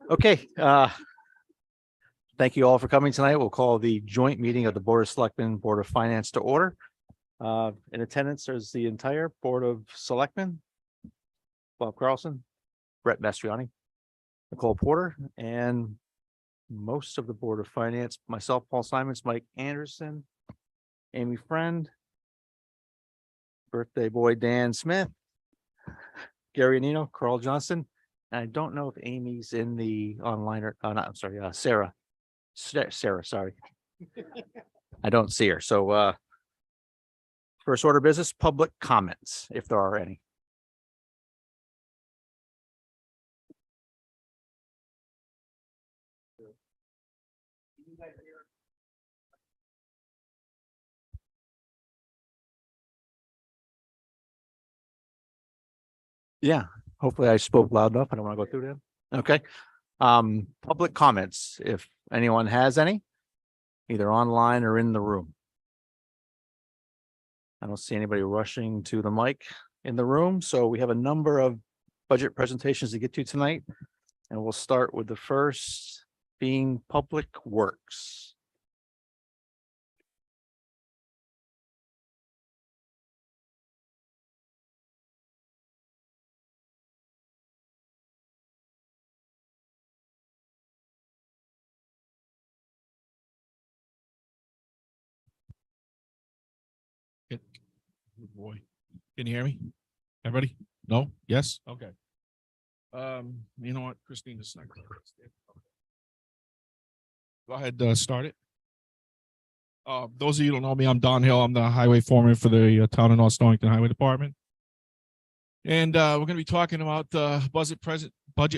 Okay, thank you all for coming tonight. We'll call the joint meeting of the Board of Selectmen, Board of Finance to order. In attendance, there's the entire Board of Selectmen. Bob Carlson, Brett Mastriani, Nicole Porter, and most of the Board of Finance, myself, Paul Simons, Mike Anderson, Amy Friend, birthday boy Dan Smith, Gary Anino, Carl Johnson. And I don't know if Amy's in the online or, not, I'm sorry, Sarah, sorry. I don't see her. So, first order of business, public comments, if there are any. Yeah, hopefully I spoke loud enough. I don't want to go through them. Okay. Public comments, if anyone has any, either online or in the room. I don't see anybody rushing to the mic in the room, so we have a number of budget presentations to get to tonight. And we'll start with the first being Public Works. Good boy. Can you hear me? Everybody? No? Yes? Okay. You know what, Christine is not gonna go ahead, start it. Those of you who don't know me, I'm Don Hill. I'm the highway foreman for the town of North Stonington Highway Department. And we're going to be talking about the budget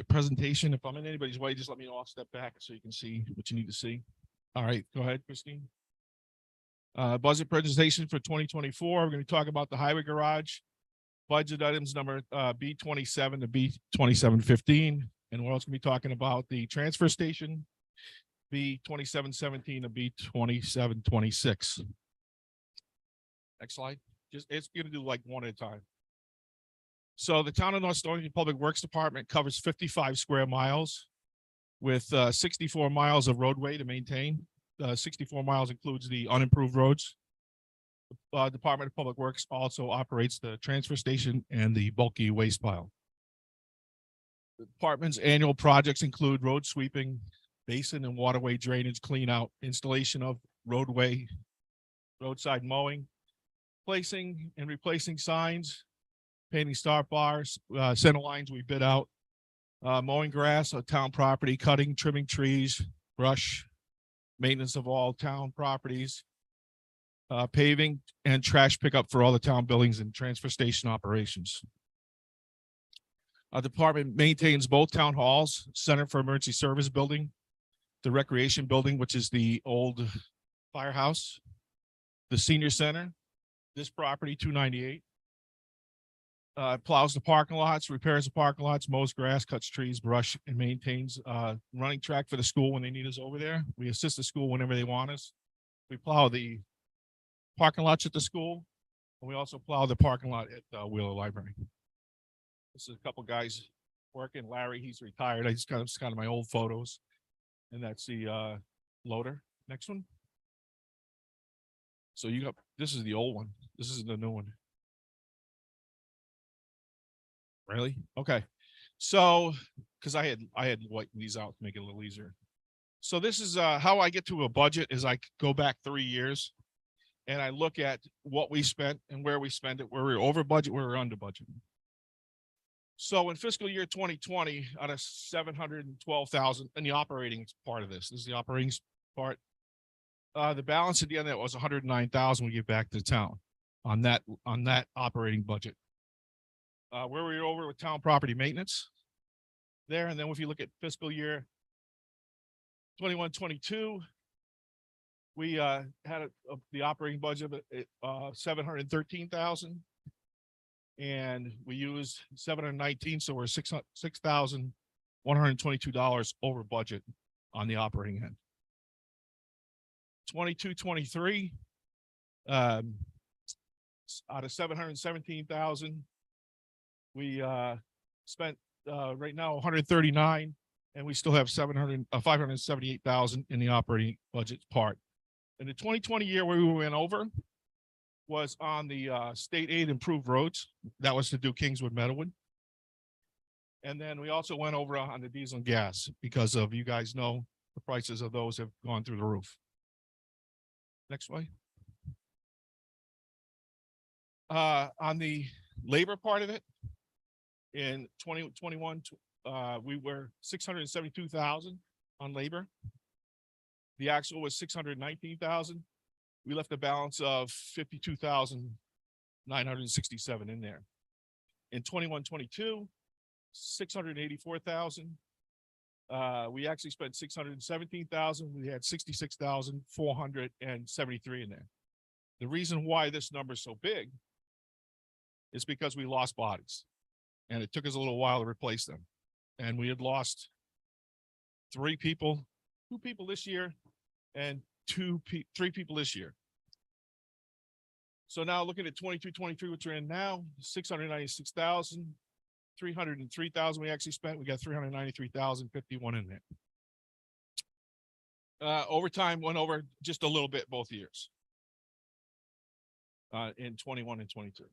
presentation. If I'm in anybody's way, just let me know. I'll step back so you can see what you need to see. All right, go ahead, Christine. Budget presentation for 2024. We're going to talk about the highway garage, budget items number B27 to B2715. And we're also going to be talking about the transfer station, B2717 to B2726. Next slide. It's going to do like one at a time. So the town of North Stonington Public Works Department covers 55 square miles with 64 miles of roadway to maintain. 64 miles includes the unimproved roads. The Department of Public Works also operates the transfer station and the bulky waste pile. The department's annual projects include road sweeping, basin and waterway drainage clean out, installation of roadway, roadside mowing, placing and replacing signs, painting stop bars, center lines we bid out, mowing grass on town property, cutting, trimming trees, brush, maintenance of all town properties, paving and trash pickup for all the town buildings and transfer station operations. Our department maintains both town halls, Center for Emergency Service building, the recreation building, which is the old firehouse, the senior center, this property 298, plows the parking lots, repairs the parking lots, mows grass, cuts trees, brush, and maintains running track for the school when they need us over there. We assist the school whenever they want us. We plow the parking lots at the school, and we also plow the parking lot at Wheeler Library. This is a couple guys working. Larry, he's retired. It's kind of my old photos, and that's the loader. Next one. So this is the old one. This is the new one. Really? Okay. So, because I had whitened these out to make it a little easier. So this is how I get to a budget is I go back 3 years and I look at what we spent and where we spent it, where we're over budget, where we're under budget. So in fiscal year 2020, out of 712,000 in the operating part of this is the operating part. The balance at the end of that was 109,000 we give back to the town on that operating budget. Where we were over with town property maintenance there. And then if you look at fiscal year 21-22, we had the operating budget of 713,000 and we used 719. So we're $6,122 over budget on the operating end. 22-23, out of 717,000, we spent right now 139, And we still have 578,000 in the operating budget part. In the 2020 year where we went over was on the state aid improved roads. That was to do Kingswood Meadowwood. And then we also went over on the diesel and gas because of, you guys know, the prices of those have gone through the roof. Next way. On the labor part of it, in 2021, we were 672,000 on labor. The actual was 619,000. We left a balance of 52,967 in there. In 21-22, 684,000. We actually spent 617,000. We had 66,473 in there. The reason why this number is so big is because we lost bodies, and it took us a little while to replace them. And we had lost 2 people this year, and 3 people this year. So now looking at 22-23, which we're in now, 696,000, 303,000 we actually spent. We got 393,051 in there. Overtime went over just a little bit both years. In 21 and 22.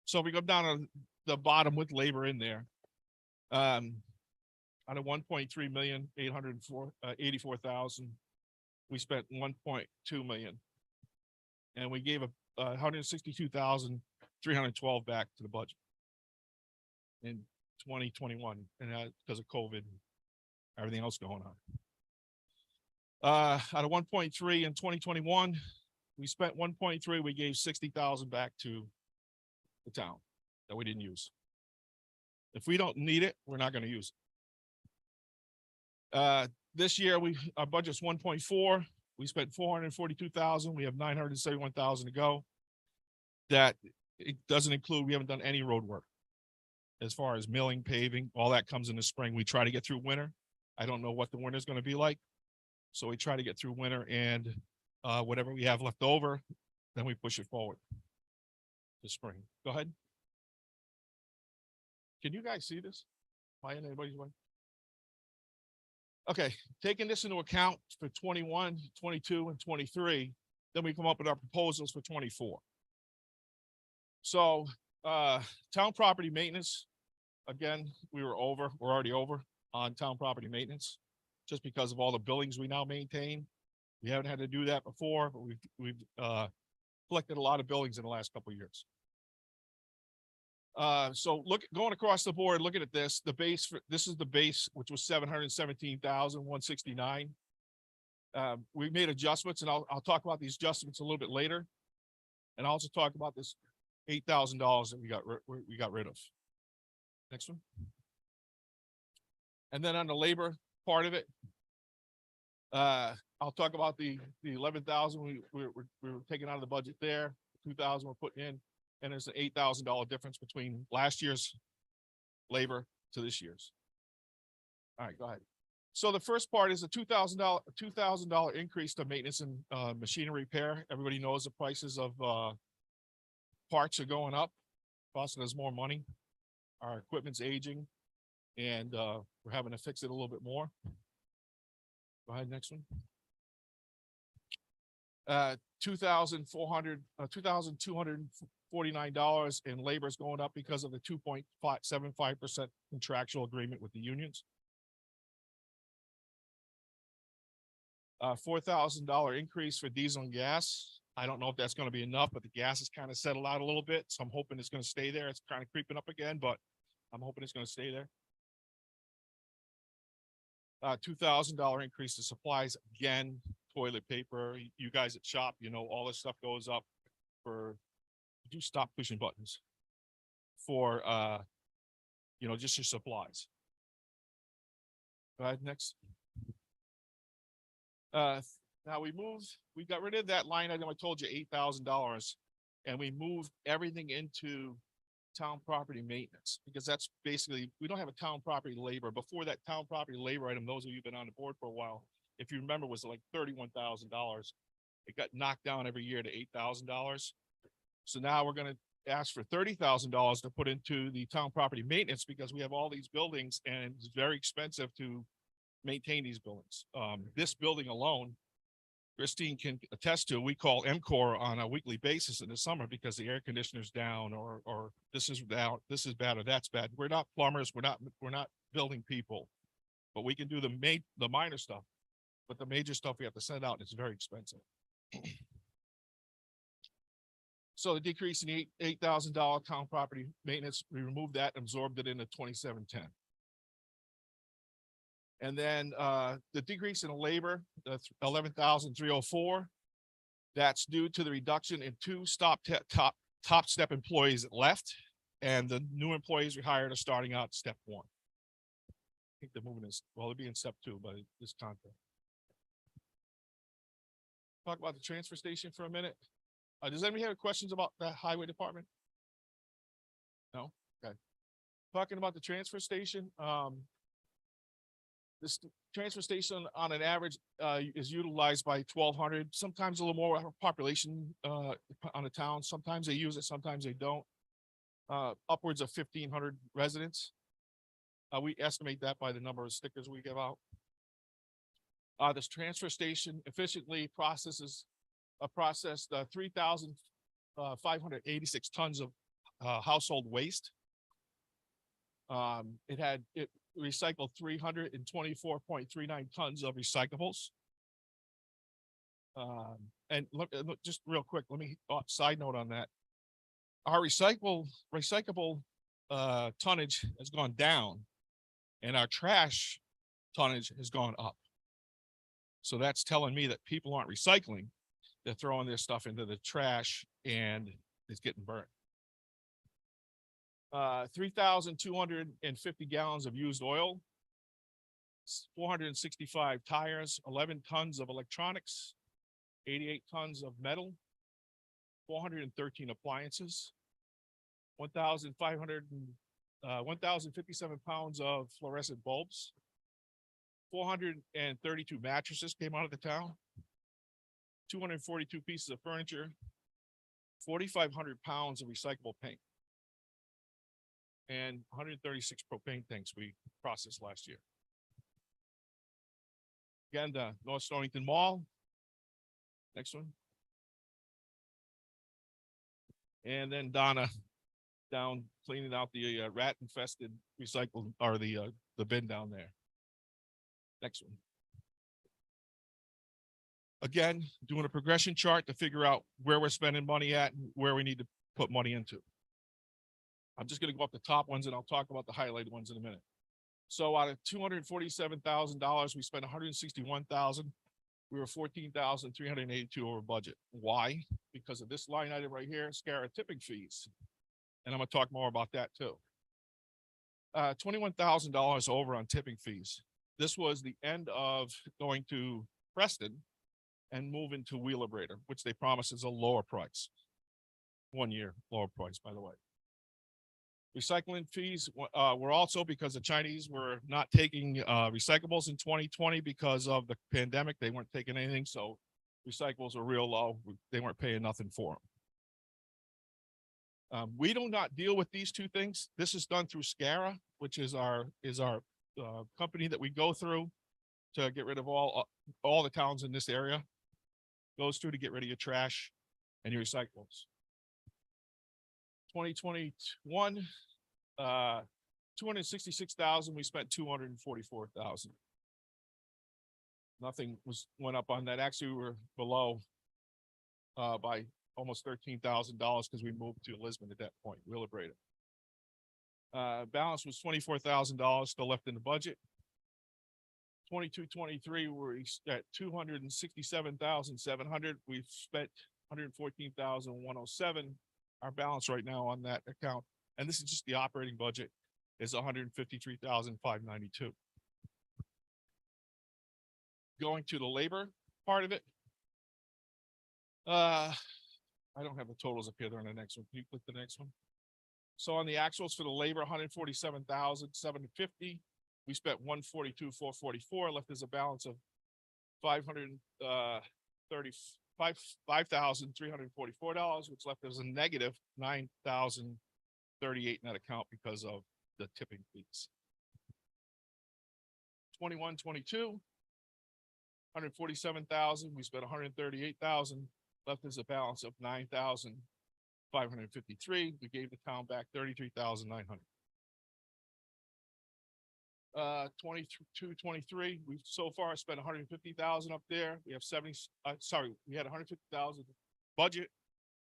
So we go down on the bottom with labor in there. Out of 1.3 million, 84,000, we spent 1.2 million. And we gave 162,312 back to the budget in 2021, and because of COVID and everything else going on. Out of 1.3 in 2021, we spent 1.3. We gave 60,000 back to the town that we didn't use. If we don't need it, we're not going to use it. This year, our budget's 1.4. We spent 442,000. We have 971,000 to go. That it doesn't include, we haven't done any road work. As far as milling, paving, all that comes in the spring. We try to get through winter. I don't know what the winter is going to be like. So we try to get through winter, and whatever we have left over, then we push it forward to spring. Go ahead. Can you guys see this? Am I in anybody's way? Okay, taking this into account for 21, 22, and 23, then we come up with our proposals for 24. So town property maintenance, again, we're already over on town property maintenance, just because of all the buildings we now maintain. We haven't had to do that before, but we've collected a lot of buildings in the last couple of years. So going across the board, looking at this, this is the base, which was 717,169. We made adjustments, and I'll talk about these adjustments a little bit later. And I'll also talk about this $8,000 that we got rid of. Next one. And then on the labor part of it, I'll talk about the 11,000 we were taking out of the budget there, 2,000 we're putting in, and there's an $8,000 difference between last year's labor to this year's. All right, go ahead. So the first part is a $2,000 increase to maintenance and machinery repair. Everybody knows the prices of parts are going up, costing us more money. Our equipment's aging, and we're having to fix it a little bit more. Go ahead, next one. $2,249 in labor is going up because of the 2.75% contractual agreement with the unions. $4,000 increase for diesel and gas. I don't know if that's going to be enough, but the gas has kind of settled out a little bit, so I'm hoping it's going to stay there. It's kind of creeping up again, but I'm hoping it's going to stay there. $2,000 increase to supplies, again, toilet paper. You guys at shop, you know, all this stuff goes up for, you stop pushing buttons for, you know, just your supplies. Go ahead, next. Now we got rid of that line item. I told you $8,000, and we moved everything into town property maintenance, because that's basically, we don't have a town property labor. Before that town property labor item, those of you who've been on the board for a while, if you remember, was like $31,000. It got knocked down every year to $8,000. So now we're going to asked for $30,000 to put into the town property maintenance because we have all these buildings and it's very expensive to maintain these buildings. This building alone, Christine can attest to, we call MCOR on a weekly basis in the summer because the air conditioner's down or this is down, this is bad or that's bad. We're not plumbers, we're not building people, but we can do the minor stuff. But the major stuff we have to send out, and it's very expensive. So the decrease in the $8,000 town property maintenance, we removed that, absorbed it into 2710. And then the decrease in labor, the 11,304, that's due to the reduction in two top step employees that left, and the new employees we hired are starting out step 1. I think they're moving in, well, they'll be in step 2 by this contract. Talk about the transfer station for a minute. Does anybody have questions about the highway department? No? Okay. Talking about the transfer station, this transfer station on an average is utilized by 1,200, sometimes a little more population on the town. Sometimes they use it, sometimes they don't. Upwards of 1,500 residents. We estimate that by the number of stickers we give out. This transfer station efficiently processed 3,586 tons of household waste. It recycled 324.39 tons of recyclables. And look, just real quick, let me side note on that. Our recyclable tonnage has gone down, and our trash tonnage has gone up. So that's telling me that people aren't recycling. They're throwing their stuff into the trash and it's getting burnt. 3,250 gallons of used oil, 465 tires, 11 tons of electronics, 88 tons of metal, 413 appliances, 1,057 pounds of fluorescent bulbs, 432 mattresses came out of the town, 242 pieces of furniture, 4,500 pounds of recyclable paint, and 136 propane tanks we processed last year. Again, the North Stonington Mall. Next one. And then Donna down cleaning out the rat infested recycle or the bin down there. Next one. Again, doing a progression chart to figure out where we're spending money at and where we need to put money into. I'm just going to go up the top ones and I'll talk about the highlighted ones in a minute. So out of $247,000, we spent $161,000. We were $14,382 over budget. Why? Because of this line item right here, SCARA tipping fees. And I'm going to talk more about that too. $21,000 over on tipping fees. This was the end of going to Preston and moving to Wheelabrator, which they promised is a lower price. 1 year lower price, by the way. Recycling fees were also because the Chinese were not taking recyclables in 2020 because of the pandemic. They weren't taking anything, so recyclables were real low. They weren't paying nothing for them. We do not deal with these two things. This is done through SCARA, which is our company that we go through to get rid of all the towns in this area. Goes through to get rid of your trash and your recyclables. 2021, 266,000. We spent 244,000. Nothing went up on that. Actually, we were below by almost $13,000 because we moved to Lisbon at that point, Wheelabrator. Balance was $24,000 still left in the budget. 22-23, we're at 267,700. We've spent 114,107. Our balance right now on that account, and this is just the operating budget, is 153,592. Going to the labor part of it. I don't have the totals up here. They're on the next one. Can you click the next one? So on the actuals for the labor, 147,750. We spent 142,444. Left as a balance of 530. $5,344, which left us a negative $9,038 net account because of the tipping fees. 21-22, $147,000. We spent $138,000. Left us a balance of $9,553. We gave the town back $33,900. 22-23, we've so far spent $150,000 up there. We have we had $150,000 budget.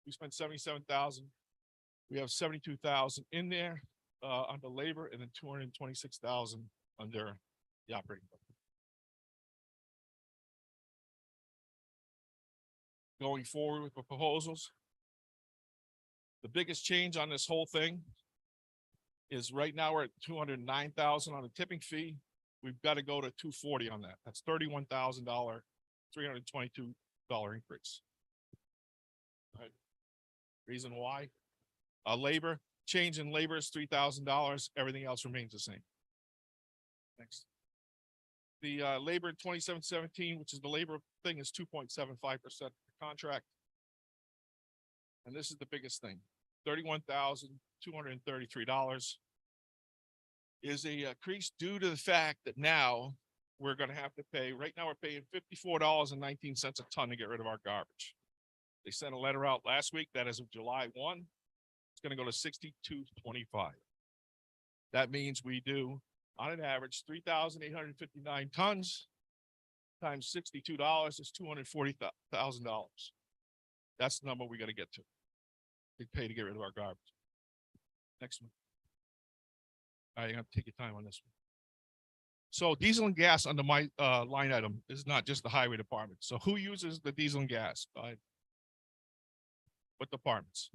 We spent $77,000. We have $72,000 in there under labor, and then $226,000 under the operating budget. Going forward with the proposals, the biggest change on this whole thing is right now we're at $209,000 on the tipping fee. We've got to go to $240 on that. That's $31,000, $322 increase. Right. Reason why? Labor change in labor is $3,000. Everything else remains the same. Next. The labor 2717, which is the labor thing, is 2.75% of the contract. And this is the biggest thing. $31,233 is a increase due to the fact that now we're going to have to pay. Right now, we're paying $54.19 a ton to get rid of our garbage. They sent a letter out last week that as of July 1, it's going to go to $62.25. That means we do, on an average, 3,859 tons times $62 is $240,000. That's the number we got to get to. They pay to get rid of our garbage. Next one. All right, you have to take your time on this one. So diesel and gas under my line item is not just the highway department. So who uses the diesel and gas? What departments?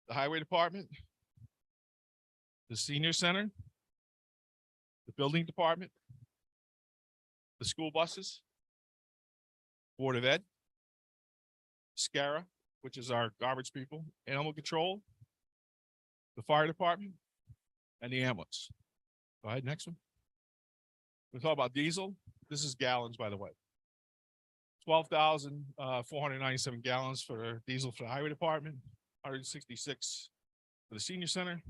The highway department, the senior center, the building department, the school buses, Board of Ed, SCARA, which is our garbage people, animal control, the fire department, and the ambulance. Go ahead, next one. We'll talk about diesel. This is gallons, by the way. 12,497 gallons for diesel for the highway department, 166 for the senior center.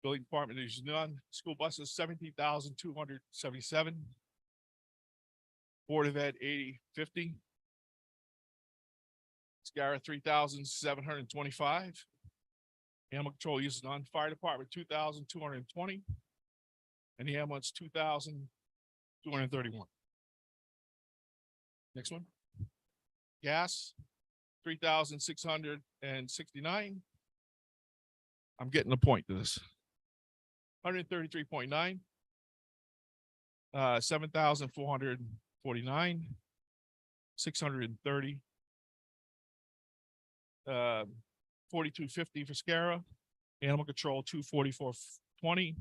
Building department is none. School buses, 17,277. Board of Ed, 8050. SCARA, 3,725. Animal control uses none. Fire department, 2,220. And the ambulance, 2,231. Next one. Gas, 3,669. I'm getting a point to this. 133.9. 7,449. 630. 4250 for SCARA. Animal control, 244.20.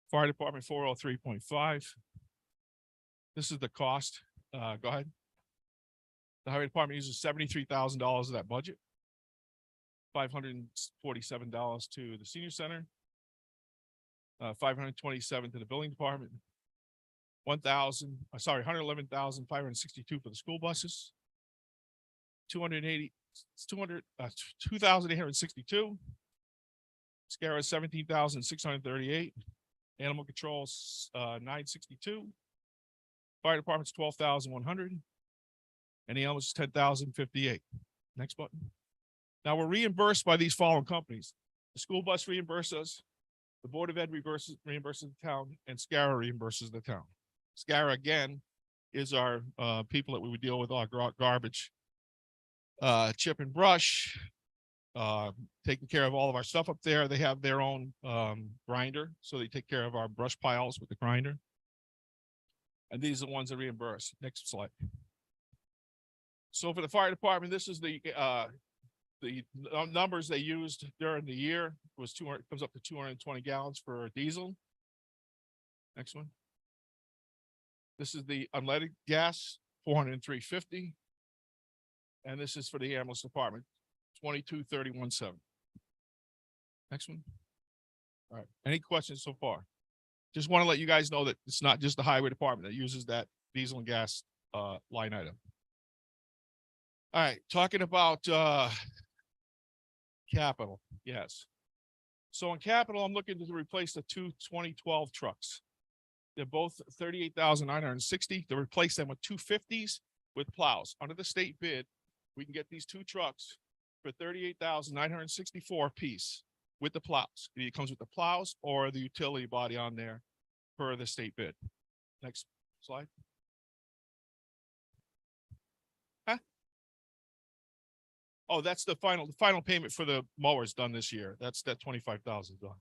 Fire department, 403.5. This is the cost. Go ahead. The highway department uses $73,000 of that budget. $547 to the senior center. $527 to the building department. $111,562 for the school buses. 2,862. SCARA, 17,638. Animal controls, 962. Fire department's 12,100. And the ambulance is 10,058. Next button. Now we're reimbursed by these following companies. The school bus reimburses us. The Board of Ed reimburses the town, and SCARA reimburses the town. SCARA, again, is our people that we would deal with our garbage, chip and brush, taking care of all of our stuff up there. They have their own grinder, so they take care of our brush piles with the grinder. And these are the ones that reimburse. Next slide. So for the fire department, this is the numbers they used during the year. Was 200, comes up to 220 gallons for diesel. Next one. This is the unleaded gas, 403.50. And this is for the ambulance department, 2231.7. Next one. All right. Any questions so far? Just want to let you guys know that it's not just the highway department that uses that diesel and gas line item. All right, talking about capital, yes. So in capital, I'm looking to replace the two 2012 trucks. They're both 38,960. To replace them with 250s with plows. Under the state bid, we can get these two trucks for 38,964 apiece with the plows. It comes with the plows or the utility body on there per the state bid. Next slide. Huh? Oh, that's the final payment for the mowers done this year. That's that 25,000 done.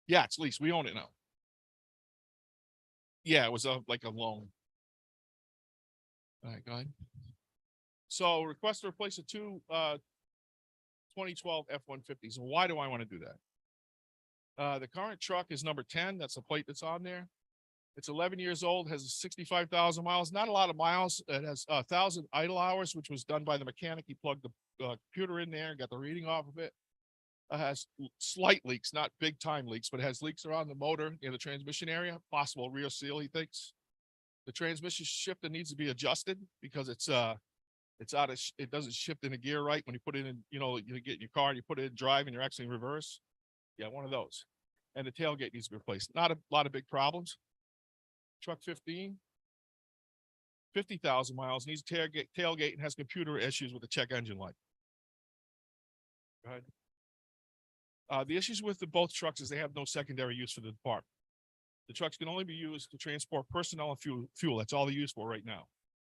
Yeah, it's leased. We own it now. Yeah, it was like a loan. All right, go ahead. So request to replace the two 2012 F-150s. And why do I want to do that? The current truck is number 10. That's the plate that's on there. It's 11 years old, has 65,000 miles, not a lot of miles. It has 1,000 idle hours, which was done by the mechanic. He plugged the computer in there and got the reading off of it. It has slight leaks, not big time leaks, but it has leaks around the motor in the transmission area, possible rear seal, he thinks. The transmission shifter needs to be adjusted because it's out of, it doesn't shift in a gear right when you put it in, you get in your car and you put it in drive and you're actually in reverse. Yeah, one of those. And the tailgate needs to be replaced. Not a lot of big problems. Truck 15, 50,000 miles, needs tailgate and has computer issues with the check engine light. Go ahead. The issues with both trucks is they have no secondary use for the department. The trucks can only be used to transport personnel and fuel. That's all they're used for right now.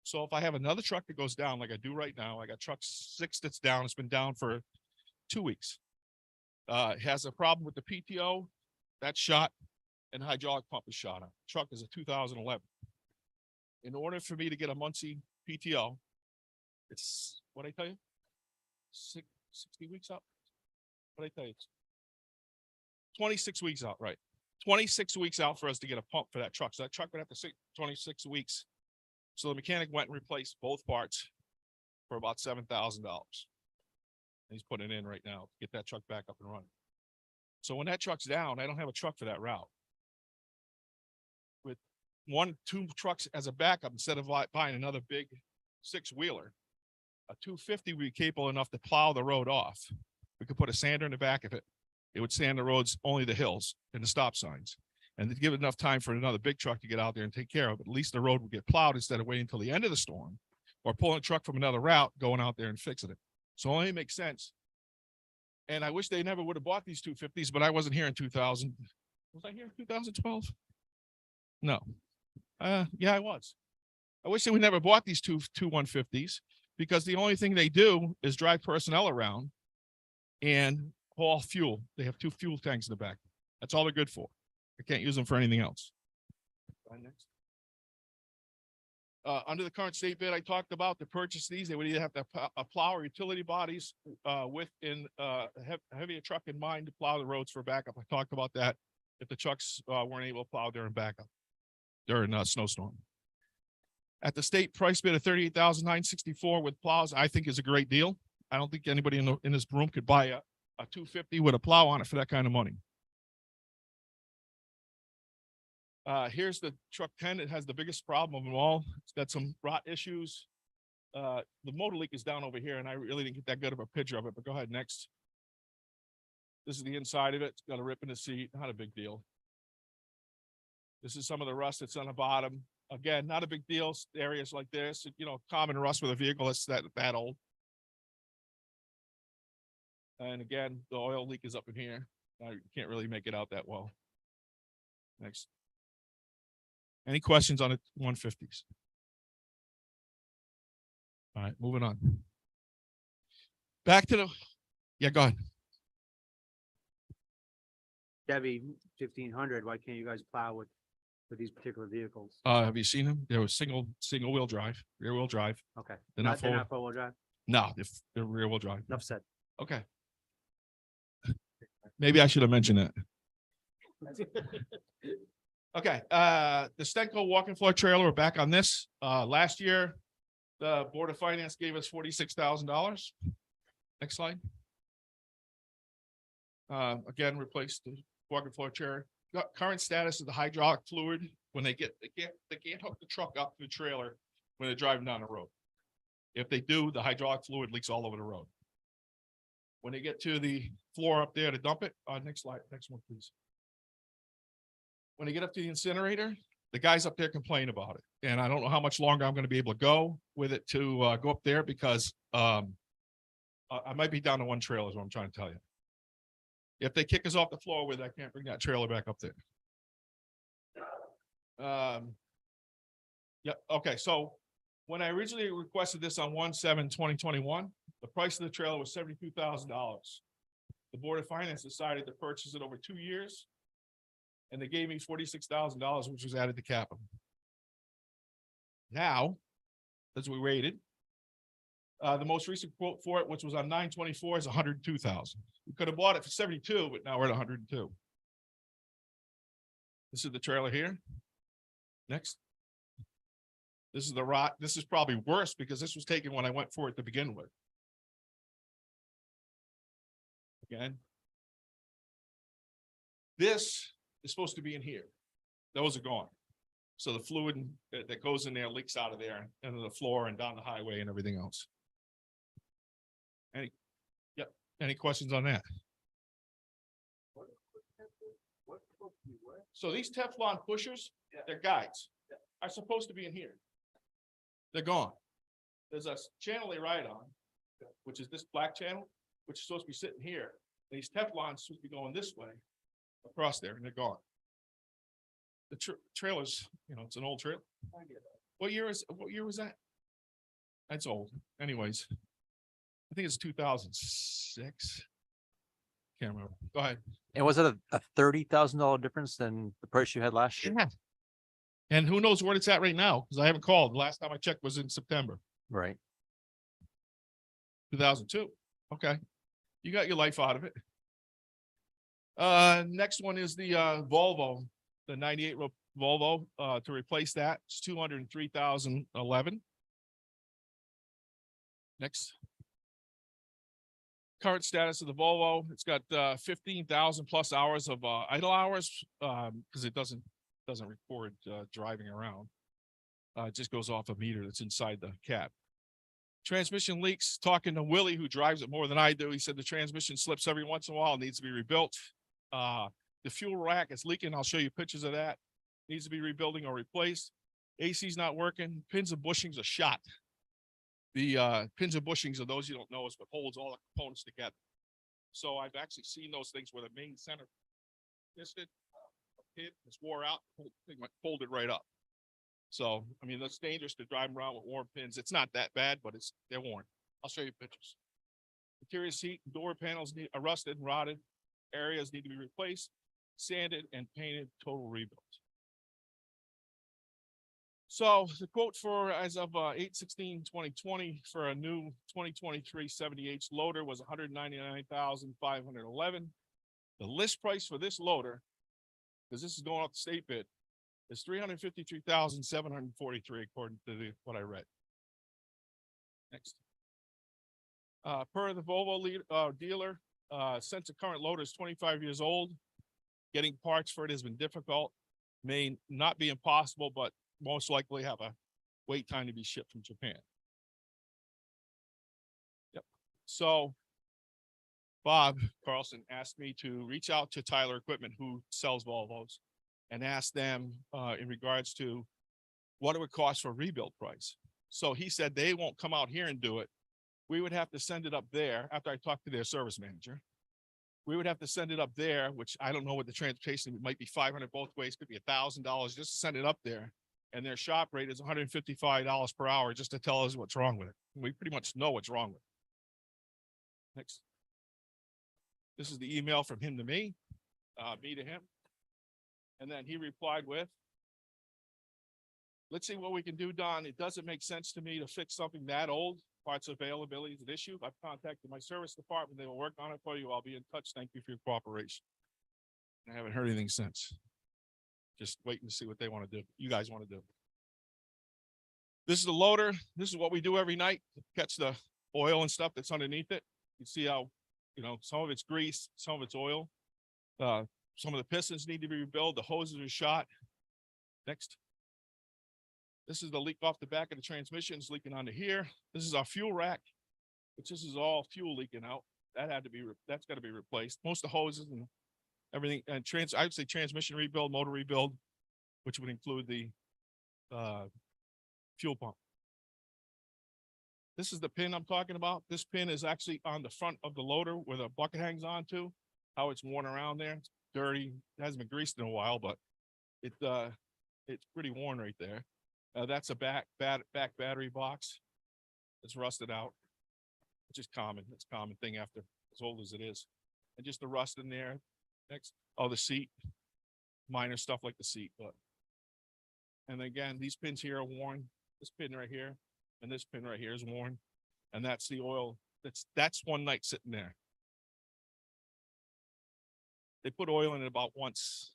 So if I have another truck that goes down, like I do right now, I got truck 6 that's down. It's been down for 2 weeks. It has a problem with the PTO, that's shot, and the hydraulic pump is shot on. Truck is a 2011. In order for me to get a Muncie PTO, it's what I tell you, 60 weeks out. What I tell you, it's 26 weeks out, right? 26 weeks out for us to get a pump for that truck. So that truck would have to sit 26 weeks. So the mechanic went and replaced both parts for about $7,000. He's putting it in right now to get that truck back up and running. So when that truck's down, I don't have a truck for that route. With 2 trucks as a backup, instead of buying another big 6-wheeler, a 250 would be capable enough to plow the road off. We could put a sander in the back of it. It would sand the roads, only the hills and the stop signs. And to give it enough time for another big truck to get out there and take care of it, at least the road would get plowed instead of waiting until the end of the storm or pulling a truck from another route, going out there and fixing it. So it only makes sense. And I wish they never would have bought these 250s, but I wasn't here in 2000. Was I here in 2012? No. Yeah, I was. I wish they would never bought these two 150s, because the only thing they do is drive personnel around and haul fuel. They have 2 fuel tanks in the back. That's all they're good for. I can't use them for anything else. Next. Under the current state bid I talked about, to purchase these, they would either have to plow or utility bodies with a heavier truck in mind to plow the roads for backup. I talked about that if the trucks weren't able to plow during backup, during a snowstorm. At the state price bid of $38,964 with plows, I think is a great deal. I don't think anybody in this room could buy a 250 with a plow on it for that kind of money. Here's the truck 10. It has the biggest problem of them all. It's got some rot issues. The motor leak is down over here, and I really didn't get that good of a picture of it, but go ahead, next. This is the inside of it. It's got a rip in the seat. Not a big deal. This is some of the rust that's on the bottom. Again, not a big deal. Areas like this, common rust with a vehicle that's that old. And again, the oil leak is up in here. I can't really make it out that well. Next. Any questions on the 150s? All right, moving on. Back to yeah, go ahead. Chevy 1500, why can't you guys plow with these particular vehicles? Have you seen them? They were single wheel drive, rear wheel drive. Okay. They're not They're not four-wheel drive? No, they're rear wheel drive. Enough said. Okay. Maybe I should have mentioned that. Okay, the Stenco walking floor trailer, we're back on this. Last year, the Board of Finance gave us $46,000. Next slide. Again, replaced the walking floor chair. Current status of the hydraulic fluid when they can't hook the truck up to the trailer when they're driving down the road. If they do, the hydraulic fluid leaks all over the road. When they get to the floor up there to dump it, next slide, next one, please. When they get up to the incinerator, the guys up there complain about it. And I don't know how much longer I'm gonna be able to go with it to go up there because I might be down to one trailer is what I'm trying to tell you. If they kick us off the floor with, I can't bring that trailer back up there. Yep, okay, so when I originally requested this on 1/7/2021, the price of the trailer was $72,000. The Board of Finance decided to purchase it over 2 years. And they gave me $46,000, which was added to capital. Now, as we rated, the most recent quote for it, which was on 9/24, is $102,000. We could have bought it for 72, but now we're at 102. This is the trailer here. Next. This is the rot. This is probably worse because this was taken when I went for it to begin with. Again. This is supposed to be in here. Those are gone. So the fluid that goes in there leaks out of there into the floor and down the highway and everything else. Any questions on that? So these Teflon pushers, they're guides, are supposed to be in here. They're gone. There's a channel they ride on, which is this black channel, which is supposed to be sitting here. These Teflons supposed to be going this way across there, and they're gone. The trailer's, it's an old trailer. What year was that? That's old. Anyways, I think it's 2006. Can't remember. Go ahead. And was it a $30,000 difference than the price you had last year? Yeah. And who knows where it's at right now? Because I haven't called. The last time I checked was in September Right. 2002. Okay. You got your life out of it. Next one is the Volvo, the 98 Volvo. To replace that, it's $203,011. Next. Current status of the Volvo, it's got 15,000 plus hours of idle hours, because it doesn't record driving around. It just goes off a meter that's inside the cab. Transmission leaks, talking to Willie, who drives it more than I do. He said the transmission slips every once in a while, needs to be rebuilt. The fuel rack is leaking. I'll show you pictures of that. Needs to be rebuilding or replaced. AC's not working. Pins and bushings are shot. The pins and bushings, are those you don't know, is what holds all the components together. So I've actually seen those things where the main center piston hit, it's wore out, the whole thing went folded right up. So, I mean, that's dangerous to drive around with worn pins. It's not that bad, but they're worn. I'll show you pictures. Interior seat, door panels are rusted and rotted. Areas need to be replaced, sanded, and painted, total rebuild. So the quote for as of 8/16/2020 for a new 2023 70H loader was $199,511. The list price for this loader, because this is going off the state bid, is $353,743 according to what I read. Next. Per the Volvo dealer, since the current loader is 25 years old, getting parts for it has been difficult. May not be impossible, but most likely have a wait time to be shipped from Japan. Yep. So Bob Carlson asked me to reach out to Tyler Equipment, who sells Volvos, and ask them in regards to what it would cost for a rebuild price. So he said they won't come out here and do it. We would have to send it up there after I talked to their service manager. We would have to send it up there, which I don't know what the transportation, it might be 500 both ways, could be $1,000 just to send it up there. And their shop rate is $155 per hour just to tell us what's wrong with it. We pretty much know what's wrong with it. Next. This is the email from him to me, me to him. And then he replied with, let's see what we can do, Don. It doesn't make sense to me to fix something that old. Parts availability is an issue. I've contacted my service department. They will work on it for you. I'll be in touch. Thank you for your cooperation. I haven't heard anything since. Just waiting to see what they want to do. You guys want to do. This is the loader. This is what we do every night. Catch the oil and stuff that's underneath it. You see how, some of it's grease, some of it's oil. Some of the pistons need to be rebuilt. The hoses are shot. Next. This is the leak off the back of the transmission. It's leaking onto here. This is our fuel rack, which this is all fuel leaking out. That had to be, that's got to be replaced. Most of the hoses and everything, and I would say transmission rebuild, motor rebuild, which would include the fuel pump. This is the pin I'm talking about. This pin is actually on the front of the loader where the bucket hangs on to. How it's worn around there. It's dirty. It hasn't been greased in a while, but it's pretty worn right there. That's a back battery box. It's rusted out, which is common. It's a common thing after as old as it is. And just the rust in there. Next, oh, the seat, minor stuff like the seat, but. And again, these pins here are worn. This pin right here and this pin right here is worn. And that's the oil. That's one night sitting there. They put oil in it about once.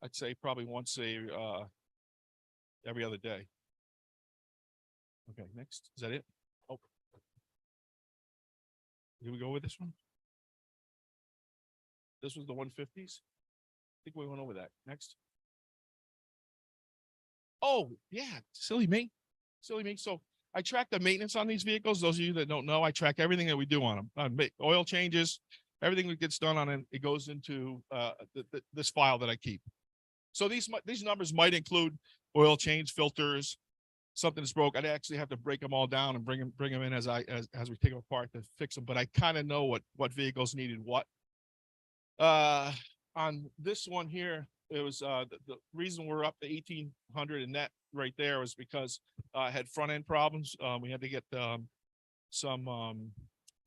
I'd say probably once every other day. Okay, next. Is that it? Oh. Here we go with this one. This was the 150s. I think we went over that. Next. Oh, yeah. Silly me. So I track the maintenance on these vehicles. Those of you that don't know, I track everything that we do on them. Oil changes, everything that gets done on it, it goes into this file that I keep. So these numbers might include oil change, filters, something that's broke. I'd actually have to break them all down and bring them in as we take them apart to fix them. But I kind of know what vehicles needed what. On this one here, it was the reason we're up to 1,800 and that right there was because I had front end problems. We had to get some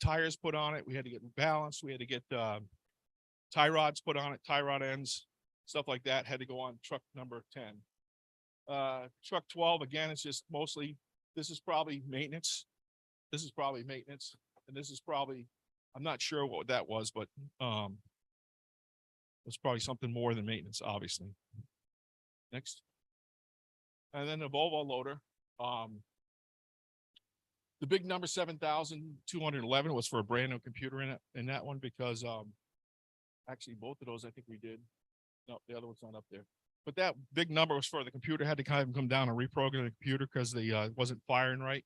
tires put on it. We had to get balanced. We had to get tie rods put on it, tie rod ends, stuff like that. Had to go on truck number 10. Truck 12, again, it's just mostly, this is probably maintenance. This is probably maintenance. And this is probably, I'm not sure what that was, but it's probably something more than maintenance, obviously. Next. And then the Volvo loader. The big number 7,211 was for a brand new computer in that one because actually both of those I think we did. No, the other one's not up there. But that big number was for the computer. Had to kind of come down and reprogram the computer because they wasn't firing right.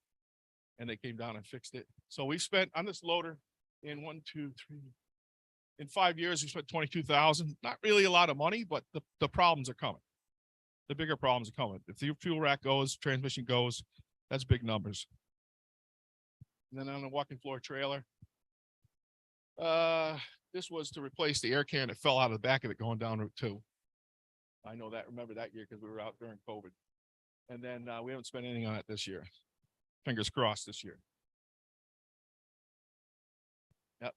And they came down and fixed it. So we spent on this loader in 5 years, we spent 22,000. Not really a lot of money, but the problems are coming. The bigger problems are coming. If the fuel rack goes, transmission goes, that's big numbers. And then on the walking floor trailer, this was to replace the air can that fell out of the back of it going down Route 2. I know that, remember that year because we were out during COVID. And then we haven't spent anything on it this year. Fingers crossed this year. Yep,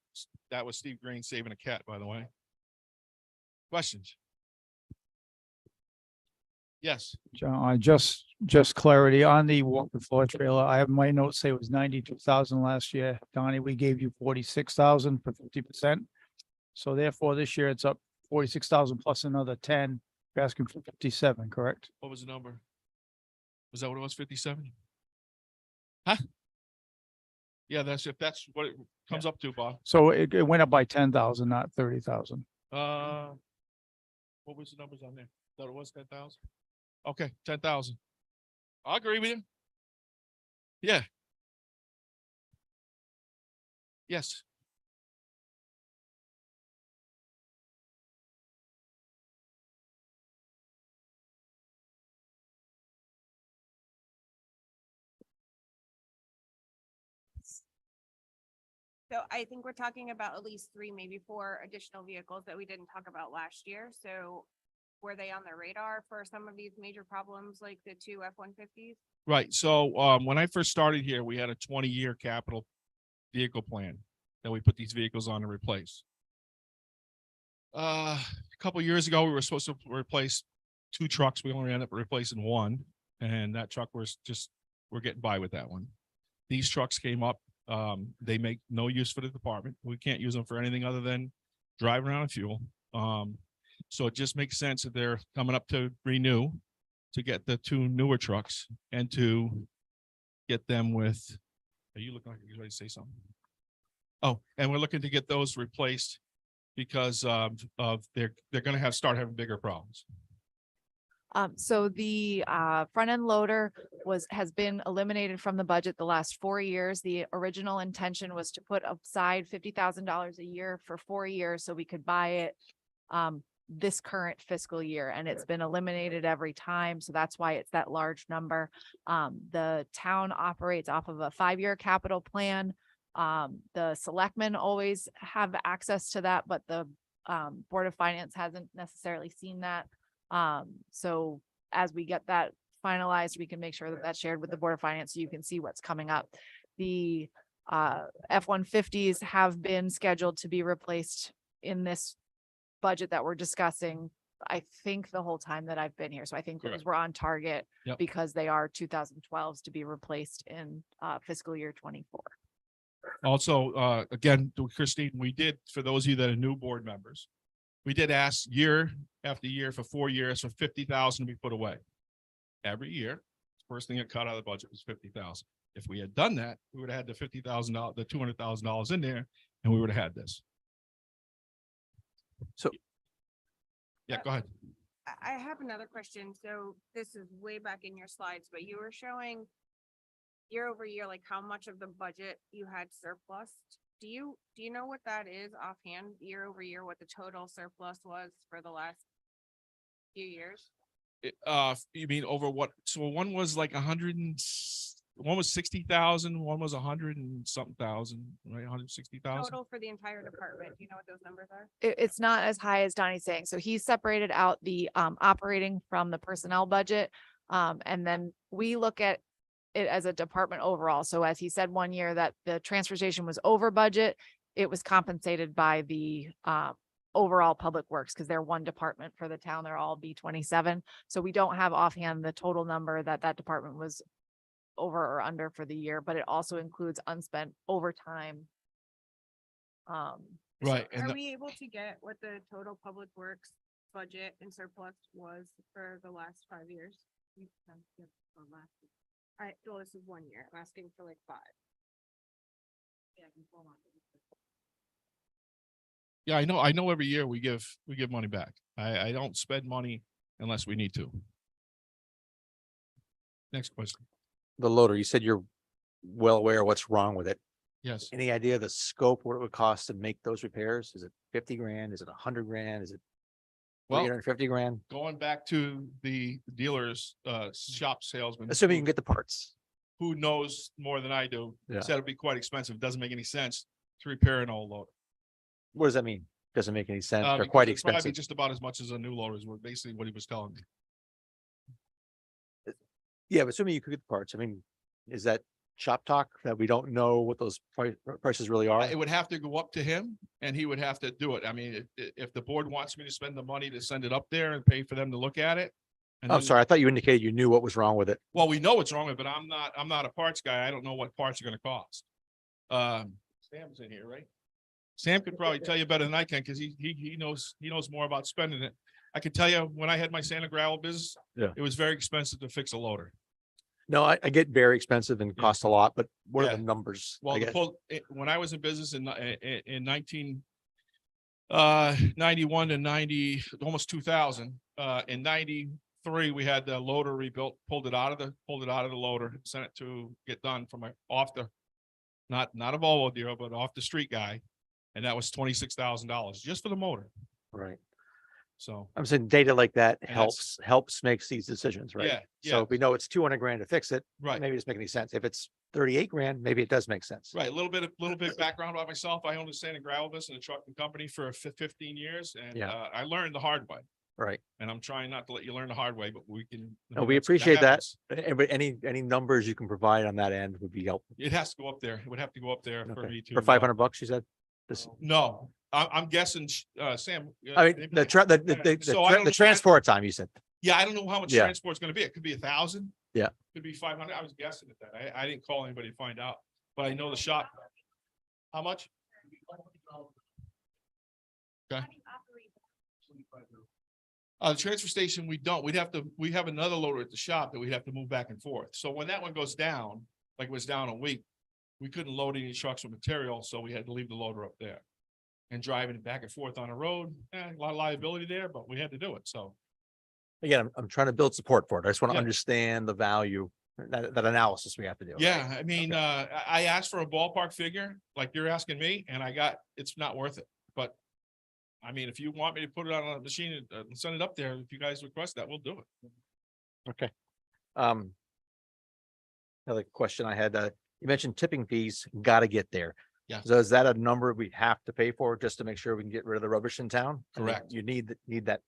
that was Steve Green saving a cat, by the way. Questions? Yes. John, just clarity on the walking floor trailer. I have my notes say it was 92,000 last year. Donnie, we gave you 46,000 for 50%. So therefore this year it's up 46,000 plus another 10. You're asking for 57, correct? What was the number? Was that what it was? 57? Huh? Yeah, that's if that's what it comes up to, Bob. So it went up by 10,000, not 30,000. What was the numbers on there? Thought it was 10,000. Okay, 10,000. I'll agree with you. Yeah. Yes. So I think we're talking about at least 3, maybe 4 additional vehicles that we didn't talk about last year. So were they on the radar for some of these major problems like the 2 F-150s? Right. So when I first started here, we had a 20-year capital vehicle plan that we put these vehicles on to replace. A couple of years ago, we were supposed to replace 2 trucks. We only ended up replacing 1, and that truck we're getting by with that one. These trucks came up. They make no use for the department. We can't use them for anything other than driving around and fuel. So it just makes sense that they're coming up to renew to get the 2 newer trucks and to get them with, are you looking like you're ready to say something? Oh, and we're looking to get those replaced because of they're going to start having bigger problems. So the front end loader has been eliminated from the budget the last 4 years. The original intention was to put aside $50,000 a year for 4 years so we could buy it this current fiscal year, and it's been eliminated every time. So that's why it's that large number. The town operates off of a 5-year capital plan. The selectmen always have access to that, but the Board of Finance hasn't necessarily seen that. So as we get that finalized, we can make sure that that's shared with the Board of Finance so you can see what's coming up. The F-150s have been scheduled to be replaced in this budget that we're discussing, I think the whole time that I've been here. So I think Correct. those were on target Yep. because they are 2012s to be replaced in fiscal year 24. Also, again, to Christine, we did, for those of you that are new board members, we did ask year after year for 4 years for 50,000 to be put away. Every year, first thing that cut out of the budget was 50,000. If we had done that, we would have had the $50,000, the $200,000 in there, and we would have had this. So- Yeah, go ahead. I have another question. So this is way back in your slides, but you were showing year over year, like how much of the budget you had surplus. Do you know what that is offhand, year over year, what the total surplus was for the last few years? You mean over what? So one was like 60,000, one was 100 and something thousand, right? 160,000. Total for the entire department. Do you know what those numbers are? It's not as high as Donnie's saying. So he separated out the operating from the personnel budget. And then we look at it as a department overall. So as he said, 1 year that the transfer station was over budget, it was compensated by the overall public works because they're one department for the town. They're all B27. So we don't have offhand the total number that department was over or under for the year, but it also includes unspent overtime. Right. And Are the- we able to get what the total public works budget and surplus was for the last 5 years? Well, this is 1 year. I'm asking for like 5. yeah, I know every year we give money back. I don't spend money unless we need to. Next question. The loader, you said you're well aware of what's wrong with it. Yes. Any idea of the scope, what it would cost to make those repairs? Is it 50 grand? Is it 100 grand? Is it Well, 350 grand? going back to the dealers, shop salesman. Assuming you can get the parts. who knows more than I do, Yeah. said it'd be quite expensive. It doesn't make any sense to repair an old loader. What does that mean? Doesn't make any sense. They're Because quite it's probably expensive. just about as much as a new loader is what basically what he was telling me. Yeah, but assuming you could get the parts, I mean, is that shop talk that we don't know what those prices really are? It would have to go up to him and he would have to do it. I mean, if the board wants me to spend the money to send it up there and pay for them to look at it. and I'm then- sorry, I thought you indicated you knew what was wrong with it. Well, we know what's wrong with it, but I'm not a parts guy. I don't know what parts are gonna cost. Sam's in here, right? Sam could probably tell you better than I can, because he knows more about spending it. I can tell you, when I had my sand and gravel business. Yeah. It was very expensive to fix a loader. No, I get very expensive and Yeah. cost a lot, but what are Yeah. the numbers? Well, I guess? when I was in business in 91 to 90, almost 2000, in 93, we had the loader rebuilt, pulled it out of the loader, sent it to get done from not a Volvo dealer, but off the street guy. And that was $26,000 just for the motor. Right. So, I'm saying data like that And that's- helps makes these decisions, right? yeah, So yeah, if we know it's 200 grand to fix it, right. maybe it doesn't make any sense. If it's 38 grand, maybe it does make sense. Right, a little bit background about myself. I owned a sand and gravel business and a trucking company for 15 years, and Yeah. I learned the hard way. Right. And I'm trying not to let you learn the hard way, but we can. No, we appreciate that. But any numbers you can provide on that end would be helpful. It has to go up there. It would have to go up there for Okay. me to. For 500 bucks, you said? This, No, I'm guessing, Sam. I mean, the So I don't know- transport time, you said. Yeah, I don't know how much Yeah. transport's gonna be. It could be 1,000. Yeah. Could be 500. I was guessing at that. I didn't call anybody to find out, but I know the shop. How much? Okay. The transfer station, we don't. We have another loader at the shop that we'd have to move back and forth. So when that one goes down, like it was down a week, we couldn't load any trucks with material, so we had to leave the loader up there. And driving it back and forth on the road, a lot of liability there, but we had to do it, so. Again, I'm trying to build support for it. I just want to Yeah. understand the value, that analysis we have to do. Yeah, I mean, Okay. I asked for a ballpark figure, like you're asking me, and it's not worth it, but. I mean, if you want me to put it on a machine and send it up there, if you guys request that, we'll do it. Um. Another question I had, you mentioned tipping fees, gotta get there. Yeah. So is that a number we have to pay for just to make sure we can get rid of the rubbish in town? I mean, Correct. You need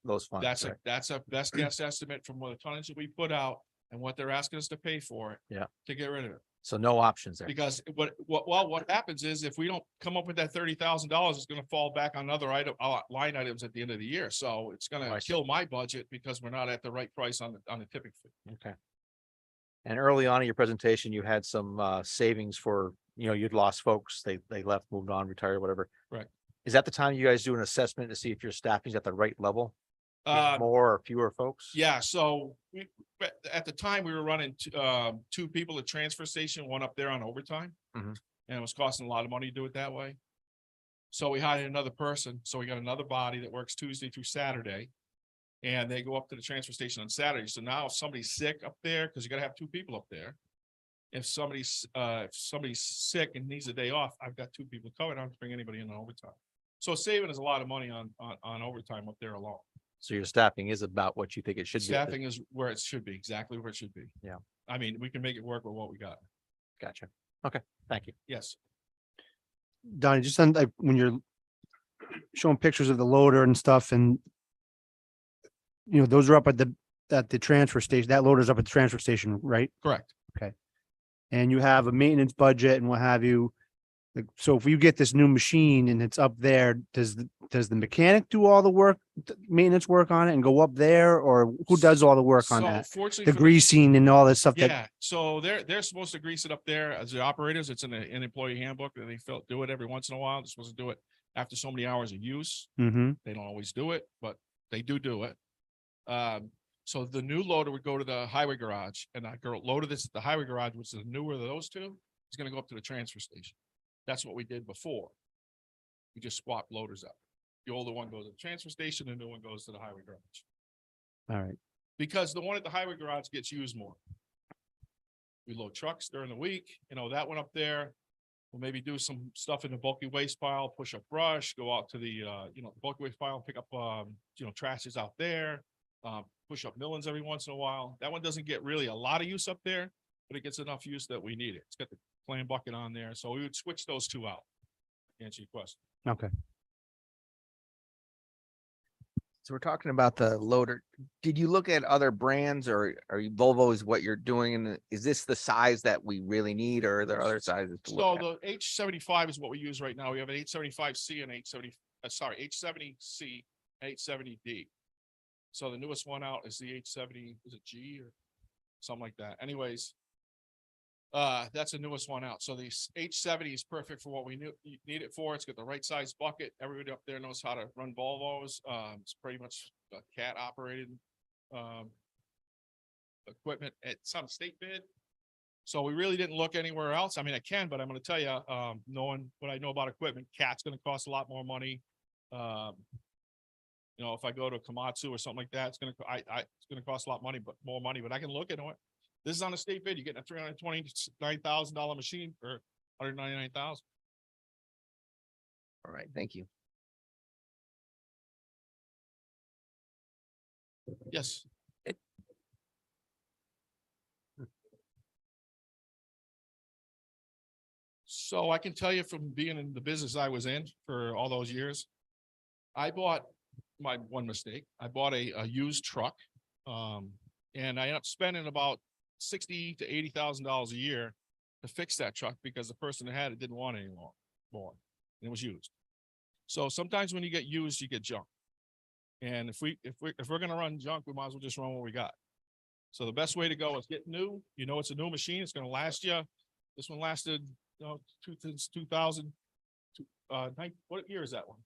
those funds. That's a best guess estimate from what the tonnage that we put out and what they're asking us to pay for it. Yeah. To get rid of it. So no options there. Because what happens is if we don't come up with that $30,000, it's gonna fall back on other line items at the end of the year. So it's Oh, gonna I see. kill my budget because we're not at the right price on the tipping fee. Okay. And early on in your presentation, you had some savings for, you'd lost folks, they left, moved on, retired, whatever. Correct. Is that the time you guys do an assessment to see if your staffing's at the right level? More or fewer folks? Yeah, so but at the time, we were running two people at transfer station, one up there on overtime. Mhm. And it was costing a lot of money to do it that way. So we hired another person, so we got another body that works Tuesday through Saturday. And they go up to the transfer station on Saturday, so now if somebody's sick up there, because you gotta have two people up there. If somebody's sick and needs a day off, I've got two people covered, I don't have to bring anybody in on overtime. So saving is a lot of money on overtime up there alone. So your staffing is about what you think it should be. Staffing is where it should be, exactly where it should be. Yeah. I mean, we can make it work with what we got. Gotcha. Okay, thank you. Yes, Donnie, just on like when you're showing pictures of the loader and stuff and those are up at the transfer station, that loader's up at the transfer station, right? correct. And you have a maintenance budget and what have you. Like, so if you get this new machine and it's up there, does the mechanic do all the work, maintenance work on it and go up there, or who does all the work on So that? fortunately, The for greasing and all this stuff that, yeah, so they're supposed to grease it up there as the operators. It's in an employee handbook and they do it every once in a while. They're supposed to do it after so many hours of use. mm-hmm, They don't always do it, but they do it. So the new loader would go to the highway garage and I loaded this at the highway garage, which is the newer of those two. It's gonna go up to the transfer station. That's what we did before. We just swapped loaders out. The older one goes to the transfer station, the new one goes to the highway garage. all right. Because the one at the highway garage gets used more. We load trucks during the week, that one up there. We'll maybe do some stuff in the bulky waste pile, push up brush, go out to the, bulky waste pile, pick up, trashes out there. Push up millings every once in a while. That one doesn't get really a lot of use up there, but it gets enough use that we need it. It's got the plan bucket on there, so we would switch those two out. Answer your question. Okay. So we're talking about the loader. Did you look at other brands or Volvo is what you're doing? And is this the size that we really need or are there other sizes to So look at? the H75 is what we use right now. We have an H75C and H70C, 870D. So the newest one out is the H70, is it G or something like that? Anyways, that's the newest one out. So the H70 is perfect for what we need it for. It's got the right size bucket. Everybody up there knows how to run Volvos. It's pretty much a CAT operated equipment. It's on a state bid. So we really didn't look anywhere else. I mean, I can, but I'm going to tell you, knowing what I know about equipment, CAT's going to cost a lot more money. If I go to Komatsu or something like that, it's going to cost a lot more money, but I can look into it. This is on a state bid. You're getting a $329,000 machine for $199,000. All right, thank you. Yes. So I can tell you from being in the business I was in for all those years, I bought my one mistake. I bought a used truck. And I ended up spending about $60,000 to $80,000 a year to fix that truck because the person that had it didn't want it anymore. And it was used. So sometimes when you get used, you get junk. And if we're gonna run junk, we might as well just run what we got. So the best way to go is get new. It's a new machine. It's gonna last you. This one lasted, since 2000. What year is that one?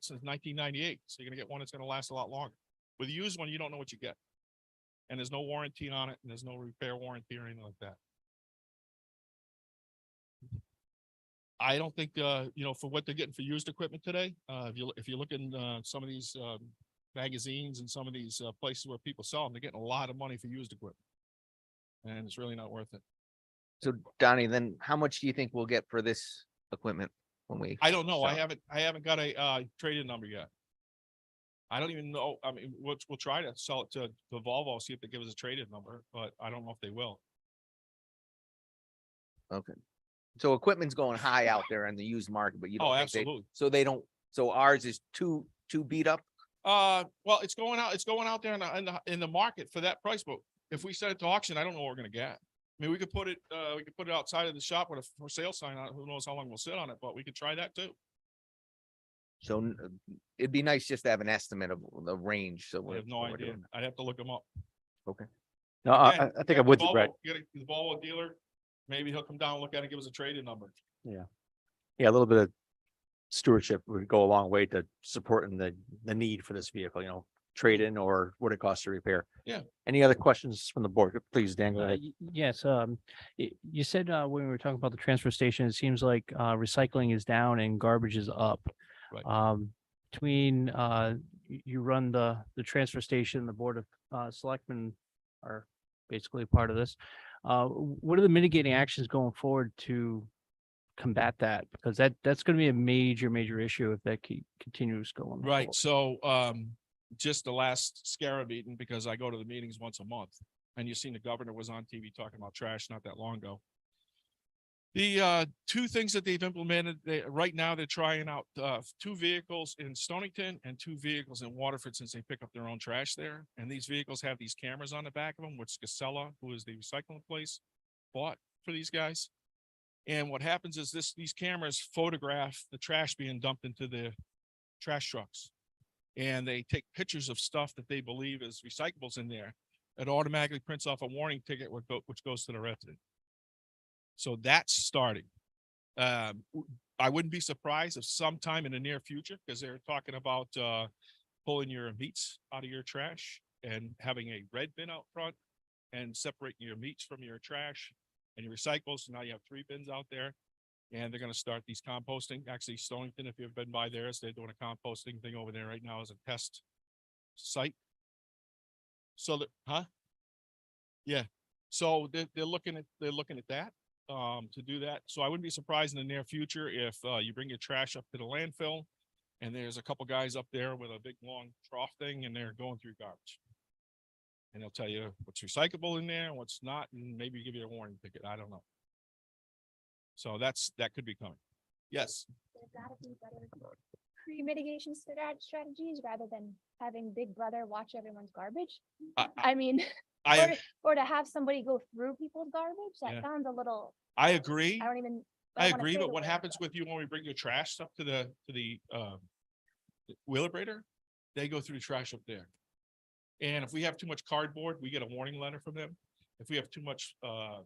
Since 1998. So you're gonna get one that's gonna last a lot longer. With a used one, you don't know what you get. And there's no warranty on it, and there's no repair warranty or anything like that. I don't think, for what they're getting for used equipment today, if you look in some of these magazines and some of these places where people sell them, they're getting a lot of money for used equipment. And it's really not worth it. So Donnie, then how much do you think we'll get for this equipment when we? I don't know. I sell? haven't got a trade-in number yet. I don't even know. I mean, we'll try to sell it to Volvo, see if they give us a trade-in number, but I don't know if they will. Okay. So equipment's going high out there in the used market, but you don't Oh, think they, absolutely. so they don't, so ours is too beat up? Well, it's going out there in the market for that price, but if we set it to auction, I don't know what we're gonna get. I mean, we could put it outside of the shop with a for sale sign on it. Who knows how long we'll sit on it, but we could try that too. So it'd be nice just to have an estimate of the range, so. I have no we're idea. doing. I'd have to look them up. No, I, Again, I think get I'm with the you, Brett. Volvo- Get the Volvo dealer, maybe he'll come down, look at it, give us a trade-in number. Yeah, a little bit of stewardship would go a long way to supporting the need for this vehicle, trade-in or what it costs to repair. Yeah. Any other questions from the board? Please, Dan, go ahead. Yes, you said, when we were talking about the transfer station, it seems like, recycling is down and garbage is up. Right. Between, you run the transfer station, the Board of Selectmen are basically part of this. What are the mitigating actions going forward to combat that? Because that's gonna be a major issue if that continues going. Right, forward. so, just the last SCARA meeting, because I go to the meetings once a month, and you've seen the governor was on TV talking about trash not that long ago. The, two things that they've implemented, right now, they're trying out, 2 vehicles in Stonington and 2 vehicles in Waterford, since they pick up their own trash there. And these vehicles have these cameras on the back of them, which Casella, who is the recycling place, bought for these guys. And what happens is these cameras photograph the trash being dumped into the trash trucks. And they take pictures of stuff that they believe is recyclables in there. It automatically prints off a warning ticket, which goes to the resident. So that's starting. I wouldn't be surprised if sometime in the near future, because they're talking about pulling your meats out of your trash and having a red bin out front and separating your meats from your trash and your recyclables. So now you have 3 bins out there. And they're gonna start these composting. Actually, Stonington, if you've been by theirs, they're doing a composting thing over there right now as a test site. So that, Yeah, so they're looking at that, to do that. So I wouldn't be surprised in the near future if, you bring your trash up to the landfill and there's a couple guys up there with a big long trough thing and they're going through garbage. And they'll tell you what's recyclable in there and what's not, and maybe give you a warning ticket. I don't know. So that could be coming. Yes. There's gotta be better pre-mitigation strategies rather than having Big Brother watch everyone's garbage. I- I mean, I or to have somebody go through people's garbage, Yeah. that sounds a little, agree. I don't even. I don't wanna agree, say but the what word, happens with you when we bring your trash up to the Wheelabrator? They go through the trash up there. And if we have too much cardboard, we get a warning letter from them. If we have too much, a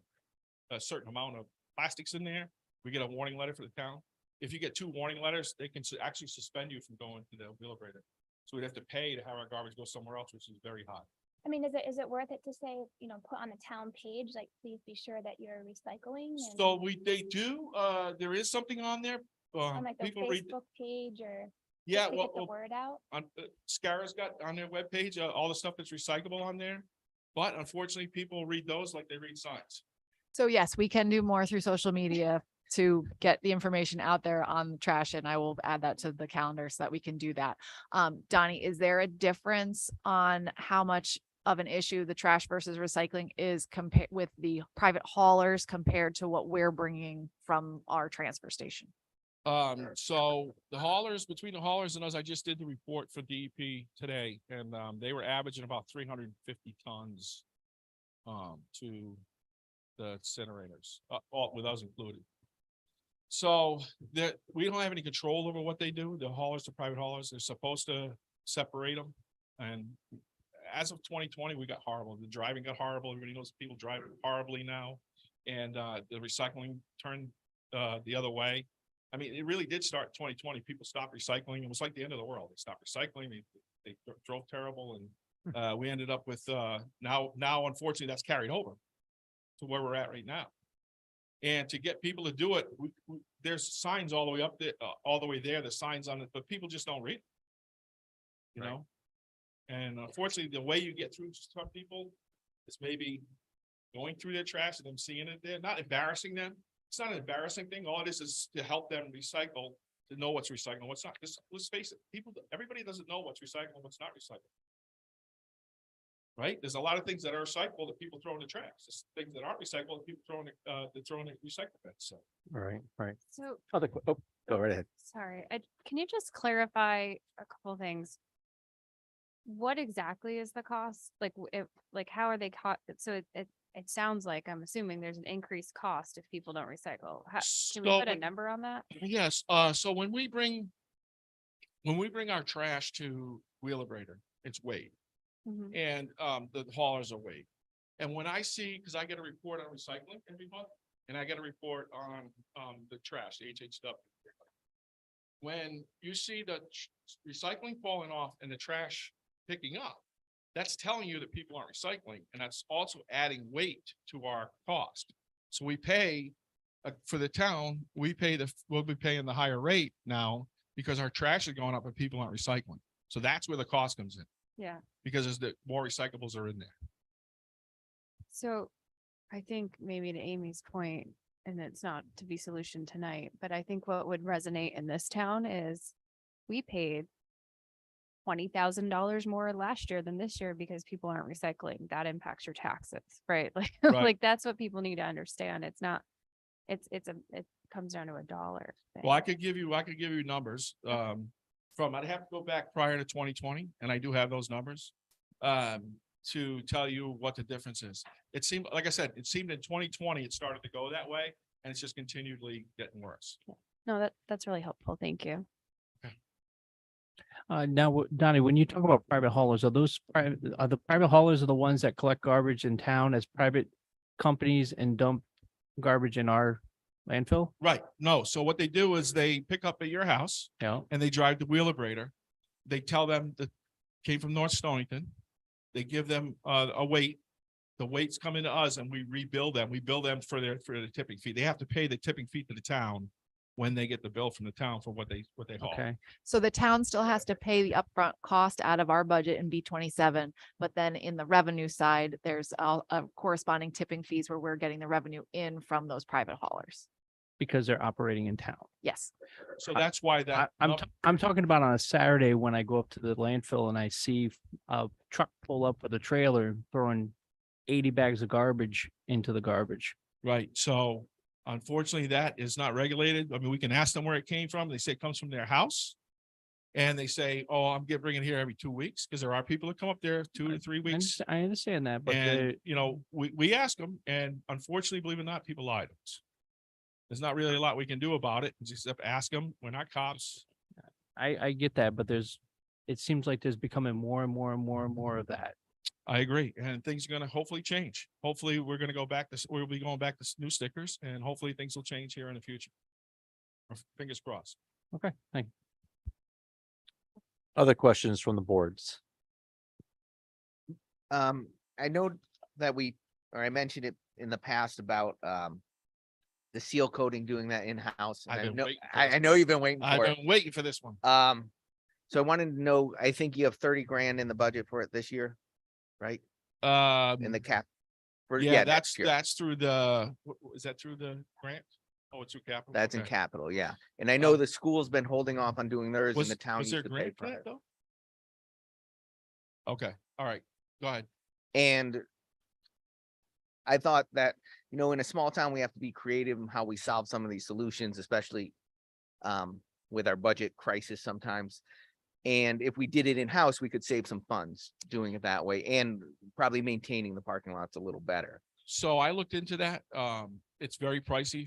certain amount of plastics in there, we get a warning letter for the town. If you get 2 warning letters, they can actually suspend you from going to the Wheelabrator. So we'd have to pay to have our garbage go somewhere else, which is very high. I mean, is it worth it to say, put on the town page, like, please be sure that you're recycling? and So they do, there is something on there. On like the People read, Facebook page or yeah, just to get the well, word out? on SCARA's got on their webpage, all the stuff that's recyclable on there. But unfortunately, people read those like they read signs. So yes, we can do more through social media to get the information out there on trash, and I will add that to the calendar so that we can do that. Donnie, is there a difference on how much of an issue the trash versus recycling is compared with the private haulers compared to what we're bringing from our transfer station? So between the haulers and us, I just did the report for DEP today, and they were averaging about 350 tons to the incinerators, all with us included. So we don't have any control over what they do. The haulers, the private haulers, they're supposed to separate them. And as of 2020, we got horrible. The driving got horrible. Everybody knows people driving horribly now. And the recycling turned the other way. I mean, it really did start in 2020. People stopped recycling. It was like the end of the world. They stopped recycling. They drove terrible. And we ended up with now, unfortunately, that's carried over to where we're at right now. And to get people to do it, there's signs all the way up there, all the way there, the signs on it, but people just don't read. You know, And unfortunately, the way you get through some people is maybe going through their trash and them seeing it there, not embarrassing them. It's not an embarrassing thing. All it is to help them recycle, to know what's recycled, what's not. Let's face it, everybody doesn't know what's recycled and what's not recycled. Right? There's a lot of things that are recyclable that people throw in the trash. There's things that aren't recyclable that people throw in the recycle bin. So Right, right. So, Oh, go right ahead. Sorry, can you just clarify a couple of things? What exactly is the cost? Like, how are they caught? So it sounds like, I'm assuming there's an increased cost if people don't recycle. Can we So put a when- number on that? yes, so when we bring our trash to Wheelabrator, it's weighed. Mhm. And the haulers are weighed. And when I see, because I get a report on recycling every month, and I get a report on the trash, the HHW. When you see the recycling falling off and the trash picking up, that's telling you that people aren't recycling, and that's also adding weight to our cost. So we pay for the town, we'll be paying the higher rate now because our trash is going up and people aren't recycling. So that's where the cost comes in, Yeah. because as the more recyclables are in there. So I think maybe to Amy's point, and it's not to be solution tonight, but I think what would resonate in this town is we paid $20,000 more last year than this year because people aren't recycling. That impacts your taxes, right? Like, Right. like that's what people need to understand. It's not, it comes down to a dollar. Well, I thing. could give you numbers, I'd have to go back prior to 2020, and I do have those numbers. To tell you what the difference is. It seemed, like I said, it seemed in 2020, it started to go that way, and it's just continually getting worse. No, that's really helpful. Thank you. Now, Donnie, when you talk about private haulers, are the private haulers are the ones that collect garbage in town as private companies and dump garbage in our landfill? Right, no, so what they do is they pick up at your house Yeah. and they drive to Wheelabrator. They tell them that came from North Stonington. They give them a weight. The weights come into us and we rebuild them. We bill them for the tipping fee. They have to pay the tipping fee to the town when they get the bill from the town for what they haul. Okay. So the town still has to pay the upfront cost out of our budget in B27, but then in the revenue side, there's a corresponding tipping fees where we're getting the revenue in from those private haulers. Because they're operating in town. Yes. So that's why that. I'm talking about on a Saturday when I go up to the landfill and I see a truck pull up with a trailer throwing 80 bags of garbage into the garbage. Right, so unfortunately, that is not regulated. I mean, we can ask them where it came from. They say it comes from their house. And they say, oh, I'm bringing it here every 2 weeks, because there are people that come up there 2 to 3 weeks. I understand that, but And, we ask them, and unfortunately, believe it or not, people lie to us. There's not really a lot we can do about it, just ask them. We're not cops. I get that, but it seems like there's becoming more and more and more and more of that. I agree, and things are gonna hopefully change. Hopefully, we'll be going back to new stickers, and hopefully things will change here in the future. Fingers crossed. Okay, thank you. Other questions from the boards? I know that I mentioned it in the past about, the seal coating, doing that in-house. and I've been waiting for I this know one. you've been waiting I've for it. been waiting for this one. So I wanted to know, I think you have 30 grand in the budget for it this year, right? In the cap. Yeah, next year. that's through is that through the grant? Oh, it's through capital? That's in Okay. capital, yeah. And I know Um, the school's been holding off on doing theirs and Was the town was needs there to pay grant for for it. that though? Okay, all right, go ahead. And I thought that, in a small town, we have to be creative in how we solve some of these solutions, especially with our budget crisis sometimes. And if we did it in-house, we could save some funds doing it that way and probably maintaining the parking lots a little better. So I looked into that. It's very pricey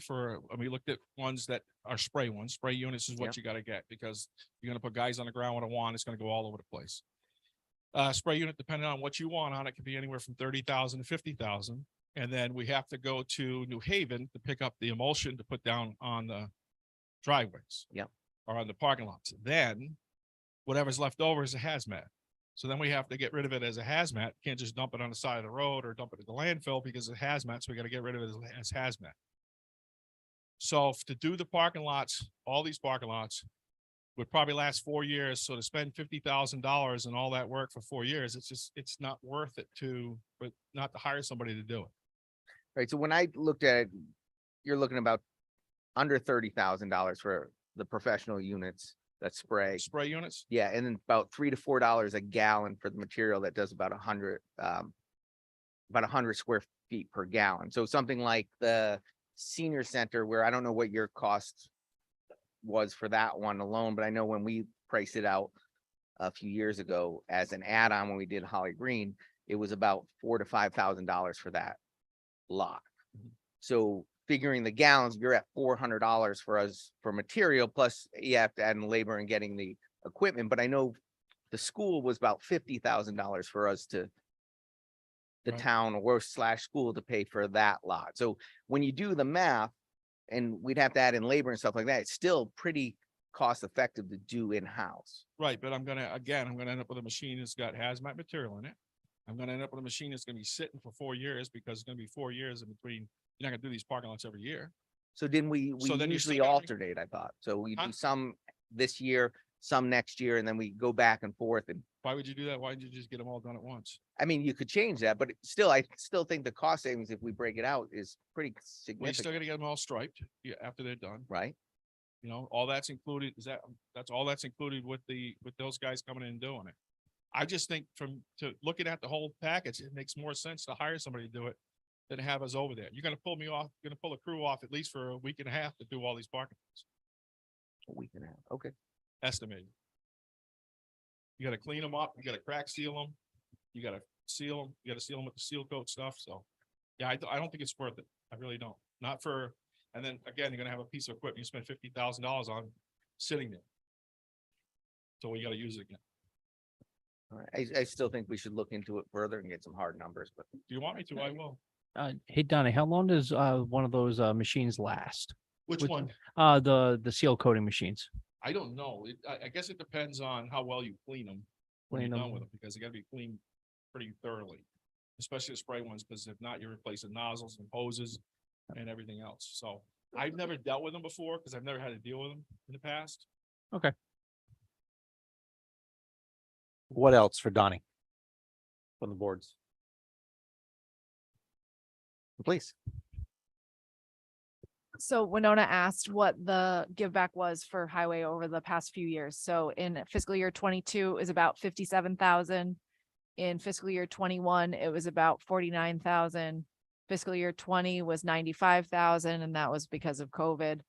we looked at ones that are spray ones. Spray units is what Yep. you gotta get, because you're gonna put guys on the ground with a wand, it's gonna go all over the place. Spray unit, depending on what you want on it, could be anywhere from 30,000 to 50,000. And then we have to go to New Haven to pick up the emulsion to put down on the driveways. Yep. Or on the parking lots. Then whatever's left over is a hazmat. So then we have to get rid of it as a hazmat. Can't just dump it on the side of the road or dump it at the landfill because it's hazmat. So we got to get rid of it as hazmat. So to do the parking lots, all these parking lots, would probably last 4 years. So to spend $50,000 and all that work for 4 years, it's not worth it but not to hire somebody to do it. Right, so when I looked at it, you're looking about under $30,000 for the professional units that spray. Spray units, Yeah, and then about $3 to $4 a gallon for the material that does about 100 square feet per gallon. So something like the senior center, where I don't know what your cost was for that one alone, but I know when we priced it out a few years ago as an add-on when we did Holly Green, it was about $4,000 to $5,000 for that lot. So figuring the gallons, you're at $400 for us for material, plus you have to add in labor and getting the equipment. But I know the school was about $50,000 for us to the Right. town or slash school to pay for that lot. So when you do the math, and we'd have to add in labor and stuff like that, it's still pretty cost effective to do in-house. right? But I'm gonna end up with a machine that's got hazmat material in it. I'm gonna end up with a machine that's gonna be sitting for 4 years because it's gonna be 4 years in between. You're not gonna do these parking lots every year. So didn't we So then you're still usually gonna be- alternate, I thought. So we Huh? do some this year, some next year, and then we go back and forth. And Why would you do that? Why didn't you just get them all done at once? I mean, you could change that, but still, I still think the cost savings, if we break it out, is pretty Well, you still significant, gotta get them all striped, yeah, after they're done. right? You know, all that's included, that's all that's included with those guys coming in and doing it. I just think looking at the whole package, it makes more sense to hire somebody to do it than to have us over there. You're gonna pull a crew off at least for a week and a half to do all these parking lots, A week and a half. Okay. estimated. You gotta clean them up, you gotta crack seal them, you gotta seal them, with the seal coat stuff, so. Yeah, I don't think it's worth it. I really don't. Not for, and then again, you're gonna have a piece of equipment you spend $50,000 on sitting there. So we gotta use it again. All right. I still think we should look into it further and get some hard numbers, but Do you want me to? I will. Hey, Donnie, how long does one of those machines last? Which Which- one? The seal coating machines. I don't know. I guess it depends on how well you clean them when Clean you're done 'em. with them, because they gotta be cleaned pretty thoroughly. Especially the spray ones, because if not, you're replacing nozzles and hoses and everything else. So I've never dealt with them before because I've never had to deal with them in the past. What else for Donnie? From the boards? Please. So Winona asked what the give back was for highway over the past few years. So in fiscal year 22 is about 57,000. In fiscal year 21, it was about 49,000. Fiscal year 20 was 95,000, and that was because of COVID.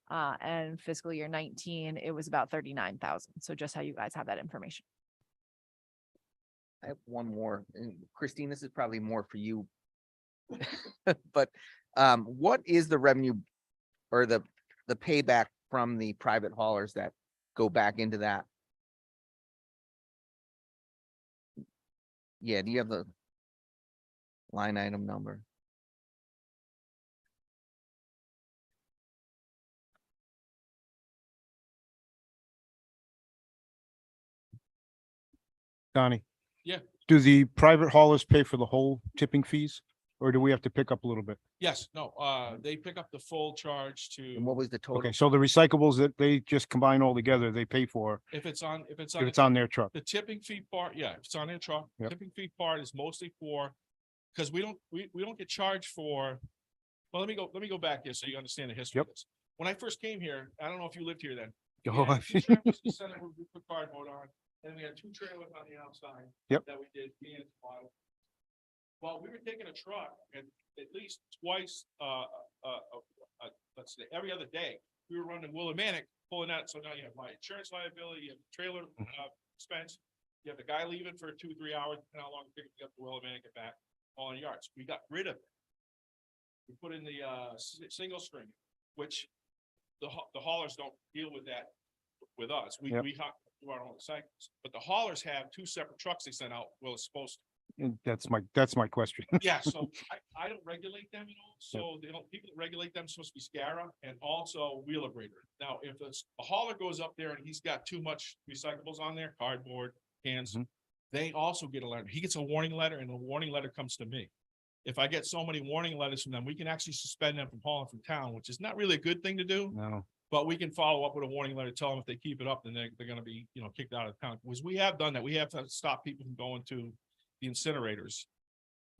And fiscal year 19, it was about 39,000. So just how you guys have that information. I have one more. And Christine, this is probably more for you. But what is the revenue or the payback from the private haulers that go back into that? Yeah, do you have the line item number? Donnie? Yeah. Do the private haulers pay for the whole tipping fees, or do we have to pick up a little bit? Yes, no, they pick up the full charge And to, what was the total? Okay, so the recyclables that they just combine all together, they pay for if it's on if it's on their truck. the tipping fee part, yeah, if it's on their truck. Yep. Tipping fee part is mostly for, because we don't get charged for. Well, let me go back here so you understand the history of Yep. this. When I first came here, I don't know if you lived here then. we Oh, had two trailers in the center where we put cardboard on, and we had two trailers on the outside. Yep. That we did. Well, we were taking a truck and at least twice, let's say, every other day, we were running Willimantic, pulling out, so now you have my insurance liability, you have trailer, expense. You have the guy leaving for 2-3 hours, and how long it takes to get to Willimantic and back, all in yards. We got rid of it. We put in the, single string, which the haulers don't deal with that with us. We Yep. Do our own cycles, but the haulers have 2 separate trucks they send out, well, it's supposed to. And that's my question. Yeah, so I don't regulate them, so they don't, people that regulate them are supposed to be SCARA and also Wheelabrator. Now, if a hauler goes up there and he's got too much recyclables on there, cardboard, cans, Mhm. they also get a letter. He gets a warning letter and the warning letter comes to me. If I get so many warning letters from them, we can actually suspend them from hauling from town, which is not really a good thing to do. No, But we can follow up with a warning letter, tell them if they keep it up, then they're gonna be, kicked out of town. Because we have done that. We have to stop people from going to the incinerators.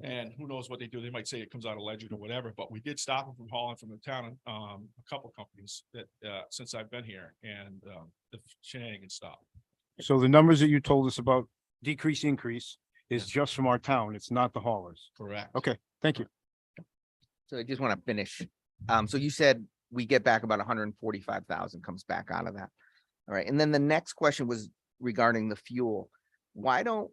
And who knows what they do? They might say it comes out of Ledyard or whatever, but we did stop them from hauling from the town, a couple companies that, since I've been here, and, the shenanigans stopped. So the numbers that you told us about decrease, increase is just from our town. It's not the haulers. Correct. Okay, thank you. So I just want to finish. So you said we get back about 145,000 comes back out of that. All right. And then the next question was regarding the fuel. Why don't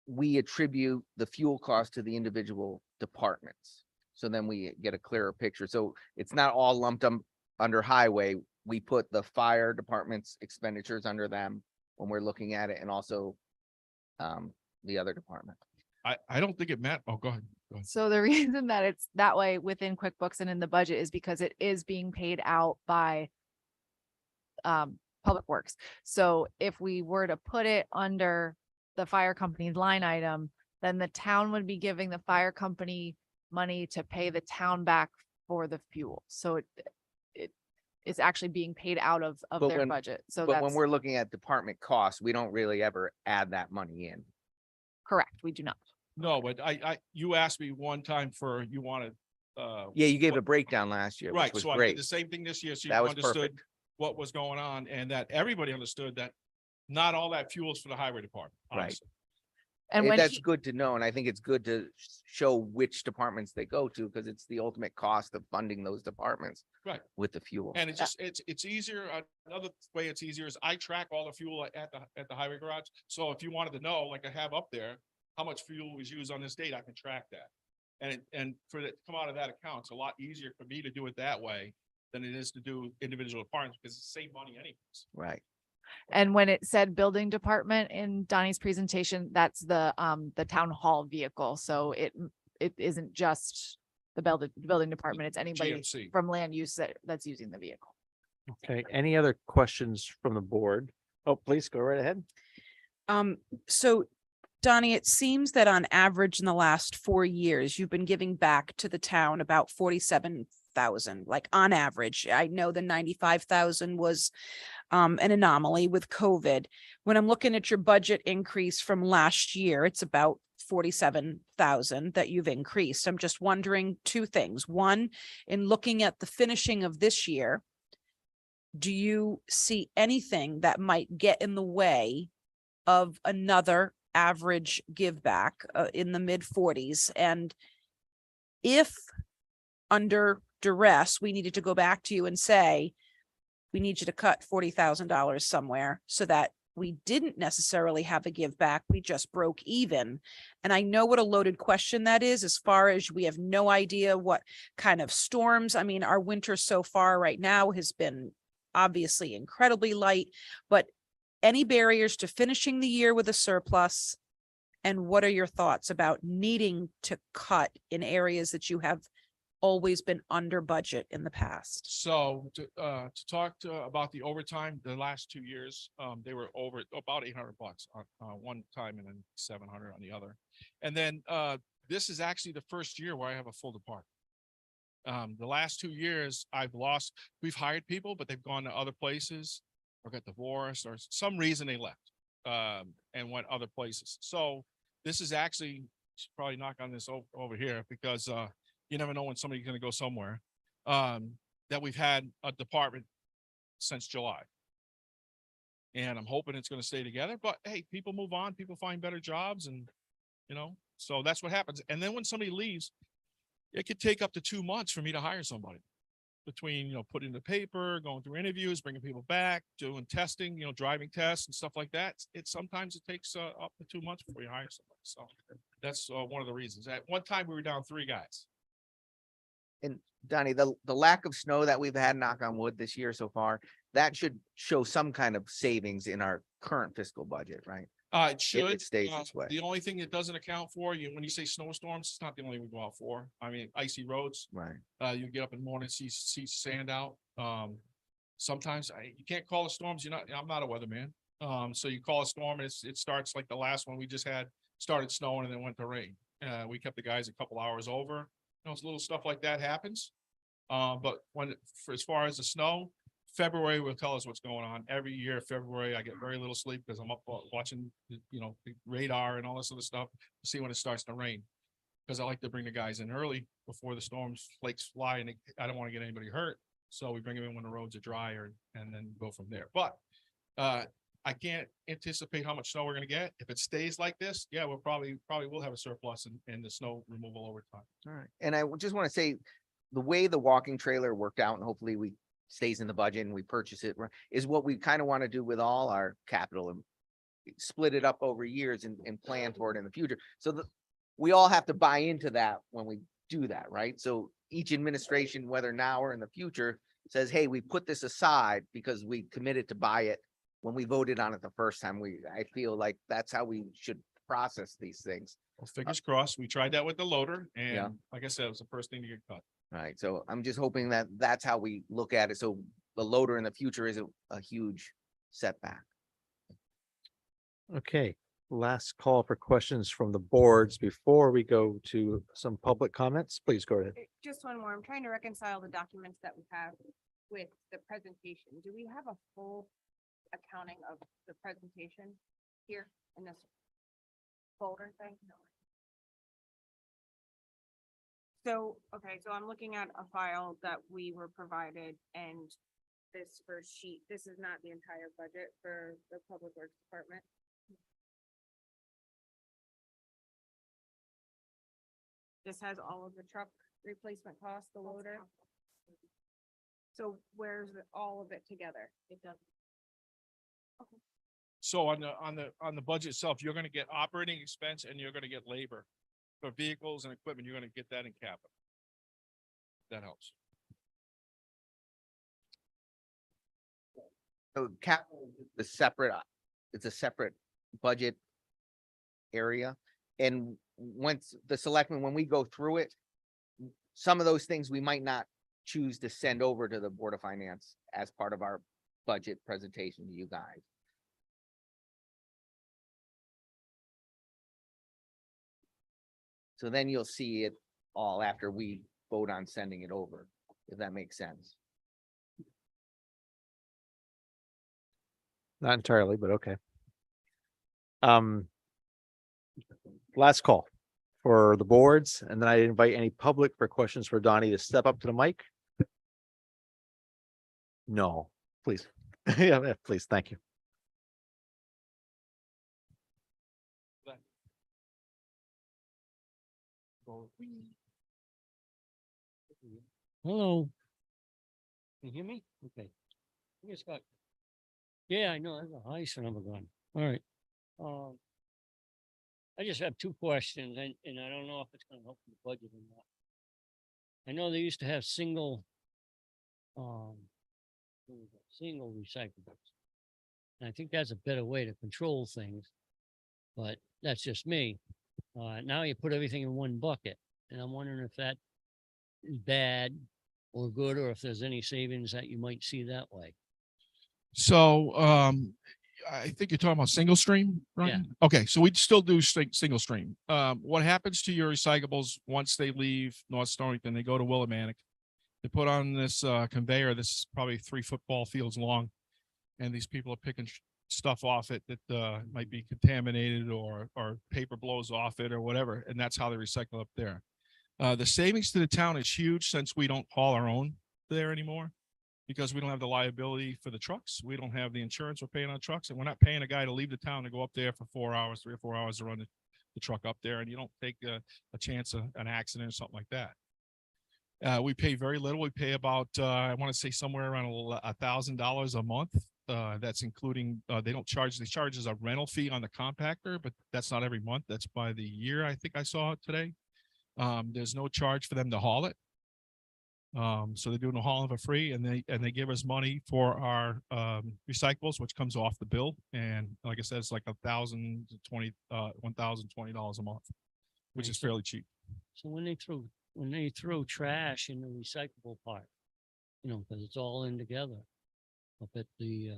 we attribute the fuel cost to the individual departments? So then we get a clearer picture. So it's not all lumped up under highway. We put the fire department's expenditures under them when we're looking at it, and also the other department. I don't think it meant, oh, go ahead. Go ahead. So the reason that it's that way within QuickBooks and in the budget is because it is being paid out by Public Works. So if we were to put it under the fire company's line item, then the town would be giving the fire company money to pay the town back for the fuel. So it is actually being paid out of But their when- budget. So But when that's we're looking at department costs, we don't really ever add that money in. correct. We do not. No, but you asked me one time you wanted, Yeah, you gave what- a breakdown last year, which right, was so I did great. the same thing this year, so you That was understood perfect. what was going on, and that everybody understood that not all that fuel is for the highway department. Right. honestly. And when That's he- good to know, and I think it's good to show which departments they go to, because it's the ultimate cost of funding those departments. Right. With the fuel. And it's just, it's easier, another way it's easier is I track all the fuel at the highway garage. So if you wanted to know, like I have up there, how much fuel was used on this date, I can track that. And for it to come out of that account, it's a lot easier for me to do it that way than it is to do individual departments, because it's the same money anyways. Right. And when it said building department in Donnie's presentation, that's the town hall vehicle. So it isn't just the building department. It's anybody GMC. from land use that's using the vehicle. Okay, any other questions from the board? Oh, please go right ahead. So Donnie, it seems that on average in the last 4 years, you've been giving back to the town about 47,000, like on average. I know the 95,000 was an anomaly with COVID. When I'm looking at your budget increase from last year, it's about 47,000 that you've increased. I'm just wondering two things. One, in looking at the finishing of this year, do you see anything that might get in the way of another average give back in the mid 40s? And if under duress, we needed to go back to you and say, we need you to cut $40,000 somewhere so that we didn't necessarily have a give back, we just broke even. And I know what a loaded question that is, as far as we have no idea what kind of storms. I mean, our winter so far right now has been obviously incredibly light, but any barriers to finishing the year with a surplus? And what are your thoughts about needing to cut in areas that you have always been under budget in the past? So to talk about the overtime, the last 2 years, they were over about $800 on one time and then 700 on the other. And then this is actually the first year where I have a full department. The last 2 years we've hired people, but they've gone to other places or got divorced or some reason they left and went other places. So this is actually, should probably knock on this over here, because you never know when somebody's going to go somewhere, that we've had a department since July. And I'm hoping it's going to stay together, but hey, people move on, people find better jobs, and so that's what happens. And then when somebody leaves, it could take up to 2 months for me to hire somebody, between, putting the paper, going through interviews, bringing people back, doing testing, driving tests and stuff like that. Sometimes it takes up to 2 months before you hire somebody. So that's one of the reasons. At one time we were down 3 guys. And Donnie, the lack of snow that we've had, knock on wood, this year so far, that should show some kind of savings in our current fiscal budget, right? It should. it stays this way. The only thing it doesn't account for, when you say snowstorms, it's not the only we go out for. I mean, icy roads, Right. you get up in the morning, see sand out. Sometimes you can't call it storms. I'm not a weatherman. So you call a storm and it starts like the last one we just had, started snowing and then went to rain. We kept the guys a couple hours over. Little stuff like that happens. But as far as the snow, February will tell us what's going on. Every year, February, I get very little sleep because I'm up watching, the radar and all this other stuff to see when it starts to rain. Because I like to bring the guys in early before the storms flakes fly and I don't want to get anybody hurt. So we bring them in when the roads are drier and then go from there. But I can't anticipate how much snow we're gonna get. If it stays like this, yeah, we'll probably will have a surplus in the snow removal over time. All right. And I just want to say, the way the walking trailer worked out, and hopefully we stays in the budget and we purchase it, is what we kind of want to do with all our capital and split it up over years and plan for it in the future. So that we all have to buy into that when we do that, right? So each administration, whether now or in the future, says, hey, we put this aside because we committed to buy it when we voted on it the first time. I feel like that's how we should process these things. Well, fingers crossed. We tried that with the loader Yeah. and like I said, it was the first thing to get cut. Right, so I'm just hoping that that's how we look at it, so the loader in the future isn't a huge setback. Okay, last call for questions from the boards before we go to some public comments. Please go ahead. Just one more. I'm trying to reconcile the documents that we have with the presentation. Do we have a full accounting of the presentation here in this folder thing? So, okay, so I'm looking at a file that we were provided and this first sheet, this is not the entire budget for the Public Works Department. This has all of the truck replacement costs, the loader. So where's all of it together? It doesn't. So on the budget itself, you're gonna get operating expense and you're gonna get labor. For vehicles and equipment, you're gonna get that in capital. That helps. So capital, the separate, it's a separate budget area. And once the selectmen, when we go through it, some of those things we might not choose to send over to the Board of Finance as part of our budget presentation to you guys. So then you'll see it all after we vote on sending it over, if that makes sense. Not entirely, but okay. Last call for the boards, and then I invite any public for questions for Donnie to step up to the mic. No, please. Yeah, please, thank you. Hello. Can you hear me? Okay. Yes, Scott. Yeah, I know, that's a high number going. All right. I just have two questions and I don't know if it's gonna help the budget or not. I know they used to have single recyclables. And I think that's a better way to control things, but that's just me. Now you put everything in one bucket and I'm wondering if that is bad or good, or if there's any savings that you might see that way. So, I think you're talking about single stream, right? Yeah. Okay, so we still do single stream. What happens to your recyclables once they leave North Stonington, they go to Willimantic. They put on this conveyor, this is probably 3 football fields long. And these people are picking stuff off it that might be contaminated or paper blows off it or whatever. And that's how they recycle up there. The savings to the town is huge since we don't haul our own there anymore. Because we don't have the liability for the trucks. We don't have the insurance we're paying on trucks, and we're not paying a guy to leave the town to go up there for 4 hours, 3 or 4 hours to run the truck up there, and you don't take a chance of an accident or something like that. We pay very little. We pay about, I want to say somewhere around $1,000 a month. That's including, they charge us a rental fee on the compactor, but that's not every month. That's by the year. I think I saw it today. There's no charge for them to haul it. So they're doing the hauling for free, and they give us money for our recyclables, which comes off the bill. And like I said, it's like $1,020 a month, which is fairly cheap. So when they throw trash in the recyclable part, because it's all in together up at the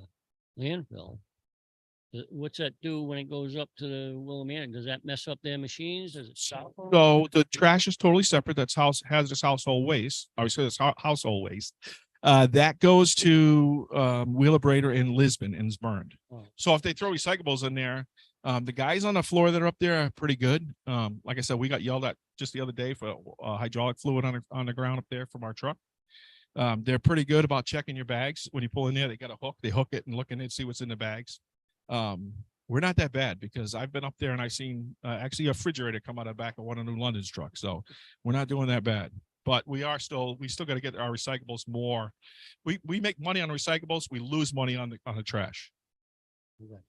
landfill, what's that do when it goes up to the Willimantic? Does that mess up their machines? Does it stop them? So the trash is totally separate. That's hazardous household waste. Obviously, that's household waste. That goes to Wheelabrator in Lisbon and is burned. Oh. So if they throw recyclables in there, the guys on the floor that are up there are pretty good. Like I said, we got yelled at just the other day for hydraulic fluid on the ground up there from our truck. They're pretty good about checking your bags. When you pull in there, they got a hook, they hook it and look in it, see what's in the bags. We're not that bad because I've been up there and I've seen actually a refrigerator come out of the back of one of New London's trucks. So we're not doing that bad. But we still got to get our recyclables more. We make money on recyclables. We lose money on the trash. Okay.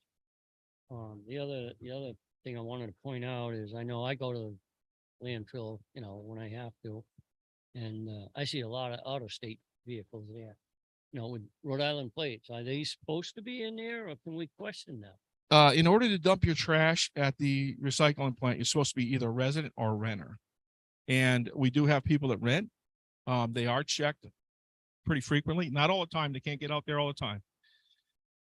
The other thing I wanted to point out is I know I go to the landfill, when I have to. And I see a lot of out-of-state vehicles there, with Rhode Island plates. Are they supposed to be in there or can we question that? In order to dump your trash at the recycling plant, you're supposed to be either a resident or a renter. And we do have people that rent. They are checked pretty frequently, not all the time. They can't get out there all the time.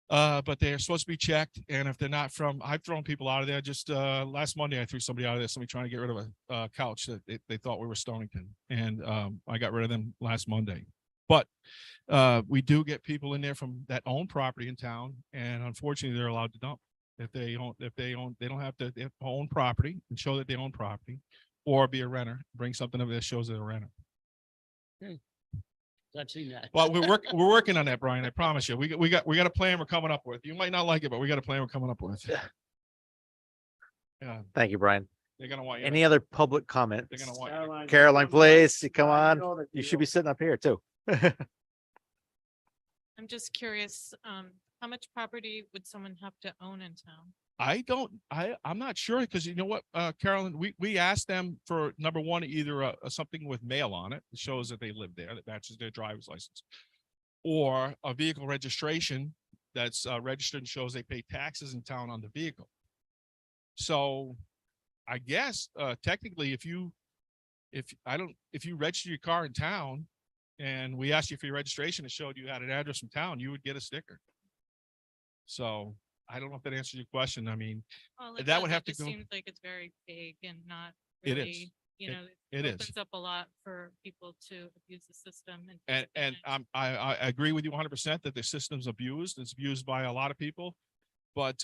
But they're supposed to be checked. And if they're not I've thrown people out of there. Just last Monday, I threw somebody out of there, somebody trying to get rid of a couch that they thought we were Stonington. And I got rid of them last Monday. But we do get people in there from that own property in town. And unfortunately, they're allowed to dump. If they don't have to own property and show that they own property, or be a renter, bring something up that shows they're a renter. I've seen that. Well, we're working on that, Brian. I promise you. We got a plan we're coming up with. You might not like it, but we got a plan we're coming up with. Yeah, Thank you, Brian. they're gonna want you. Any other public comment? They're gonna want you. Caroline, please, come on. You should be sitting up here too. I'm just curious, how much property would someone have to own in town? I'm not sure because you know what, Carolyn, we asked them for number one, either something with mail on it that shows that they live there, that matches their driver's license, or a vehicle registration that's registered and shows they pay taxes in town on the vehicle. So I guess technically if you register your car in town and we asked you for your registration and showed you had an address in town, you would get a sticker. So I don't know if that answers your question. I mean, Well, that does. would have It to go. Seems like it's very vague and not It is. really, It is. opens up a lot for people to abuse the system and. And take advantage. I agree with you 100% that the system's abused. It's abused by a lot of people. But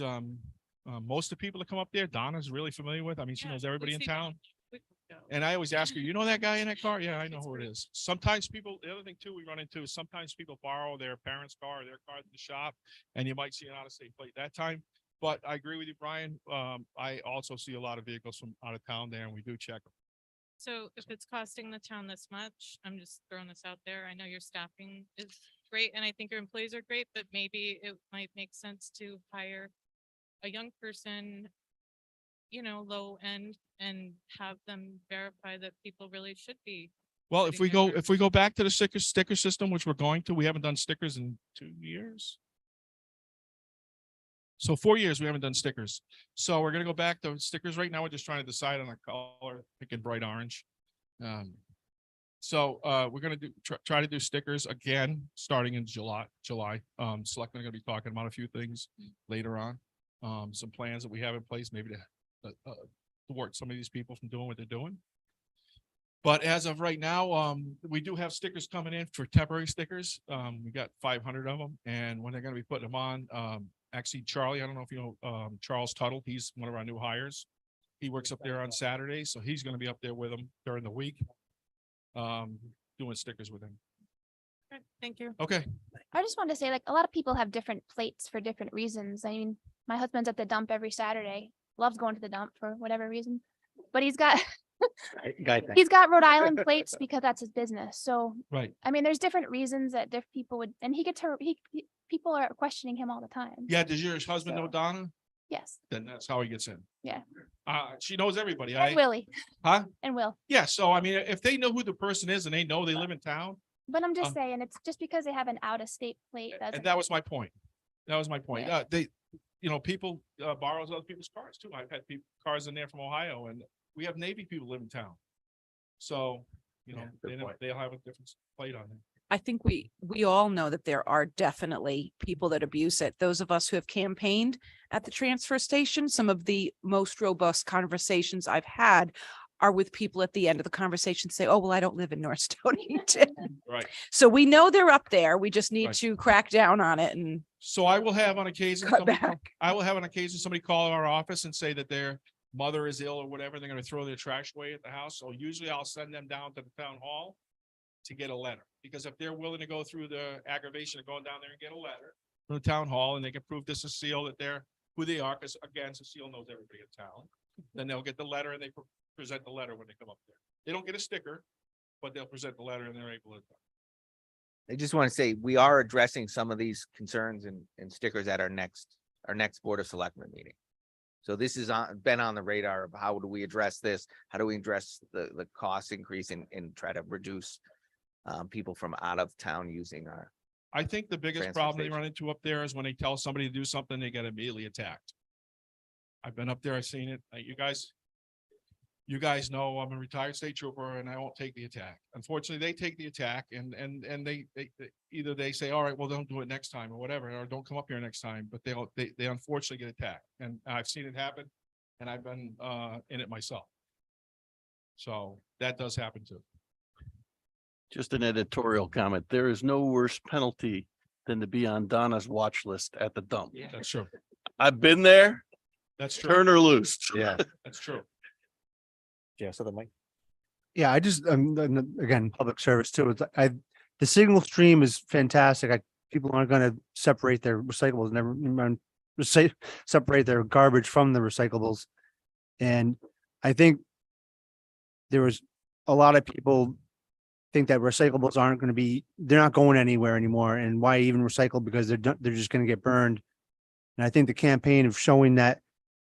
most of the people that come up there, Donna's really familiar with. I mean, she Yeah, knows everybody we in see town. them. We could go. And I always ask her, you know that guy in that car? Yeah, I know It's who it great. is. Sometimes people, the other thing too, we run into is sometimes people borrow their parents' car or their car at the shop, and you might see an out-of-state plate that time. But I agree with you, Brian. I also see a lot of vehicles from out of town there, and we do check them. So if it's costing the town this much, I'm just throwing this out there. I know your staffing is great and I think your employees are great, but maybe it might make sense to hire a young person, low end, and have them verify that people really should be. Well, putting in their- if we go back to the sticker system, which we're going to, we haven't done stickers in 2 years. So 4 years, we haven't done stickers. So we're gonna go back to stickers. Right now, we're just trying to decide on a color, picking bright orange. So we're gonna try to do stickers again, starting in July. Selectmen are gonna be talking about a few things later on. Some plans that we have in place, maybe to thwart some of these people from doing what they're doing. But as of right now, we do have stickers coming in for temporary stickers. We got 500 of them, and when they're gonna be putting them on, actually, Charlie, I don't know if you know, Charles Tuttle, he's one of our new hires. He works up there on Saturdays, so he's gonna be up there with them during the week. Doing stickers with him. Okay, thank you. Okay, I just wanted to say, like, a lot of people have different plates for different reasons. I mean, my husband's at the dump every Saturday, loves going to the dump for whatever reason. But he's got, Guy thing. he's got Rhode Island plates because that's his business. So, right. I mean, there's different reasons that different people would, and people are questioning him all the time. Yeah, does your husband know So- Donna? Yes, Then that's how he gets in. Yeah. She knows everybody. and Willie. Huh? And Will. Yeah, so I mean, if they know who the person is and they know they live in town, But I'm just Um, saying, it's just because they have an out-of-state plate and doesn't. that was my point. That was my point. Yeah. People borrows other people's cars too. I've had cars in there from Ohio, and we have Navy people live in town. So, Yeah, good point. they'll have a different plate on them. I think we all know that there are definitely people that abuse it. Those of us who have campaigned at the transfer station, some of the most robust conversations I've had are with people at the end of the conversation say, oh, well, I don't live in North Stonington. Right. So we know they're up there. We just need Right. to crack down on it and So I will have on occasion, cut somebody back. I will have on occasion somebody call our office and say that their mother is ill or whatever. They're gonna throw their trash away at the house. So usually I'll send them down to the town hall to get a letter. Because if they're willing to go through the aggravation of going down there and get a letter from the town hall and they can prove this is Seal that they're who they are, because again, Cecile knows everybody in town. Then they'll get the letter and they present the letter when they come up there. They don't get a sticker, but they'll present the letter and they're able to. I just want to say, we are addressing some of these concerns and stickers at our next Board of Selectmen meeting. So this is been on the radar of how do we address this? How do we address the cost increase and try to reduce people from out of town using our. I think the biggest Transfer problem they station. run into up there is when they tell somebody to do something, they get immediately attacked. I've been up there, I've seen it. You guys know I'm a retired state trooper and I won't take the attack. Unfortunately, they take the attack and they either they say, all right, well, don't do it next time or whatever, or don't come up here next time, but they unfortunately get attacked. And I've seen it happen and I've been in it myself. So that does happen too. Just an editorial comment. There is no worse penalty than to be on Donna's watch list at the dump. That's true. I've been there, That's true. turn her loose. Yeah. That's true. Yeah, so the mic. Yeah, I just, again, public service too. The signal stream is fantastic. People aren't gonna separate their recyclables, separate their garbage from the recyclables. And I think there was a lot of people think that recyclables aren't gonna be, they're not going anywhere anymore. And why even recycle? Because they're just gonna get burned. And I think the campaign of showing that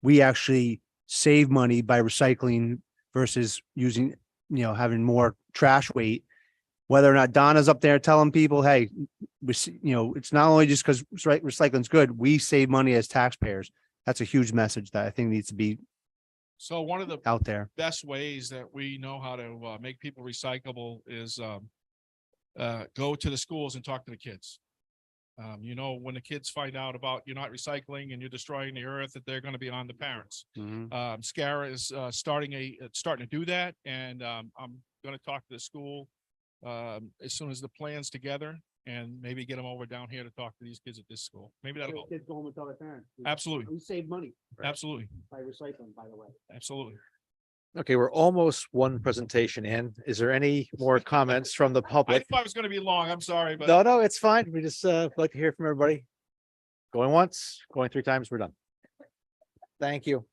we actually save money by recycling versus using, having more trash weight, whether or not Donna's up there telling people, hey, it's not only just because recycling's good, we save money as taxpayers. That's a huge message that I think needs to be So one of the out there. best ways that we know how to make people recyclable is go to the schools and talk to the kids. When the kids find out about you're not recycling and you're destroying the earth, that they're going to be on the parents. SCARA is starting to do that, and I'm going to talk to the school as soon as the plan's together, and maybe get them over down here to talk to these kids at this school. Maybe that'll help. Kids go home and tell their parents. Absolutely. We save money Absolutely, by recycling, by the way. absolutely. Okay, we're almost one presentation in. Is there any more comments from the I public? thought it was going to be long. I'm sorry, but No, it's fine. We just like to hear from everybody. Going once, going 3 times, we're done. Thank you.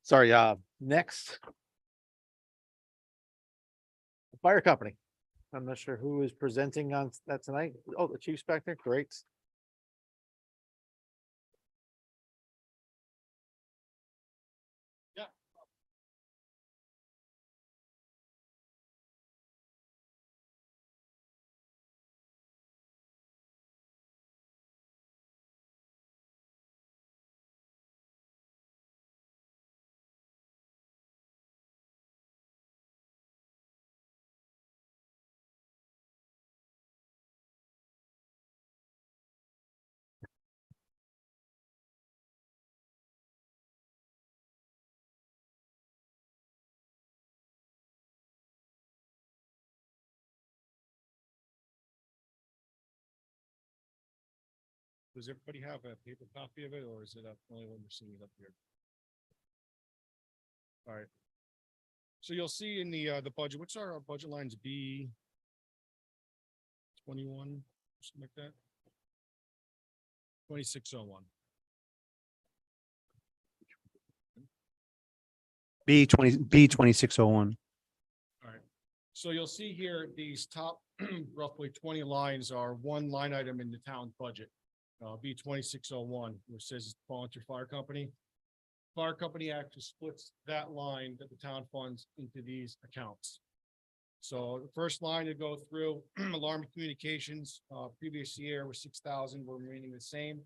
Sorry, next. Fire company. I'm not sure who is presenting on that tonight. Oh, the chief inspector, great. Does everybody have a paper copy of it, or is it only one you're seeing up here? All right. So you'll see in the budget, what's our budget lines B 21, something like that? 2601. B2601. All right. So you'll see here, these top roughly 20 lines are one line item in the town budget. B 2601, which says volunteer fire company. Fire company actually splits that line that the town funds into these accounts. So the first line to go through alarm communications, previous year was 6,000, we're remaining the same.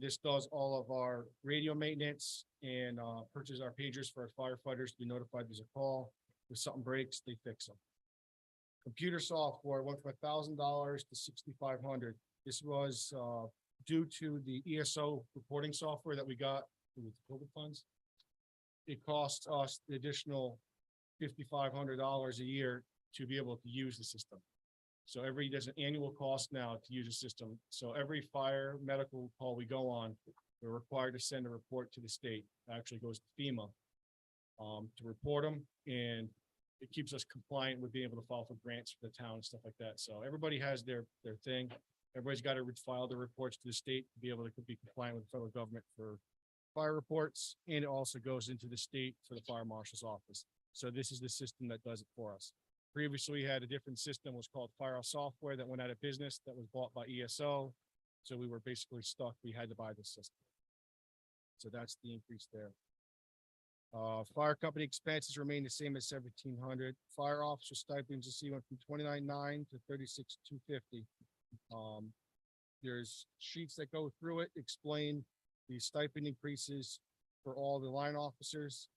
This does all of our radio maintenance and purchase our pagers for our firefighters to be notified there's a call. If something breaks, they fix them. Computer software went from $1,000 to $6,500. This was due to the ESO reporting software that we got with COVID funds, it costs us the additional $5,500 a year to be able to use the system. So there's an annual cost now to use the system. So every fire medical call we go on, we're required to send a report to the state. It actually goes to FEMA to report them, and it keeps us compliant with being able to file for grants for the town and stuff like that. So everybody has their thing. Everybody's got to file their reports to the state to be able to be compliant with the federal government for fire reports, and it also goes into the state for the fire marshal's office. So this is the system that does it for us. Previously, we had a different system, was called Fire Software, that went out of business, that was bought by ESO. So we were basically stuck. We had to buy this system. So that's the increase there. Fire company expenses remain the same as 1,700. Fire officer stipends, you see, went from 29,900 to 36,250. There's sheets that go through it, explain the stipend increases for all the line officers.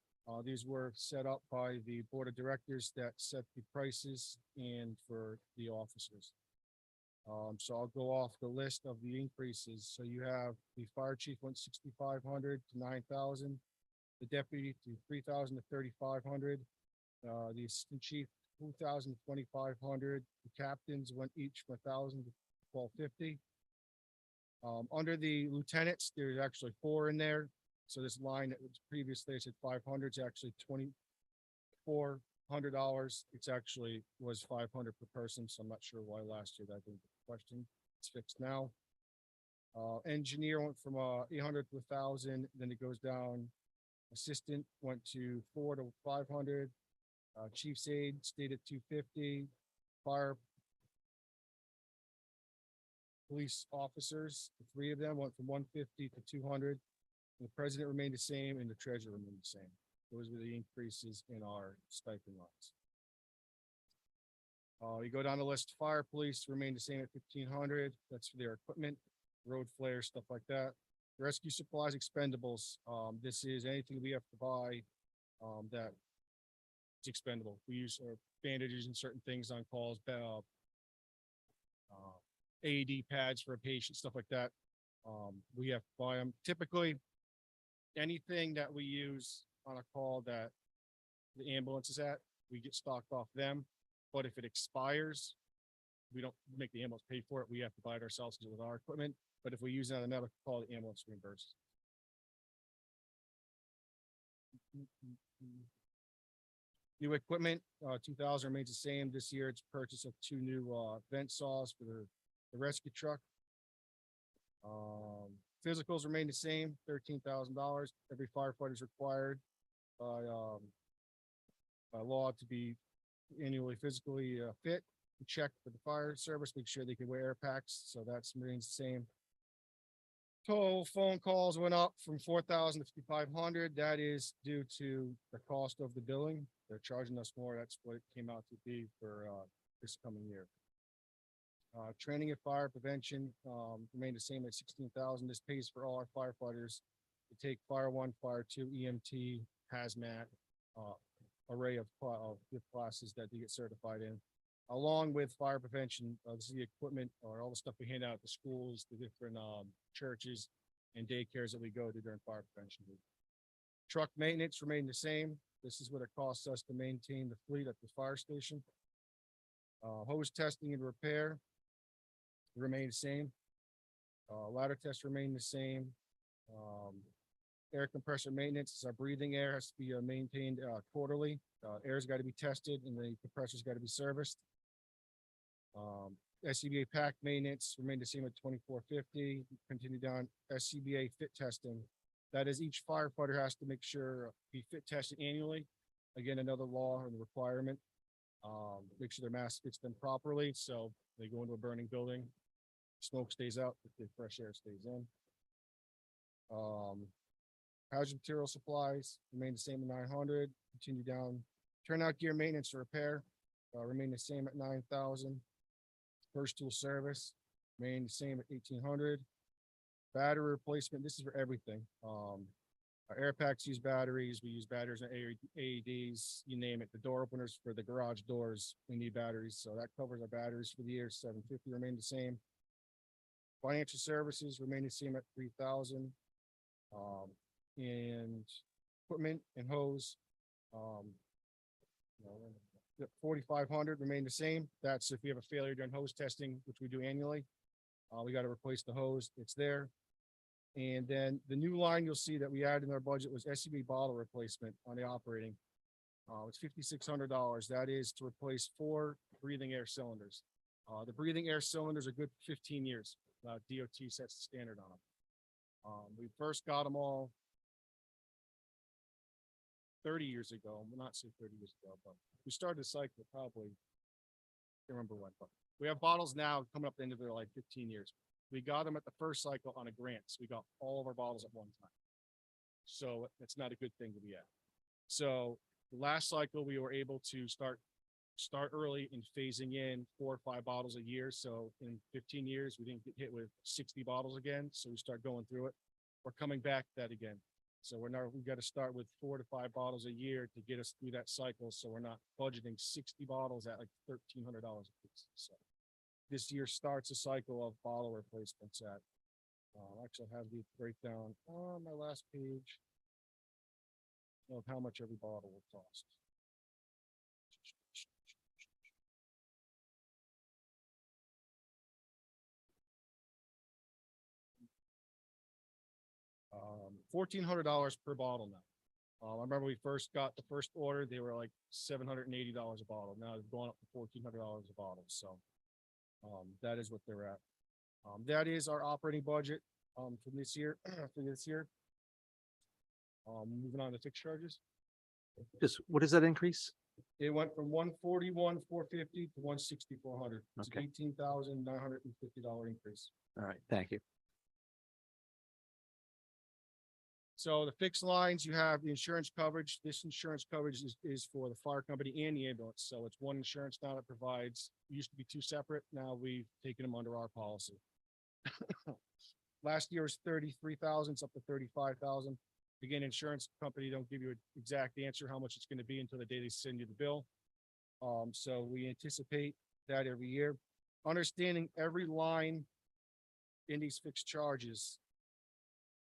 These were set up by the board of directors that set the prices and for the officers. So I'll go off the list of the increases. So you have the fire chief went 6,500 to 9,000, the deputy to 3,000 to 3,500, the assistant chief 2,000 to 2,500, the captains went each from 1,000 to 1,250. Under the lieutenants, there's actually 4 in there. So this line that was previously said 500 is actually $2,400. It's actually was 500 per person. So I'm not sure why last year that didn't question. It's fixed now. Engineer went from 800 to 1,000. Then it goes down. Assistant went to 400 to 500. Chief's aide stayed at 250. Fire police officers, the 3 of them went from 150 to 200. The president remained the same and the treasurer remained the same. Those were the increases in our stipend lines. You go down the list, fire police remained the same at 1,500. That's for their equipment, road flares, stuff like that. Rescue supplies expendables. This is anything we have to buy that it's expendable. We use bandages and certain things on calls, AED pads for a patient, stuff like that. We have to buy them. Typically, anything that we use on a call that the ambulance is at, we get stocked off them. But if it expires, we don't make the ambulance pay for it. We have to buy it ourselves with our equipment. But if we use it on another call, the ambulance reimburses. New equipment, 2,000 remains the same. This year, it's purchase of 2 new vent saws for the rescue truck. Physicals remain the same, $13,000. Every firefighter is required by law to be annually physically fit, check for the fire service, make sure they can wear air packs. So that's remains the same. Total phone calls went up from 4,000 to 5,500. That is due to the cost of the billing. They're charging us more. That's what it came out to be for this coming year. Training and fire prevention remained the same at 16,000. This pays for all our firefighters to take Fire 1, Fire 2, EMT, hazmat, array of classes that they get certified in, along with fire prevention. This is the equipment or all the stuff we hand out at the schools, the different churches and daycares that we go to during fire prevention week. Truck maintenance remained the same. This is what it costs us to maintain the fleet at the fire station. Hose testing and repair remain the same. Ladder tests remain the same. Air compressor maintenance, our breathing air has to be maintained quarterly. Air's got to be tested and the compressor's got to be serviced. SCBA pack maintenance remained the same at 2,450. Continue down SCBA fit testing. That is, each firefighter has to make sure be fit tested annually. Again, another law and requirement. Make sure their mask fits them properly. So they go into a burning building, smoke stays out, the fresh air stays in. Hazard material supplies remain the same at 900. Continue down. Turnout gear maintenance or repair remain the same at 9,000. First tool service remain the same at 1,800. Battery replacement. This is for everything. Our air packs use batteries. We use batteries and AEDs. You name it. The door openers for the garage doors, we need batteries. So that covers our batteries for the year. 750 remain the same. Financial services remain the same at 3,000. And equipment and hose, 4,500 remain the same. That's if we have a failure during hose testing, which we do annually. We got to replace the hose. It's there. And then the new line you'll see that we added in our budget was SCB bottle replacement on the operating. It's $5,600. That is to replace 4 breathing air cylinders. The breathing air cylinders are good for 15 years. DOT sets the standard on them. We first got them all 30 years ago. Well, not say 30 years ago, but we started the cycle probably, can't remember when, but we have bottles now coming up the end of their life, 15 years. We got them at the first cycle on a grant. So we got all of our bottles at one time. So it's not a good thing to be at. So the last cycle, we were able to start early in phasing in 4 or 5 bottles a year. So in 15 years, we didn't get hit with 60 bottles again. So we start going through it. We're coming back that again. So we got to start with 4 to 5 bottles a year to get us through that cycle. So we're not budgeting 60 bottles at like $1,300 a piece. So this year starts a cycle of bottle replacements at, actually I have the breakdown on my last page of how much every bottle will cost. $1,400 per bottle now. I remember we first got the first order, they were like $780 a bottle. Now they've gone up to $1,400 a bottle. So that is what they're at. That is our operating budget from this year. Moving on to fixed charges. Just, what is that increase? It went from 141,450 to 160,400. It's Okay. $18,950 increase. All right, thank you. So the fixed lines, you have the insurance coverage. This insurance coverage is for the fire company and the ambulance. So it's one insurance now that provides, it used to be 2 separate. Now we've taken them under our policy. Last year was 33,000, it's up to 35,000. Again, insurance company don't give you an exact answer how much it's going to be until the day they send you the bill. So we anticipate that every year. Understanding every line in these fixed charges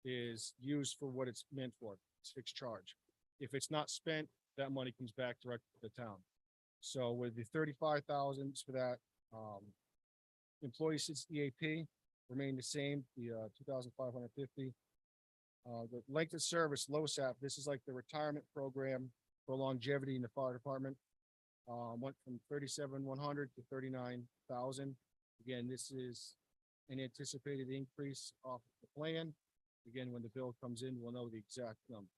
is used for what it's meant for. It's fixed charge. If it's not spent, that money comes back directly to the town. So with the 35,000 for that, employee assistance EAP remain the same, the 2,550. The length of service, LOSAP, this is like the retirement program for longevity in the fire department. Went from 37,100 to 39,000. Again, this is an anticipated increase off the plan. Again, when the bill comes in, we'll know the exact number.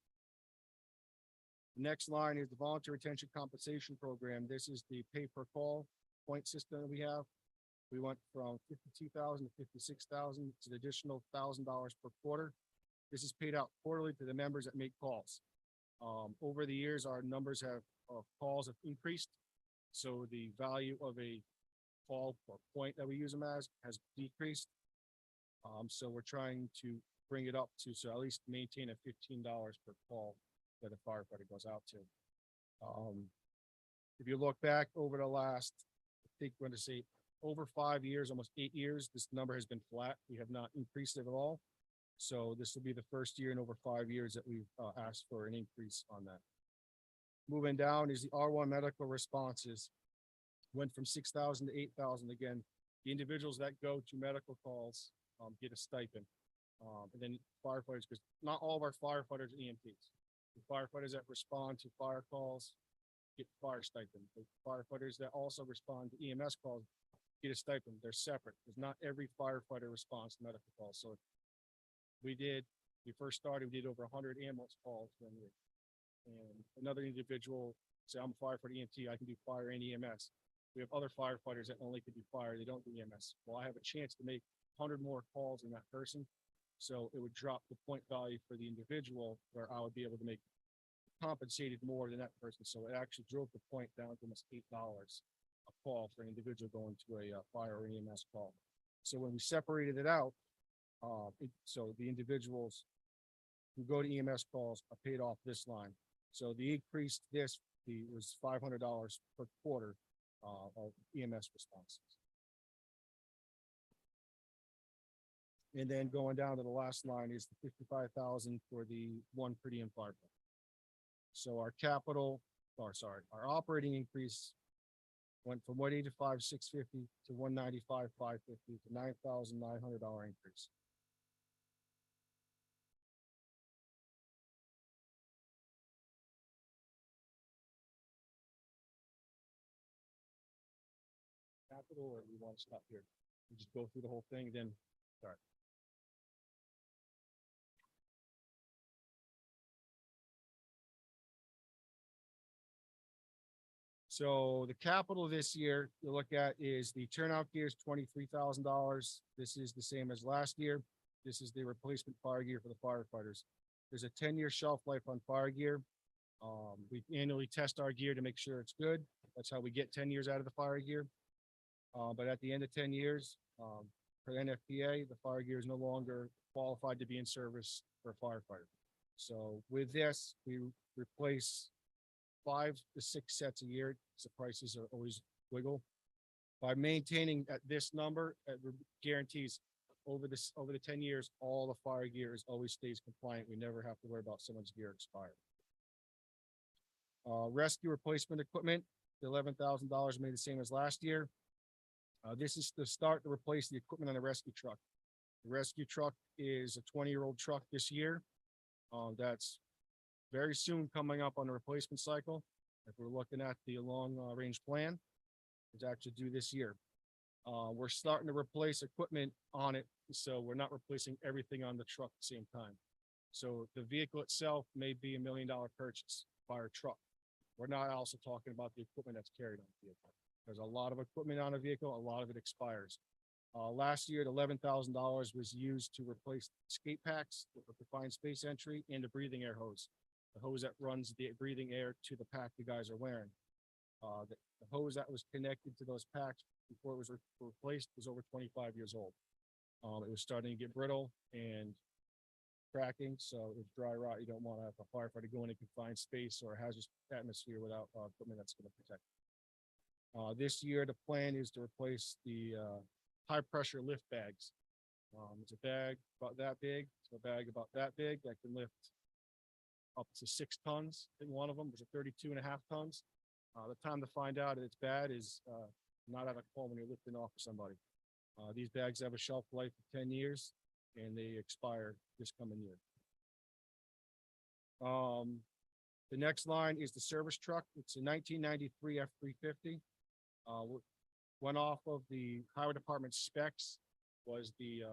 The next line is the volunteer retention compensation program. This is the pay per call point system that we have. We went from 52,000 to 56,000. It's an additional $1,000 per quarter. This is paid out quarterly to the members that make calls. Over the years, our numbers of calls have increased. So the value of a call or point that we use them as has decreased. So we're trying to bring it up to, so at least maintain a $15 per call that a firefighter goes out to. If you look back over the last, I think we're going to say over 5 years, almost 8 years, this number has been flat. We have not increased it at all. So this will be the first year in over 5 years that we've asked for an increase on that. Moving down is the R1 medical responses. Went from 6,000 to 8,000. Again, the individuals that go to medical calls get a stipend. And then firefighters, because not all of our firefighters are EMTs. The firefighters that respond to fire calls get fire stipend. The firefighters that also respond to EMS calls get a stipend. They're separate because not every firefighter responds to medical calls. So we first started, we did over 100 ambulance calls one year. And another individual, say I'm a firefighter EMT, I can do fire and EMS. We have other firefighters that only can do fire, they don't do EMS. Well, I have a chance to make 100 more calls than that person. So it would drop the point value for the individual where I would be able to make compensated more than that person. So it actually drove the point down to almost $8 a call for an individual going to a fire or EMS call. So when we separated it out, so the individuals who go to EMS calls are paid off this line. So the increase was $500 per quarter of EMS responses. And then going down to the last line is the 55,000 for the one per diem fire. truck. So our capital, or sorry, our operating increase went from 185,650 to 195,550 to $9,900 increase. Capital, or we want to stop here? We just go through the whole thing, then start. So the capital this year you look at is the turnout gear is $23,000. This is the same as last year. This is the replacement fire gear for the firefighters. There's a 10-year shelf life on fire gear. We annually test our gear to make sure it's good. That's how we get 10 years out of the fire gear. But at the end of 10 years, for NFPA, the fire gear is no longer qualified to be in service for a firefighter. So with this, we replace 5 to 6 sets a year. So prices are always wiggle. By maintaining at this number, it guarantees over the 10 years, all the fire gear always stays compliant. We never have to worry about someone's gear expiring. Rescue replacement equipment, the $11,000 made the same as last year. This is to start to replace the equipment on the rescue truck. The rescue truck is a 20-year-old truck this year. That's very soon coming up on the replacement cycle. If we're looking at the long range plan, it's actually due this year. We're starting to replace equipment on it, so we're not replacing everything on the truck at the same time. So the vehicle itself may be $1 million purchase, fire truck. We're not also talking about the equipment that's carried on the vehicle. There's a lot of equipment on a vehicle, a lot of it expires. Last year, the $11,000 was used to replace skate packs with the confined space entry and the breathing air hose. The hose that runs the breathing air to the pack the guys are wearing. The hose that was connected to those packs before it was replaced was over 25 years old. It was starting to get brittle and cracking, so it's dry rot. You don't want to have a firefighter go in a confined space or a hazardous atmosphere without equipment that's going to protect. This year, the plan is to replace the high pressure lift bags. It's a bag about that big, it's a bag about that big that can lift up to 6 tons. I think one of them was a 32.5 tons. The time to find out it's bad is not at a call when you're lifting off of somebody. These bags have a shelf life of 10 years and they expire this coming year. The next line is the service truck. It's a 1993 F-350. Went off of the highway department specs was the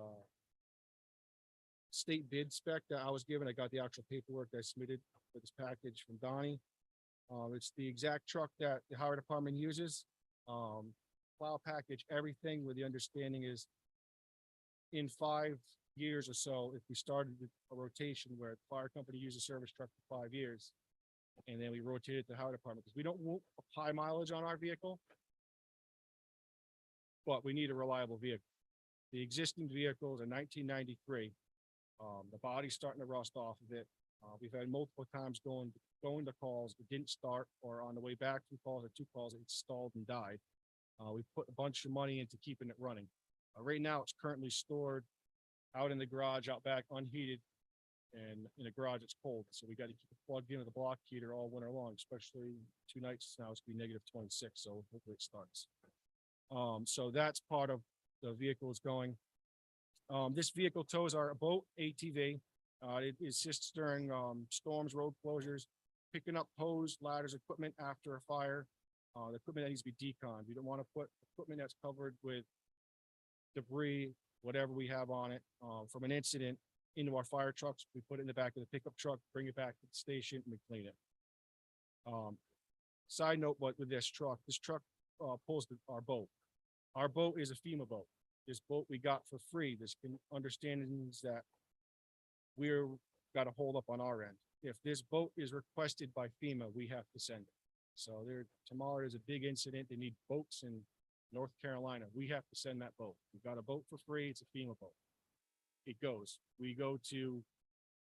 state bid spec that I was given. I got the actual paperwork that I submitted for this package from Donnie. It's the exact truck that the highway department uses. Plow package, everything, where the understanding is in 5 years or so, if we started a rotation where the fire company uses a service truck for 5 years, and then we rotate it to the highway department, because we don't want high mileage on our vehicle, but we need a reliable vehicle. The existing vehicle is a 1993. The body's starting to rust off of it. We've had multiple times going to calls, it didn't start, or on the way back from calls or 2 calls, it stalled and died. We put a bunch of money into keeping it running. Right now, it's currently stored out in the garage, out back, unheated, and in a garage, it's cold. So we got to keep it plugged into the block heater all winter long, especially 2 nights now, it's gonna be -26, so hopefully it starts. So that's part of the vehicle is going. This vehicle tows our boat ATV. It assists during storms, road closures, picking up hose, ladders, equipment after a fire. The equipment that needs to be deconned. We don't want to put equipment that's covered with debris, whatever we have on it, from an incident into our fire trucks. We put it in the back of the pickup truck, bring it back to the station, and we clean it. Side note, but with this truck pulls our boat. Our boat is a FEMA boat. This boat we got for free. This understandings that we're got a hold up on our end. If this boat is requested by FEMA, we have to send it. So tomorrow is a big incident. They need boats in North Carolina. We have to send that boat. We got a boat for free. It's a FEMA boat. It goes. We go to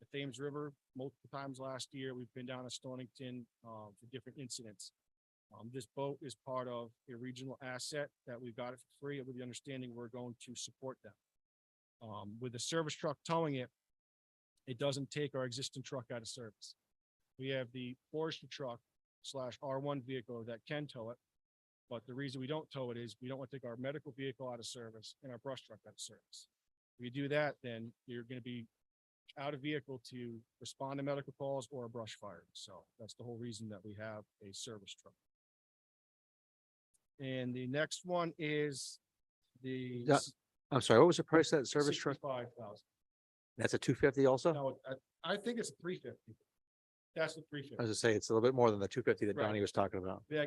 the Thames River multiple times last year. We've been down to Stonington for different incidents. This boat is part of a regional asset that we got it for free with the understanding we're going to support them. With the service truck towing it, it doesn't take our existing truck out of service. We have the forestry truck / R1 vehicle that can tow it. But the reason we don't tow it is we don't want to take our medical vehicle out of service and our brush truck out of service. If you do that, then you're going to be out of vehicle to respond to medical calls or a brush fire. So that's the whole reason that we have a service truck. And the next one is the Yeah. I'm sorry, what was the price of that service truck? 65,000. That's a 250 also? No, I think it's 350. That's the 350. I was gonna say, it's a little bit more than the 250 that Right. Donnie was talking about. Yeah,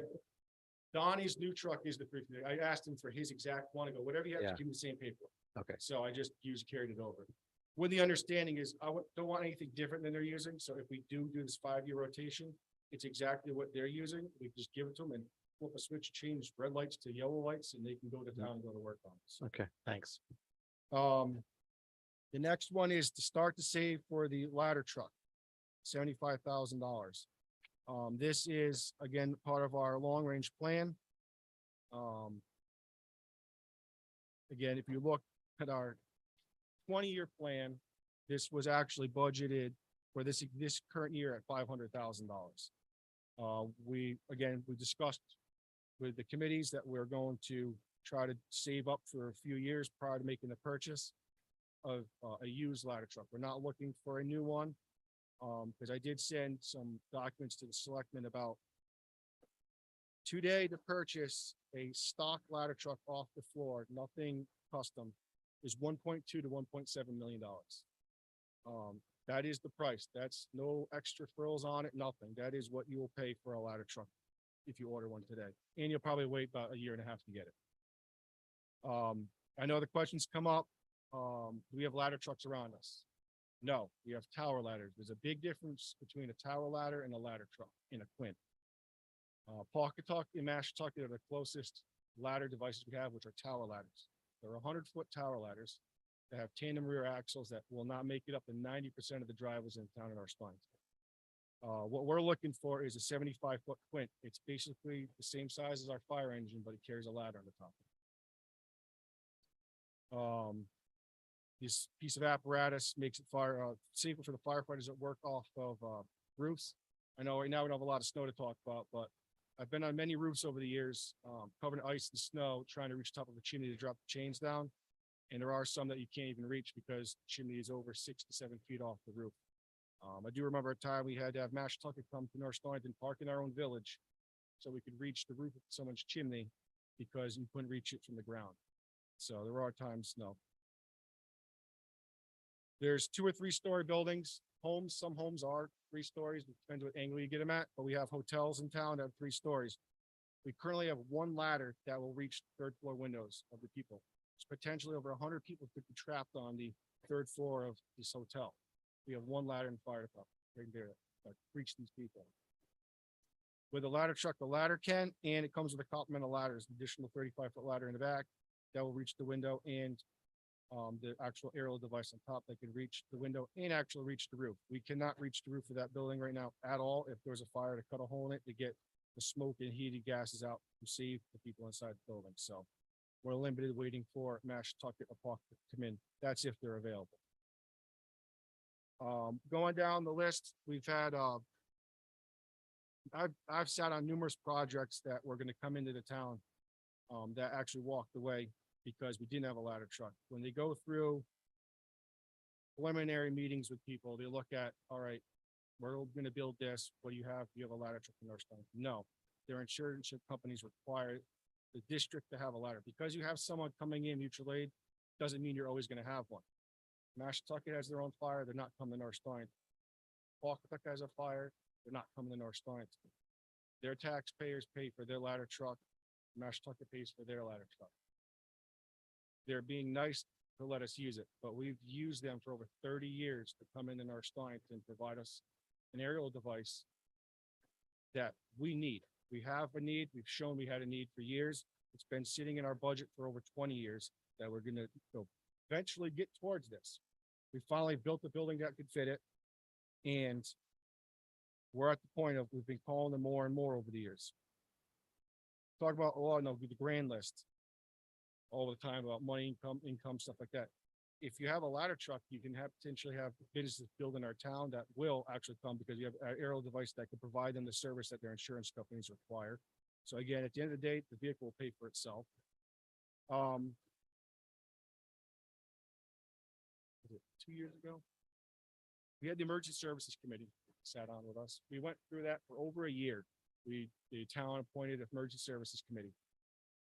Donnie's new truck is the 350. I asked him for his exact one. I go, whatever you have Yeah. to give me the same paperwork. Okay. So I just carried it over. With the understanding is don't want anything different than they're using. So if we do this 5-year rotation, it's exactly what they're using. We just give it to them and flip a switch, change red lights to yellow lights, and they can go to town and go to work on it. So, Okay, thanks. the next one is to start to save for the ladder truck, $75,000. This is again, part of our long-range plan. Again, if you look at our 20-year plan, this was actually budgeted for this current year at $500,000. We discussed with the committees that we're going to try to save up for a few years prior to making the purchase of a used ladder truck. We're not looking for a new one. Because I did send some documents to the selectmen about today to purchase a stock ladder truck off the floor, nothing custom, is $1.2 to $1.7 million. That is the price. That's no extra frills on it, nothing. That is what you will pay for a ladder truck if you order one today. And you'll probably wait about 1.5 years to get it. I know the questions come up. Do we have ladder trucks around us? No, we have tower ladders. There's a big difference between a tower ladder and a ladder truck in a Quint. Pawcatuck and Mashantucket are the closest ladder devices we have, which are tower ladders. They're 100-foot tower ladders that have tandem rear axles that will not make it up to 90% of the drivers in town in our spines. What we're looking for is a 75-foot Quint. It's basically the same size as our fire engine, but it carries a ladder on the top. This piece of apparatus makes it safer for the firefighters that work off of roofs. I know right now we don't have a lot of snow to talk about, but I've been on many roofs over the years, covered in ice and snow, trying to reach the top of a chimney to drop the chains down. And there are some that you can't even reach because the chimney is over 6 to 7 feet off the roof. I do remember a time we had to have Mashantucket come to North Stonington, park in our own village, so we could reach the roof of someone's chimney because you couldn't reach it from the ground. So there are times, no. There's 2 or 3 story buildings, homes. Some homes are 3 stories. It depends what angle you get them at, but we have hotels in town that have 3 stories. We currently have 1 ladder that will reach 3rd floor windows of the people. So potentially over 100 people could be trapped on the 3rd floor of this hotel. We have 1 ladder in the fire department right there that reach these people. With a ladder truck, the ladder can, and it comes with a complement of ladders, additional 35-foot ladder in the back that will reach the window, and the actual aerial device on top that can reach the window and actually reach the roof. We cannot reach the roof of that building right now at all. If there's a fire, to cut a hole in it to get the smoke and heated gases out to save the people inside the building. So we're limited waiting for Mashantucket or Pawcatuck to come in. That's if they're available. Going down the list, we've had I've sat on numerous projects that were going to come into the town that actually walked away because we didn't have a ladder truck. When they go through preliminary meetings with people, they look at, all right, we're going to build this. What do you have? Do you have a ladder truck in North Stonington? No, their insurance companies require the district to have a ladder. Because you have someone coming in mutual aid, doesn't mean you're always going to have one. Mashantucket has their own fire. They're not coming to North Stonington. Pawcatuck has a fire. They're not coming to North Stonington. Their taxpayers pay for their ladder truck. Mashantucket pays for their ladder truck. They're being nice to let us use it, but we've used them for over 30 years to come in our Stonington and provide us an aerial device that we need. We have a need. We've shown we had a need for years. It's been sitting in our budget for over 20 years that we're going to eventually get towards this. We finally built a building that could fit it. And we're at the point of, we've been calling them more and more over the years. Talk about, the grand list all the time about money, income, stuff like that. if you have a ladder truck, you can have potentially have businesses built in our town that will actually come because you have an aerial device that can provide them the service that their insurance companies require. So again, at the end of the day, the vehicle will pay for itself. Was it 2 years ago? We had the Emergency Services Committee sat on with us. We went through that for over a year. The town appointed an Emergency Services Committee.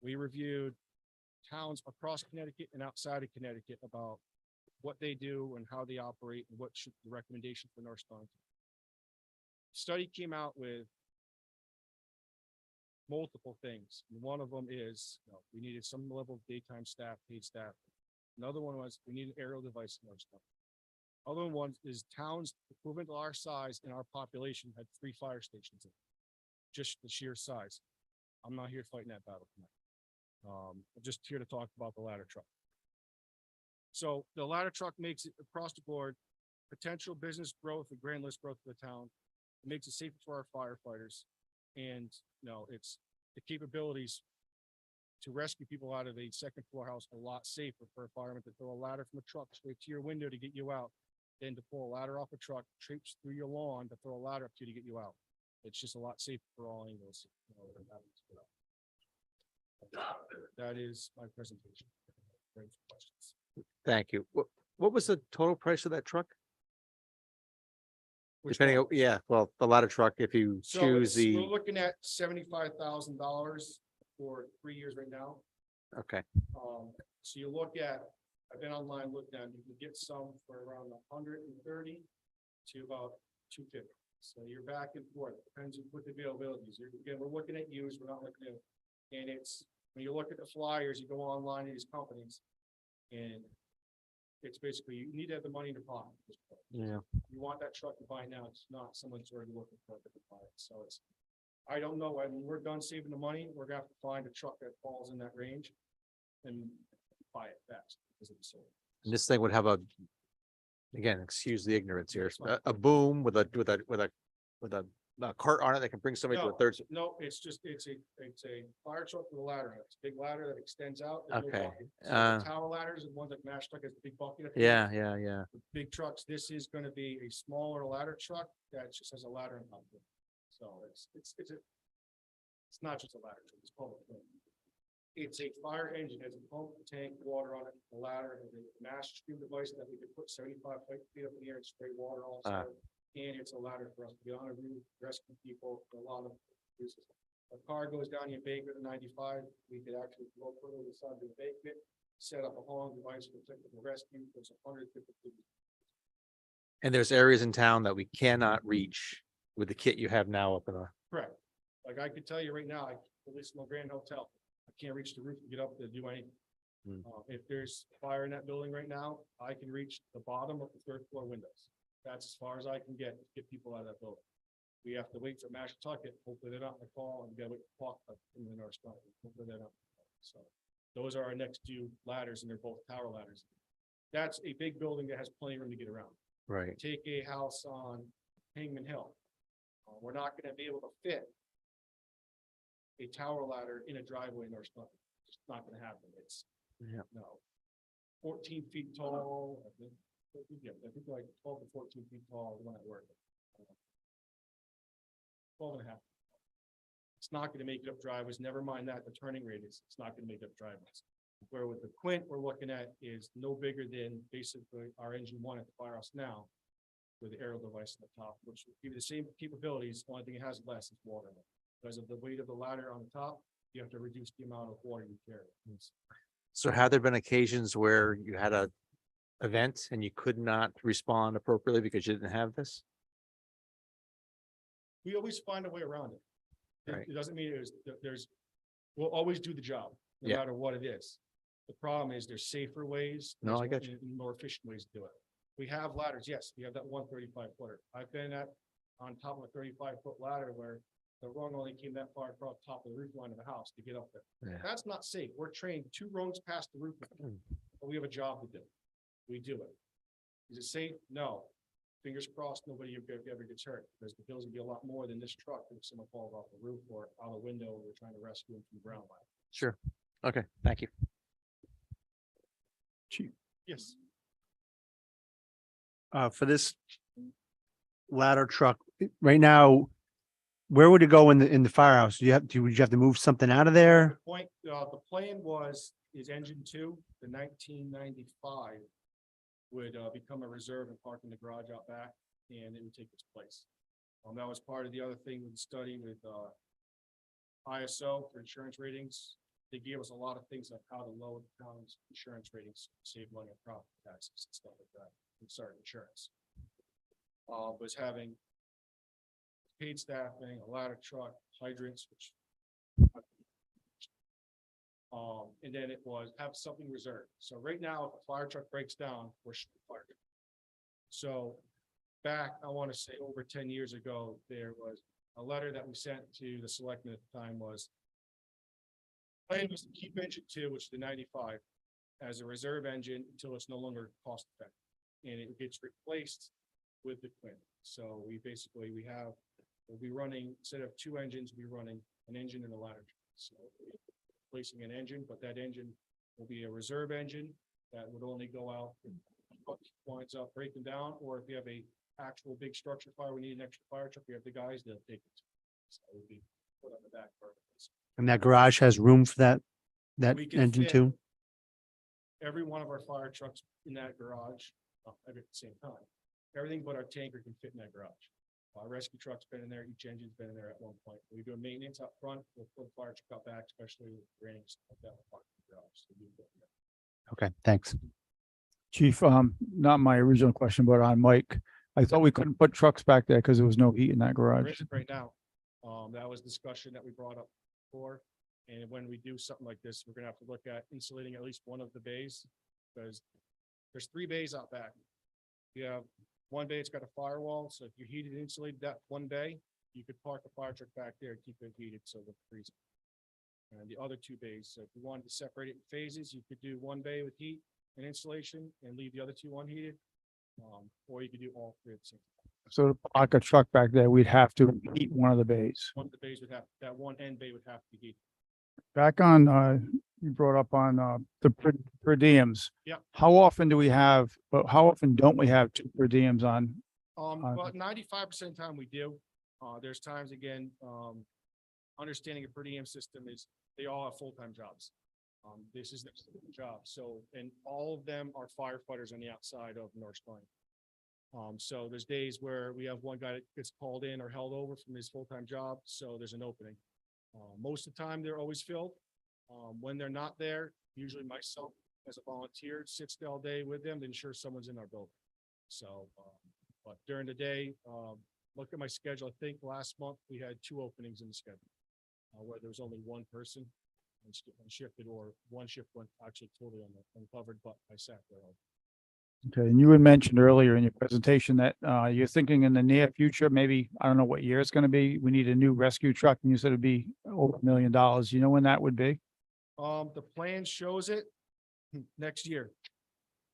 We reviewed towns across Connecticut and outside of Connecticut about what they do and how they operate and what should the recommendation for North Stonington. Study came out with multiple things. And one of them is, we needed some level of daytime staff, paid staff. Another one was we need an aerial device in North Stonington. Other one is towns equivalent to our size and our population had 3 fire stations in it. Just the sheer size. I'm not here fighting that battle tonight. I'm just here to talk about the ladder truck. So the ladder truck makes it across the board, potential business growth and grand list growth for the town. It makes it safer for our firefighters. And it's the capabilities to rescue people out of a second floor house a lot safer for a fireman to throw a ladder from a truck straight to your window to get you out than to pull a ladder off a truck, traipse through your lawn to throw a ladder up to you to get you out. It's just a lot safer for all angles. That is my presentation. Ready for questions. Thank you. What was the total price of that truck? Which Depending one? on, yeah, well, the ladder truck, if you So choose we're the, looking at $75,000 for 3 years right now. okay, So you look at, I've been online looking at, you can get some for around 130 to about 250. So you're back and forth, depends on what the availability is. Again, we're looking at used, we're not looking at, and it's, when you look at the flyers, you go online to these companies and it's basically, you need to have the money in your pocket. At this point. yeah. You want that truck to buy now, it's not someone's already looking for it to buy it. So it's, I don't know, when we're done saving the money, we're gonna have to find a truck that falls in that range and buy it fast. Because it's so. And this thing would have a, again, excuse the ignorance here, a boom with a cart on it that can bring somebody to a third. No, it's a fire truck with a ladder. It's a big ladder that extends out. There's no Okay, bucket. So the tower ladders and ones like Mash truck has the big bucket. at the end. Yeah. The big trucks, this is gonna be a smaller ladder truck that just has a ladder on top of it. So it's not just a ladder truck, it's called a. It's a fire engine, has a pump, tank, water on it, a ladder, and a mass stream device that we can put 75 feet up in the air and spray water also. And it's a ladder for us to get on a roof, rescue people, a lot of uses. A car goes down the embankment at 95, we could actually go further to the side of the embankment, set up a hauling device for technical rescue, there's 150 people. And there's areas in town that we cannot reach with the kit you have now up in the, Correct. Like I could tell you right now, this is my Grand Hotel. I can't reach the roof to get up to do anything. If there's fire in that building right now, I can reach the bottom of the 3rd floor windows. That's as far as I can get people out of that building. We have to wait for Mashantucket. Hopefully they're not in the call and we gotta wait for Pawtucket in the North Star. Hopefully they're not. So those are our next 2 ladders and they're both tower ladders. That's a big building that has plenty of room to get around. right, Take a house on Hangman Hill. We're not gonna be able to fit a tower ladder in a driveway in our spot. It's not gonna happen. It's, Yeah. no. 14 feet tall, I think like 12 to 14 feet tall, the one at work. 12 and a half. It's not gonna make it up driveways, never mind that, the turning radius, it's not gonna make up driveways. Where with the Quint, we're looking at is no bigger than basically our engine 1 at the firehouse now. With the aerial device on the top, which will give you the same capabilities, only thing it has less is water. in it. Because of the weight of the ladder on the top, you have to reduce the amount of water you carry. so have there been occasions where you had a event and you could not respond appropriately because you didn't have this? We always find a way around it. Right. It doesn't mean we'll always do the job, no Yeah. matter what it is. The problem is there's safer ways. No, there's I get you. More efficient ways to do it. We have ladders, yes, we have that 135 footer. I've been on top of a 35-foot ladder where the rung only came that far across the top of the roof line of the house to get up there. Yeah. That's not safe. We're trained 2 rungs past the roof, but we have a job to do. We do it. Is it safe? No. Fingers crossed, nobody ever gets hurt, because the bills would be a lot more than this truck if someone falls off the roof or out a window, and we're trying to rescue them from the ground line. Sure. Okay, thank you. Yes. For this ladder truck, right now, where would it go in the firehouse? Would you have to move something out of there? The plan is engine two, the 1995 would become a reserve and park in the garage out back, and it would take its place. That was part of the other thing with the study with ISO for insurance ratings. They gave us a lot of things on how to lower the town's insurance ratings, save money on property taxes and stuff like that, and certain insurance. Was having paid staffing, a ladder truck, hydrants, which and then it was have something reserved. So right now, if a fire truck breaks down, we're fired. So back, I want to say over 10 years ago, there was a letter that we sent to the selectmen at the time was plan was to keep engine two, which is the 95, as a reserve engine until it's no longer cost effective. And it gets replaced with the Quinn. So we'll be running, instead of two engines, we'll be running an engine and a ladder truck. So replacing an engine, but that engine will be a reserve engine that would only go out if it winds up breaking down, or if you have a actual big structure fire, we need an extra fire truck, we have the guys that take it. So it would be put on the back part of this. And that garage has room for that We can engine fit too? Every one of our fire trucks in that garage, at the same time. Everything but our tanker can fit in that garage. Our rescue truck's been in there, each engine's been in there at one point. We do maintenance up front, we'll put the fire truck out back, especially with raining stuff like that. We'll park in the garage. So we do that. Okay, thanks. Chief, not my original question, but on Mike, I thought we couldn't put trucks back there because there was no heat in that There garage. isn't right now. That was discussion that we brought up before. And when we do something like this, we're gonna have to look at insulating at least one of the bays. Because there's 3 bays out back. You have one bay, it's got a firewall, so if you heated and insulated that one bay, you could park a fire truck back there and keep it heated so the freezing. And the other 2 bays, so if you wanted to separate it in phases, you could do one bay with heat and insulation and leave the other 2 unheated. Or you could do all 3 at the same time. So to park a truck back there, we'd have to heat one of the bays. One of the bays would have, that one end bay would have to be heated. Back on, you brought up on, the per diems. Yeah. How often do we have, but how often don't we have 2 per diems on? About 95% of the time we do. There's times again, understanding a per diem system is they all have full-time jobs. This is their job. So, and all of them are firefighters on the outside of North Spine. So there's days where we have one guy that gets called in or held over from his full-time job. So there's an opening. Most of the time they're always filled. When they're not there, usually myself as a volunteer sits there all day with them to ensure someone's in our building. So, but during the day, look at my schedule. I think last month we had 2 openings in the schedule, where there was only one person and shifted, or one shift went actually totally uncovered, but I sat there. Okay, and you had mentioned earlier in your presentation that, you're thinking in the near future, maybe, I don't know what year it's gonna be, we need a new rescue truck, and you said it'd be over $1 million. You know when that would be? The plan shows it next year,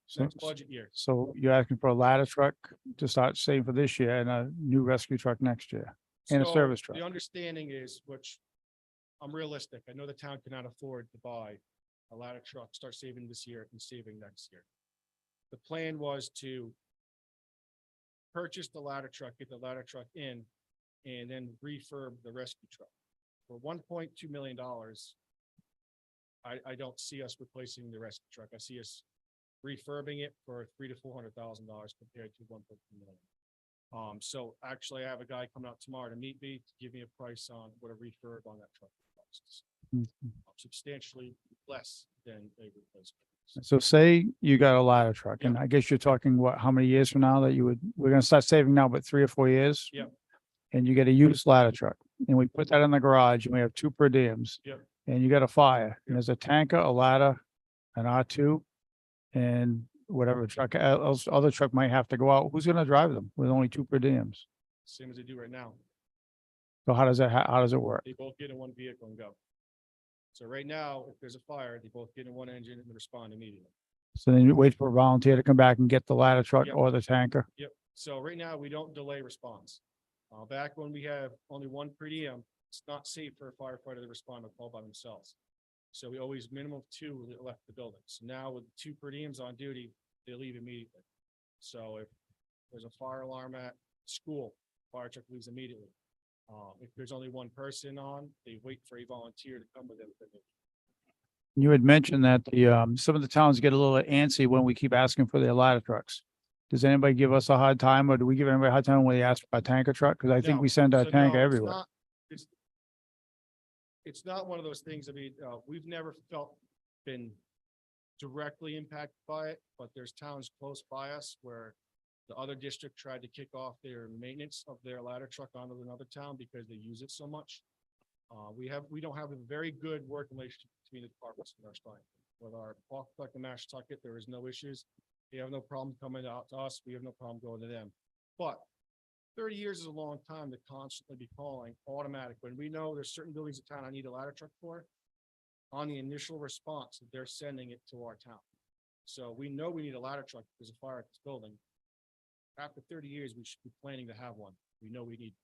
So, next budget year. so you're asking for a ladder truck to start saving for this year and a new rescue truck next year and a So service truck? The understanding is, which I'm realistic, I know the town cannot afford to buy a ladder truck, start saving this year and saving next year. The plan was to purchase the ladder truck, get the ladder truck in, and then refurb the rescue truck. For $1.2 million, I don't see us replacing the rescue truck. I see us refurbing it for $300,000 to $400,000 compared to 1.2 million. So actually I have a guy coming out tomorrow to meet me to give me a price on what a refurb on that truck costs. Substantially less than a replacement. So say you got a ladder truck, and I guess you're talking, what, how many years from now that we're gonna start saving now, but 3 or 4 years? Yep. And you get a used ladder truck, and we put that in the garage, and we have 2 per diems. Yep. And you got a fire, Yep. and there's a tanker, a ladder, an R2, and whatever truck, else, other truck might have to go out. Who's gonna drive them with only 2 per diems? Same as they do right now. So how does it work? They both get in one vehicle and go. So right now, if there's a fire, they both get in one engine and respond immediately. So then you wait for a volunteer to come back and get the ladder truck Yep. or the tanker? Yep. So right now, we don't delay response. Back when we have only one per diem, it's not safe for a firefighter to respond to a call by themselves. So we always minimum of 2 that left the building. So now with 2 per diems on duty, they leave immediately. So if there's a fire alarm at school, fire truck leaves immediately. If there's only one person on, they wait for a volunteer to come with them. You had mentioned that some of the towns get a little antsy when we keep asking for their ladder trucks. Does anybody give us a hard time, or do we give anybody a hard time when they ask for a tanker truck? Because I think No, we send our so tanker no, it's everywhere. not- It's not one of those things, I mean, we've never been directly impacted by it, but there's towns close by us where the other district tried to kick off their maintenance of their ladder truck onto another town because they use it so much. We don't have a very good working relationship between the departments in our spine. With our Falk Truck and Mashantucket, there is no issues. They have no problem coming out to us. We have no problem going to them. But 30 years is a long time to constantly be calling automatic. When we know there's certain buildings in town I need a ladder truck for, on the initial response, they're sending it to our town. So we know we need a ladder truck because of fire at this building. After 30 years, we should be planning to have one. We know we need.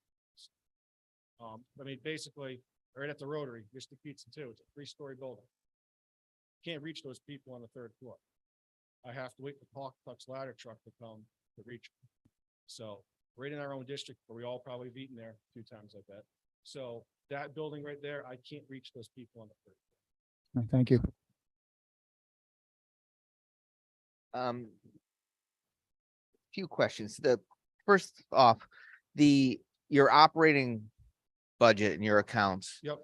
I mean, basically, right at the Rotary, Mr. Pizza too, it's a 3-story building. Can't reach those people on the 3rd floor. I have to wait for Park Truck's ladder truck to come to reach them. So right in our own district, where we all probably have eaten there a few times, I bet. So that building right there, I can't reach those people on the 3rd floor. Thank you. Few questions. The first off, your operating budget and your accounts, Yep.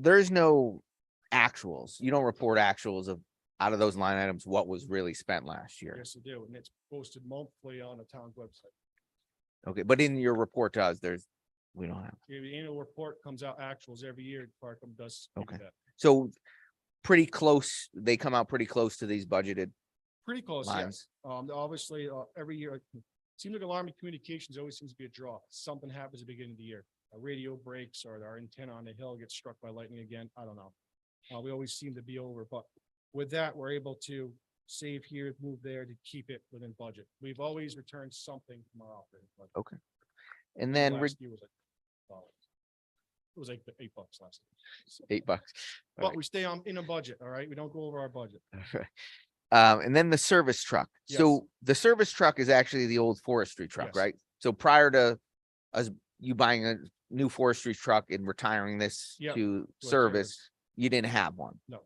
there's no actuals. You don't report actuals of out of those line items, what was really spent last year. Yes, you do. And it's posted monthly on the town's website. Okay, but in your report to us, we don't have. The annual report comes out actuals every year. Parkham does. give you Okay. that. So pretty close, they come out pretty close to these budgeted Pretty close, lines. yes. Obviously, every year, seems like Alarm and Communications always seems to be a draw. Something happens at the beginning of the year. A radio breaks or our antenna on the hill gets struck by lightning again. I don't know. We always seem to be over, but with that, we're able to save here, move there to keep it within budget. We've always returned something from our operating budget. Okay. And then Last year was like $8. It was like $8 last year. $8. But we stay in a budget, all right? We don't go over our budget. And then the service truck. Yes. So the service truck is actually the old forestry truck, Yes. right? So prior to us, you buying a new forestry truck and retiring this Yep, to a service, you didn't have one. No.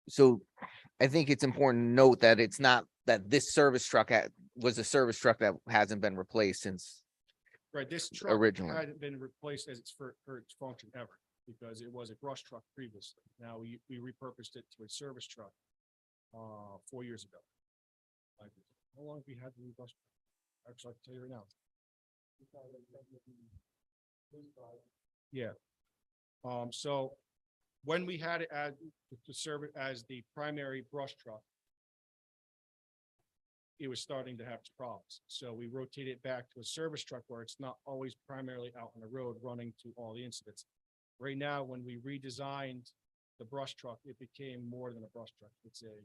So I think it's important to note that it's not that this service truck was a service truck that hasn't been replaced since. Right, this truck Originally. hadn't been replaced as its for its function ever, because it was a brush truck previously. Now we repurposed it to a service truck 4 years ago. How long have we had the new brush? Actually, I can tell you right now. Yeah. So when we had it to serve it as the primary brush truck, it was starting to have problems. So we rotated it back to a service truck where it's not always primarily out on the road running to all the incidents. Right now, when we redesigned the brush truck, it became more than a brush truck. It's a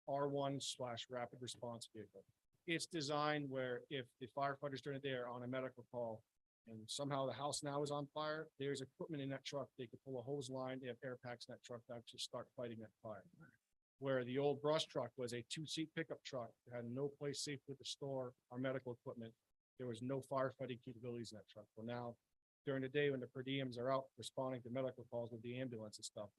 R1/rapid response vehicle. It's designed where if the firefighters during the day are on a medical call and somehow the house now is on fire, there's equipment in that truck. They could pull a hose line. They have air packs in that truck to actually start fighting that fire. Where the old brush truck was a 2-seat pickup truck, that had no place safely to store our medical equipment. There was no firefighting capabilities in that truck. Well, now during the day when the per diems are out responding to medical calls with the ambulance and stuff,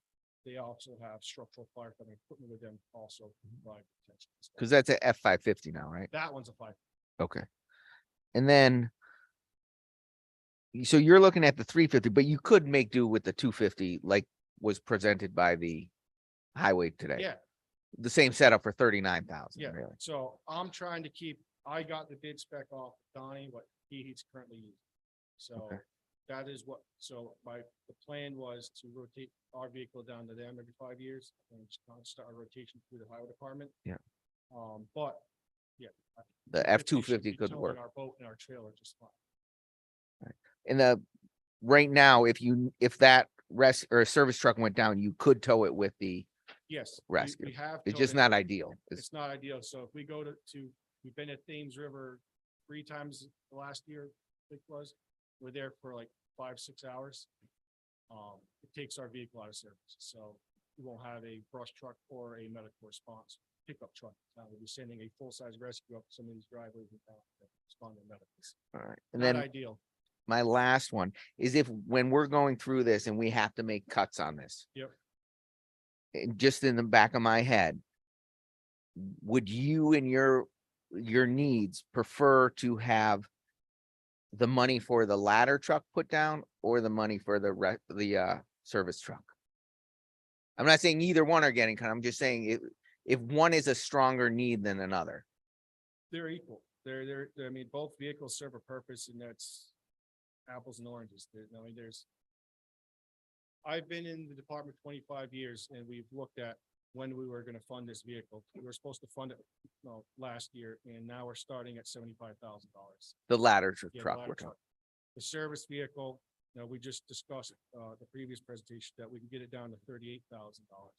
they also have structural firefighting equipment with them also to provide protection. Cause that's a F-550 now, right? That one's a fire. Okay. And then. So you're looking at the 350, but you could make do with the 250 like was presented by the highway today. Yeah, The same setup for 39,000, yeah. really. So I'm trying to I got the bid spec off Donnie, what he's currently using. So Okay. that is the plan was to rotate our vehicle down to them every 5 years and start a rotation through the highway department. Yeah. But yeah. The they should F-250 be could towing work. Our boat and our trailer just fine. And right now, if that service truck went down, you could tow it with the Yes. rescue. We have. It's towed just it. not ideal. It's not ideal. So if we go to, we've been at Thames River 3 times the last year, I think it was. We're there for like 5-6 hours. It takes our vehicle out of service. So we won't have a brush truck or a medical response pickup truck. We'll be sending a full-size rescue up to some of these driveways in town to respond to medicals. All right. And Not then ideal. my last one is if, when we're going through this and we have to make cuts on this. Yep. Just in the back of my head, would you and your needs prefer to have the money for the ladder truck put down or the money for the service truck? I'm not saying either one are getting cut. I'm just saying if one is a stronger need than another. They're equal. I mean, both vehicles serve a purpose, and that's apples and oranges. I mean, I've been in the department 25 years, and we've looked at when we were gonna fund this vehicle. We were supposed to fund it, last year, and now we're starting at $75,000. The ladder Yeah, the truck. ladder we're talking. truck. The service vehicle, we just discussed, the previous presentation, that we can get it down to $38,000.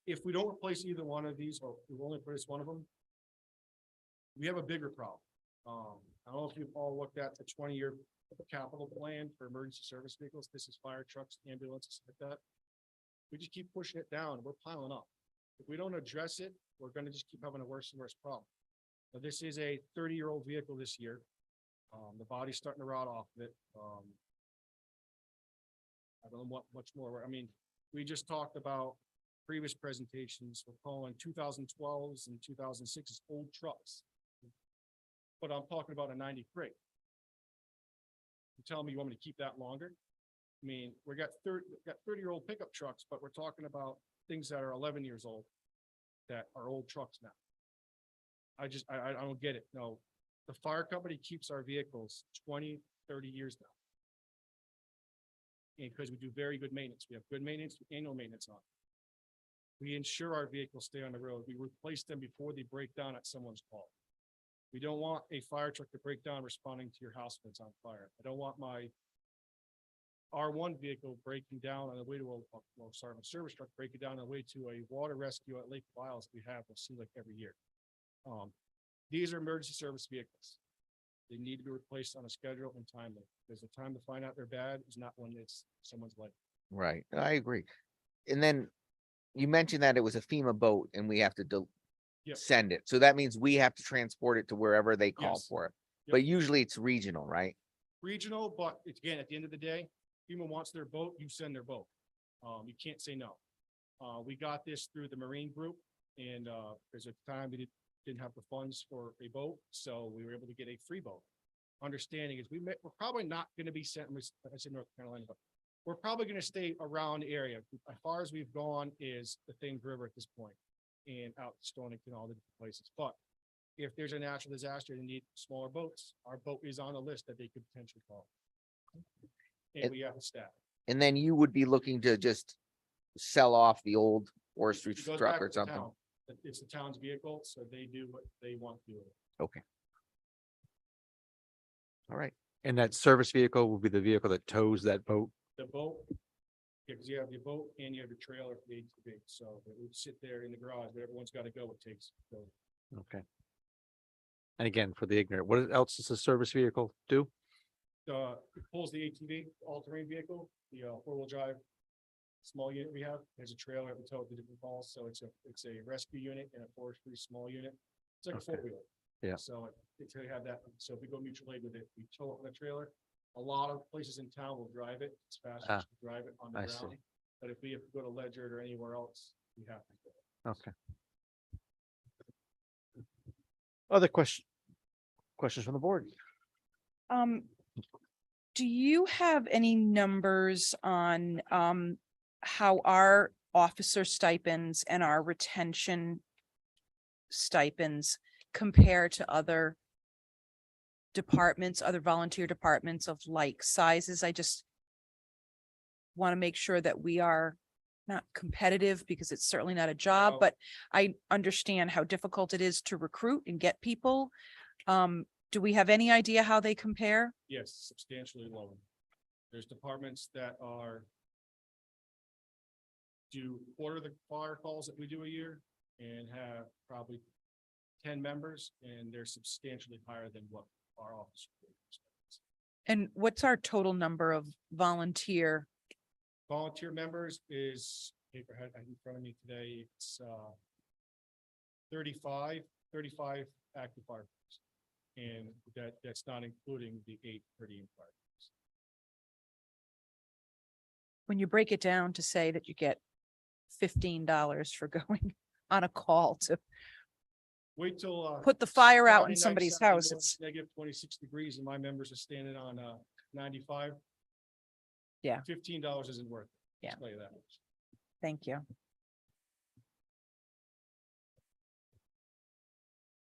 If we don't replace either one of these, or we only replace one of them, we have a bigger problem. I don't know if you've all looked at the 20-year capital plan for emergency service vehicles. This is fire trucks, ambulances, like that. We just keep pushing it down. We're piling up. If we don't address it, we're gonna just keep having a worse and worse problem. Now, this is a 30-year-old vehicle this year. The body's starting to rot off of it. I don't know what much more. I mean, we just talked about previous presentations. We're calling 2012s and 2006s old trucks. But I'm talking about a 93. You telling me you want me to keep that longer? I mean, we got 30-year-old pickup trucks, but we're talking about things that are 11 years old that are old trucks now. I don't get it. No, the fire company keeps our vehicles 20, 30 years now. And because we do very good maintenance, we have good maintenance, annual maintenance on. We ensure our vehicles stay on the road. We replace them before they break down at someone's call. We don't want a fire truck to break down responding to your house when it's on fire. I don't want my R1 vehicle breaking down on the way to my service truck breaking down on the way to a water rescue at Lake Wiles we have with Sea Lake every year. These are emergency service vehicles. They need to be replaced on a schedule and timely, because the time to find out they're bad is not when it's someone's life. Right. I agree. And then you mentioned that it was a FEMA boat and we have to Yep. send it. So that means we have to transport it to wherever they call Yes. for it. Yep. But usually it's regional, right? Regional, but it's, again, at the end of the day, FEMA wants their boat, you send their boat. You can't say no. We got this through the Marine Group, and there's a time we didn't have the funds for a boat, so we were able to get a free boat. Understanding is we're probably not going to be sent, I said North Carolina, but we're probably going to stay around the area. As far as we've gone is the Thames River at this point, and out to Stonington, all the different places. But if there's a natural disaster and they need smaller boats, our boat is on the list that they could potentially call. And we have the staff. And then you would be looking to just sell off the old forestry It goes truck back or to the something. town. It's the town's vehicle, so they do what they want to do. Okay. All right. And that service vehicle will be the vehicle that tows that boat. The boat, because you have your boat and you have your trailer for the ATV, so it would sit there in the garage, but everyone's got to go, it takes. So, Okay. And again, for the ignorant, what else does a service vehicle do? it pulls the ATV, all-terrain vehicle, the four-wheel drive small unit we have, there's a trailer that we tow the different calls, so it's a rescue unit and a forestry small unit. It's like a Okay. four-wheeler. Yeah. So it's gonna have that, so if we go mutual aid with it, we tow it on a trailer. A lot of places in town will drive it, it's faster Ah, to drive it on the I see. ground. But if we have to go to Ledger or anywhere else, we have to. go. Okay. Other questions from the board? Do you have any numbers on, how our officer stipends and our retention stipends compare to other departments, other volunteer departments of like sizes? I just want to make sure that we are not competitive, because it's certainly not a job, No. but I understand how difficult it is to recruit and get people. Do we have any idea how they compare? Yes, substantially lower. There's departments that do quarter the fire calls that we do a year and have probably 10 members, and they're substantially higher than what our office. And what's our total number of volunteer? Volunteer members is, paper I had in front of me today, it's 35 active firefighters. And that's not including the 8 per diem firefighters. When you break it down to say that you get $15 for going on a call to Wait till. put the fire out Friday in night, somebody's Saturday house, morning, it's, Negative 26 degrees and my members are standing on 95. Yeah. $15 isn't worth it. Yeah. I'll tell you that much. thank you.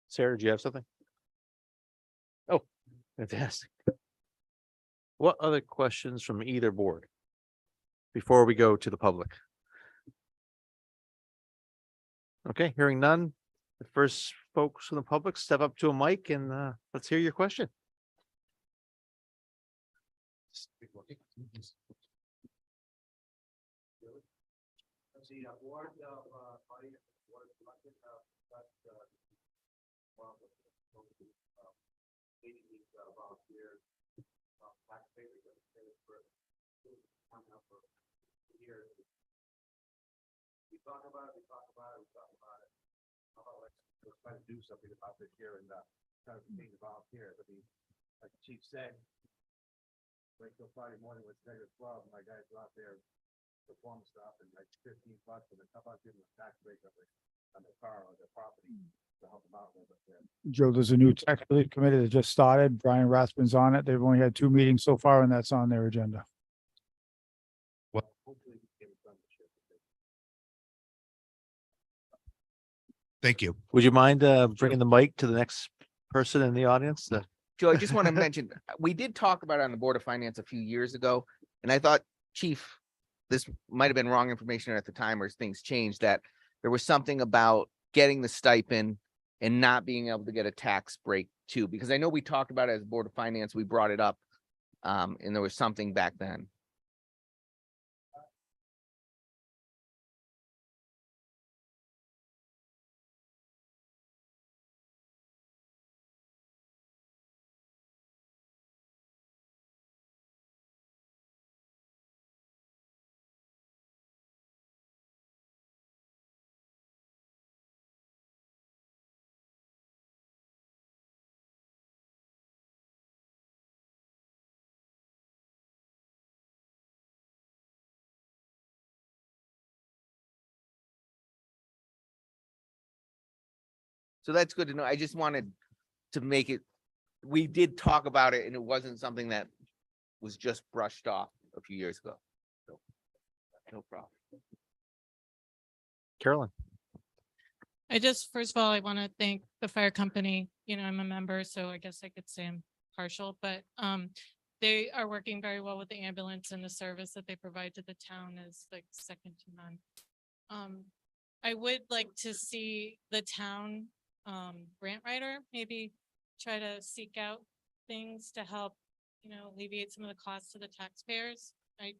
Sarah, do you have something? Oh, fantastic. What other questions from either board? Before we go to the public? Okay, hearing none. The first folks from the public, step up to a mic and let's hear your question. Try to do something about this year and try to think about here. I mean, like the chief said, wait till Friday morning with negative 12, my guys go out there, perform stuff and like $15 and then how about giving them a tax break on their car or their property to help them out a little bit there. Joe, there's a new tax relief committee that just started. Brian Rathman's on it. They've only had 2 meetings so far and that's on their agenda. Hopefully we can get it done this year. Thank you. Would you mind bringing the mic to the next person in the audience? Joe, I just want to mention, we did talk about it on the Board of Finance a few years ago, and I thought, Chief, this might have been wrong information at the time or things changed, that there was something about getting the stipend and not being able to get a tax break too, because I know we talked about it as Board of Finance, we brought it up, and there was something back then. So that's good to know. I just wanted to make it, we did talk about it and it wasn't something that was just brushed off a few years ago. So, no problem. Carolyn? I just, first of all, I want to thank the fire company. You know, I'm a member, so I guess I could say I'm partial, but they are working very well with the ambulance, and the service that they provide to the town is like second to none. I would like to see the town grant writer maybe try to seek out things to help, you know, alleviate some of the costs to the taxpayers. I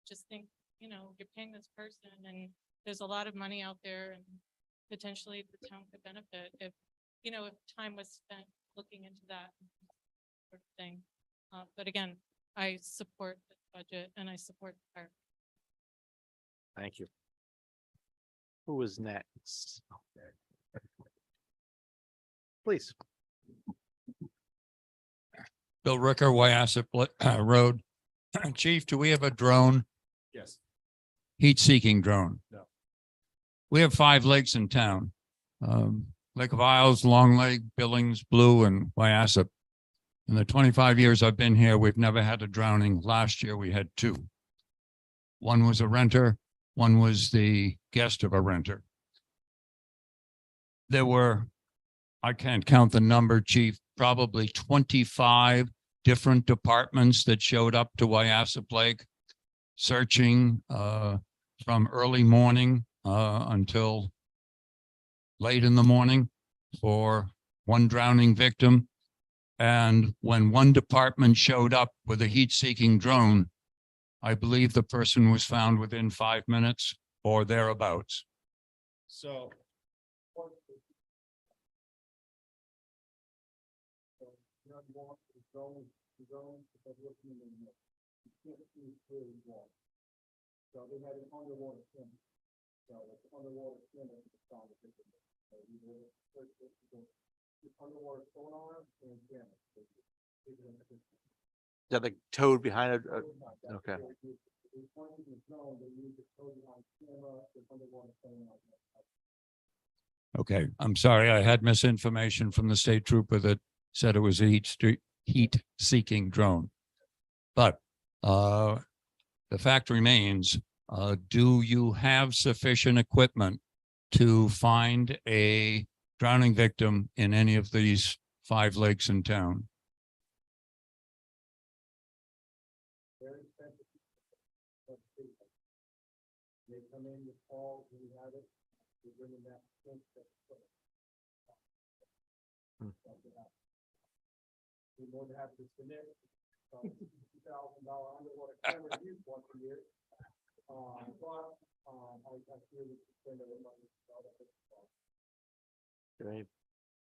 just think, you know, you're paying this person and there's a lot of money out there and potentially the town could benefit if, you know, if time was spent looking into that sort of thing. But again, I support the budget and I support the fire. Thank you. Who is next? Please. Bill Ricker, Wyasip Road. Chief, do we have a drone, Yes. heat-seeking drone? No. We have 5 lakes in town. Lake of Isles, Long Lake, Billings, Blue, and Wyasip. In the 25 years I've been here, we've never had a drowning. Last year we had 2. One was a renter, one was the guest of a renter. There were, I can't count the number, Chief, probably 25 different departments that showed up to Wyasip Lake, searching from early morning until late in the morning for one drowning victim. And when one department showed up with a heat-seeking drone, I believe the person was found within 5 minutes or thereabouts. So. So they had an underwater swim. So it's underwater swim. Underwater sonar and camera. Is that the toad behind it? Okay. Okay, I'm sorry, I had misinformation from the state trooper that said it was a heat seeking drone. But the fact remains, do you have sufficient equipment to find a drowning victim in any of these 5 lakes in town? They come in the fall, we have it, we bring in that. We more than happy to submit, $50,000 underwater camera use once a year. But, I feel we should spend a little money.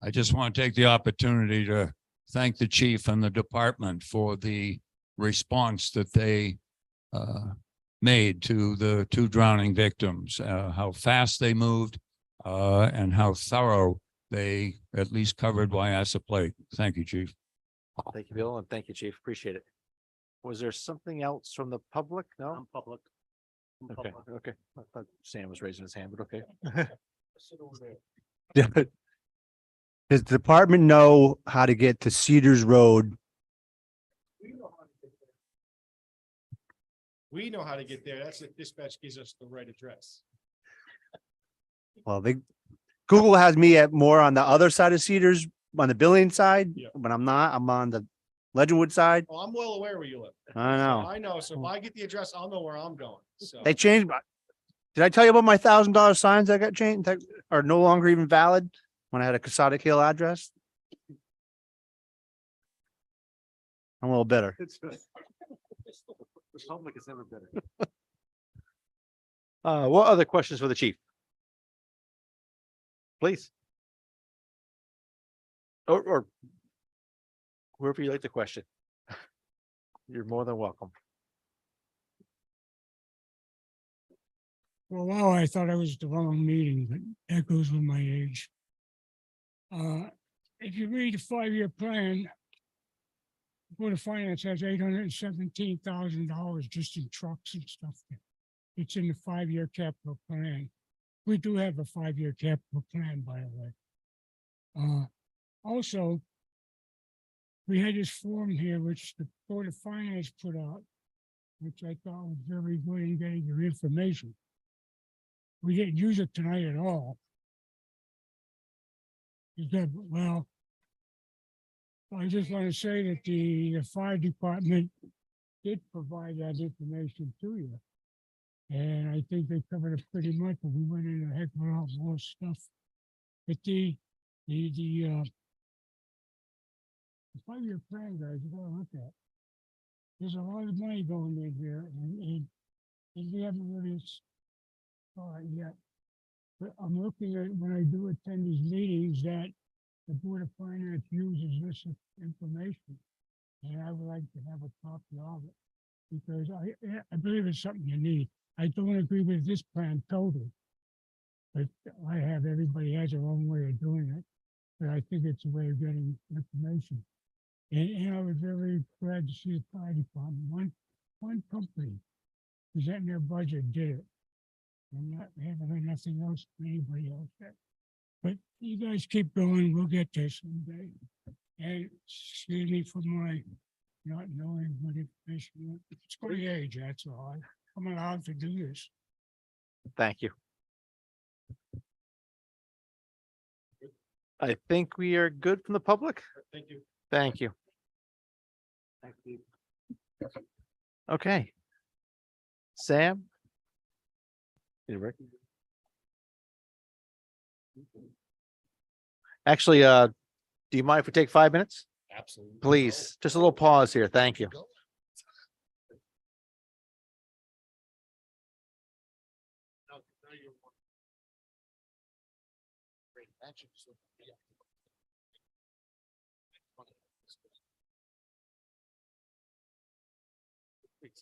I just want to take the opportunity to thank the chief and the department for the response that they made to the 2 drowning victims, how fast they moved and how thorough they at least covered Wyassa Lake. Thank you, chief. Thank you, Bill, and thank you, Chief. Appreciate it. Was there something else from the public? No? Public. Okay, okay. I thought Sam was raising his hand, but okay. Does the department know how to get to Cedars Road? We know how to get there. That's if dispatch gives us the right address. Well, Google has me at more on the other side of Cedars, on the Billion side, Yeah. but I'm not. I'm on the Legendwood side. Oh, I'm well aware where you live. I know. I know. So if I get the address, I'll know where I'm going. So. They changed. Did I tell you about my $1,000 signs that got changed that are no longer even valid when I had a Casada Hill address? I'm a little bitter. The public is never better. What other questions for the chief? Please. Or whoever you like to question. You're more than welcome. For a while, I thought I was the wrong meeting, but that goes with my age. If you read the 5-year plan, Board of Finance has $817,000 just in trucks and stuff. It's in the 5-year capital plan. We do have a 5-year capital plan, by the way. Also, we had this form here, which the Board of Finance put out, which I thought was very good in getting your information. We didn't use it tonight at all. Well, I just want to say that the fire department did provide that information to you. And I think they covered it pretty much, but we went into a heck of a lot more stuff. But the 5-year plan, guys, you gotta look at. There's a lot of money going in here and we haven't really saw it yet. But I'm looking at, when I do attend these meetings, that the Board of Finance uses this information. And I would like to have a copy of it, because I believe it's something you need. I don't agree with this plan totally. But everybody has their own way of doing it. But I think it's a way of getting information. And I was very glad to see the fire department. One company presenting their budget did it. I haven't heard nothing else from anybody else yet. But you guys keep going, we'll get there someday. And excuse me for my not knowing what information. It's my age, that's all. I'm allowed to do this. Thank you. I think we are good from the public. Thank you. Thank you. Okay. Sam? Actually, do you mind if we take 5 minutes? Absolutely. Please, just a little pause here. Thank you. Quick.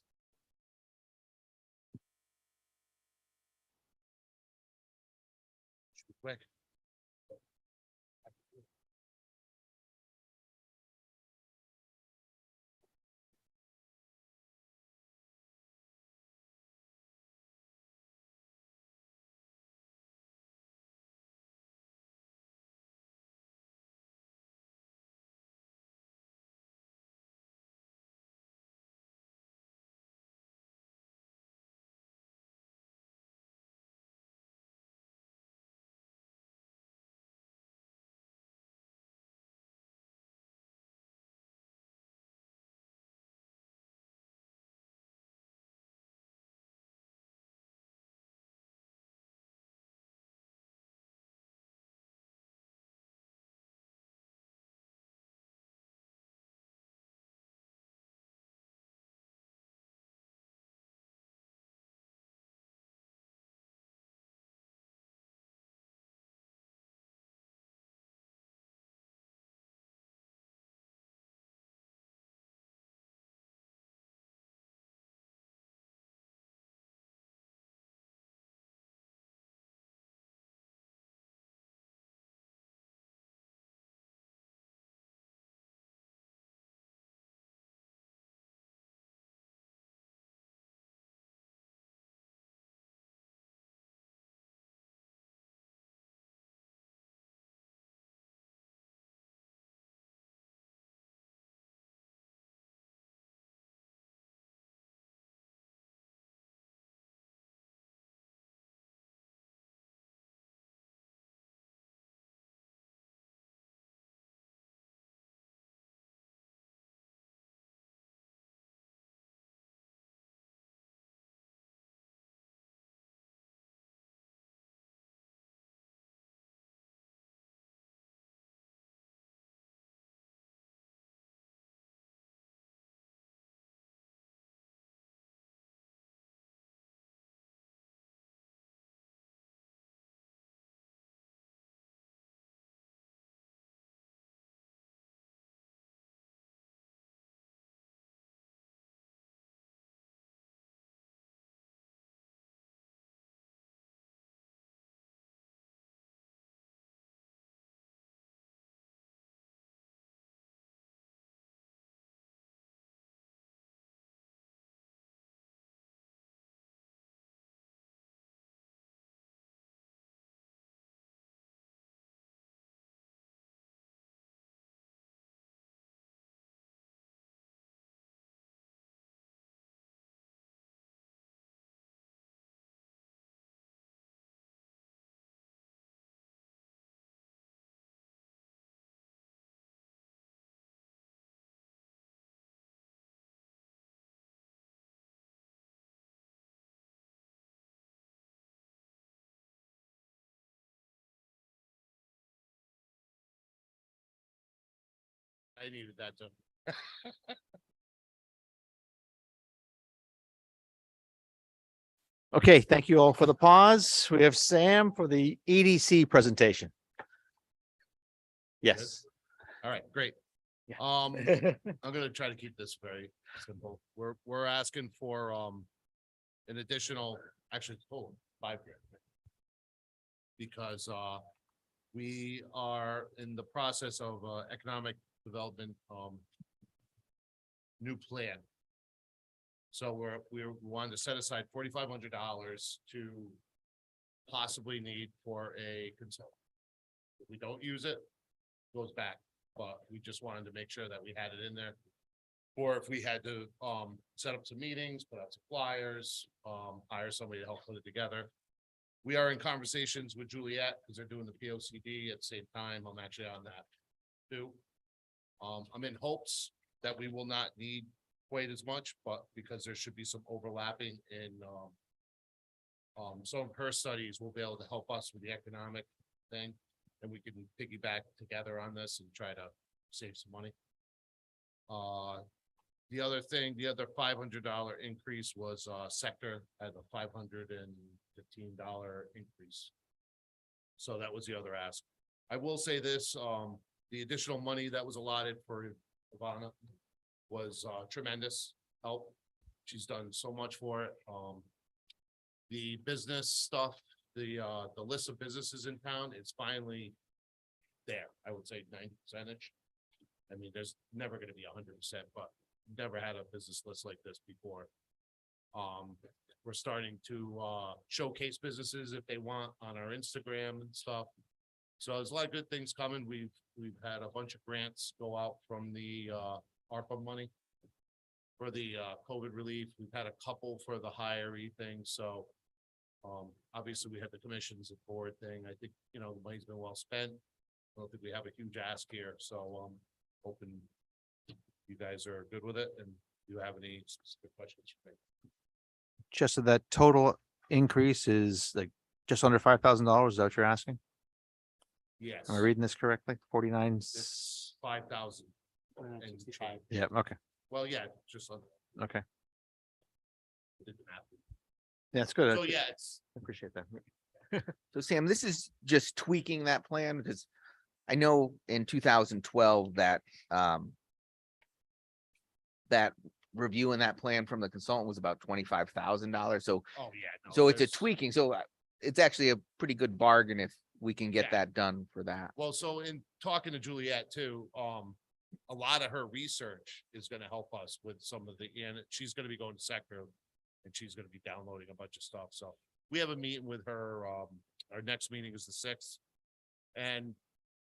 I needed that too. Okay, thank you all for the pause. We have Sam for the EDC presentation. Yes. All right, great. Yeah. I'm gonna try to keep this very simple. We're asking for, an additional, actually, total $5 grand. Because, we are in the process of, economic development, new plan. So we wanted to set aside $4,500 to possibly need for a consultant. If we don't use it, goes back, but we just wanted to make sure that we had it in there. Or if we had to, set up some meetings, put out some flyers, hire somebody to help put it together. We are in conversations with Juliet, because they're doing the P O C D at the same time. I'm actually on that too. I'm in hopes that we will not need quite as much, but because there should be some overlapping in, some of her studies will be able to help us with the economic thing. And we can piggyback together on this and try to save some money. The other thing, the other $500 increase was, sector at a $515 increase. So that was the other ask. I will say this, the additional money that was allotted for Ivana was, tremendous help. She's done so much for it. The business stuff, the list of businesses in town is finally there. I would say 90%. I mean, there's never gonna be 100%, but never had a business list like this before. We're starting to showcase businesses if they want on our Instagram and stuff. So there's a lot of good things coming. We've had a bunch of grants go out from the ARPA money for the COVID relief. We've had a couple for the hiree thing, so obviously we had the commissions and board thing. I think, you know, the money's been well spent. I don't think we have a huge ask here, so hoping you guys are good with it, and you have any specific questions for me. Just so that total increase is like just under $5,000. Is that what you're asking? Yes, Am I reading this correctly? 49. it's 5,000. and change. Yeah, okay, Well, yeah, just on. okay. did the math. Yeah, it's good. So yeah, it's, I appreciate that. So Sam, this is just tweaking that plan because I know in 2012 that that review and that plan from the consultant was about $25,000. So oh yeah. no, so it's a there's- tweaking. So it's actually a pretty good bargain if we can get Yeah. that done for that. Well, so in talking to Juliet too, a lot of her research is gonna help us with some of the, and she's gonna be going to sector. And she's gonna be downloading a bunch of stuff, so we have a meeting with her, our next meeting is the 6th. And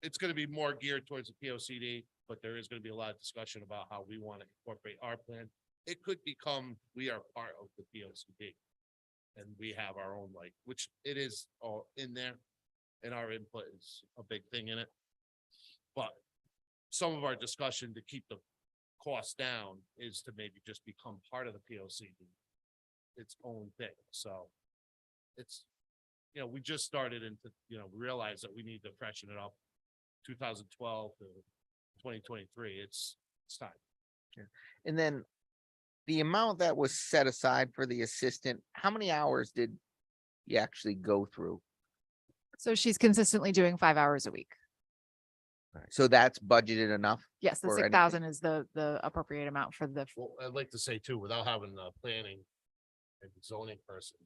it's gonna be more geared towards the P O C D, but there is gonna be a lot of discussion about how we wanna incorporate our plan. It could become, we are part of the P O C D. And we have our own, like, which it is all in there. And our input is a big thing in it. But some of our discussion to keep the cost down is to maybe just become part of the P O C D. Its own thing, so. It's, you know, we just started into, you know, realize that we need to freshen it up. 2012 to 2023, it's time. And then the amount that was set aside for the assistant, how many hours did you actually go through? So she's consistently doing 5 hours a week. So that's budgeted enough? Yes, the for anything? 6,000 is the appropriate amount for the, Well, I'd like to say too, without having a planning and zoning person,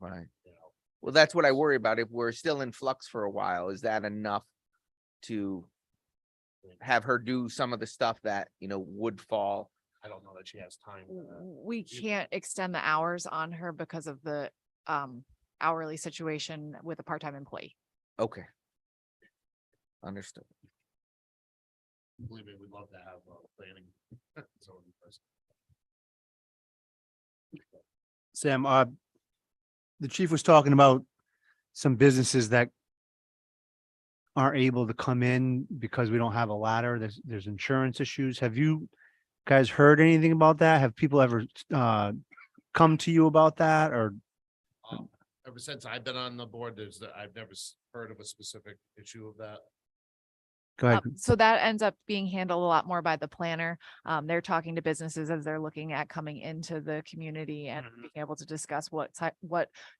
Right. you know. Well, that's what I worry about. If we're still in flux for a while, is that enough to have her do some of the stuff that, you know, would fall? I don't know that she has time. for that. we can't extend the hours on her because of the hourly situation with a part-time employee. Okay. Understood. Believe me, we'd love to have a planning zoning person. Sam, the chief was talking about some businesses that aren't able to come in because we don't have a ladder. There's insurance issues. Have you guys heard anything about that? Have people ever come to you about that or? Ever since I've been on the board, I've never heard of a specific issue of that. Go ahead. So that ends up being handled a lot more by the planner. They're talking to businesses as they're looking at coming into the community and being able to discuss what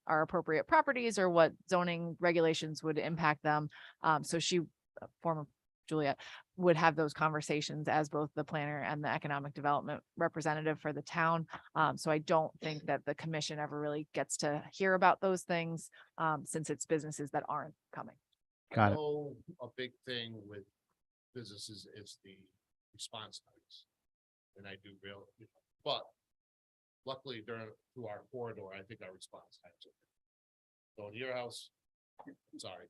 are appropriate properties or what zoning regulations would impact them. So she, former Juliet, would have those conversations as both the planner and the economic development representative for the town. So I don't think that the commission ever really gets to hear about those things since it's businesses that aren't coming. Got it. know a big thing with businesses is the response times. And I do but luckily through our corridor, I think our response times are. Going to your house, sorry.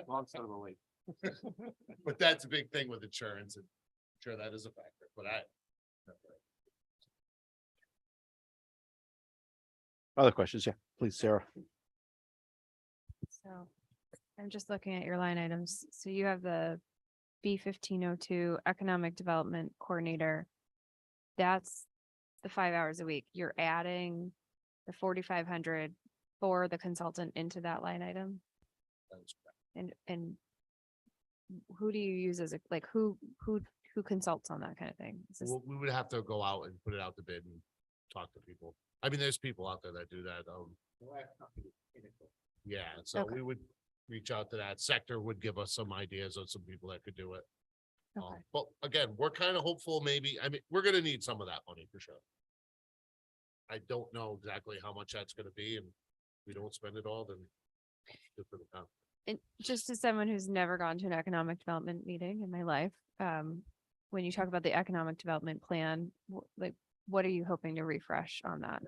Long son of a wait. But that's a big thing with insurance, and I'm sure that is a factor, but Other questions? Yeah, please, Sarah. So I'm just looking at your line items. So you have the B1502 Economic Development Coordinator. That's the 5 hours a week. You're adding the 4,500 for the consultant into that line item? that's correct. And who do you use as a, like, who consults on that kind of thing? Is this- We would have to go out and put it out to bid and talk to people. I mean, there's people out there that do that. Yeah, so Okay. we would reach out to that sector, would give us some ideas of some people that could do it. Okay. But again, we're kind of hopeful, maybe, I mean, we're gonna need some of that money for sure. I don't know exactly how much that's gonna be, and if we don't spend it all, then good for the town. And just as someone who's never gone to an economic development meeting in my life, when you talk about the economic development plan, like, what are you hoping to refresh on that?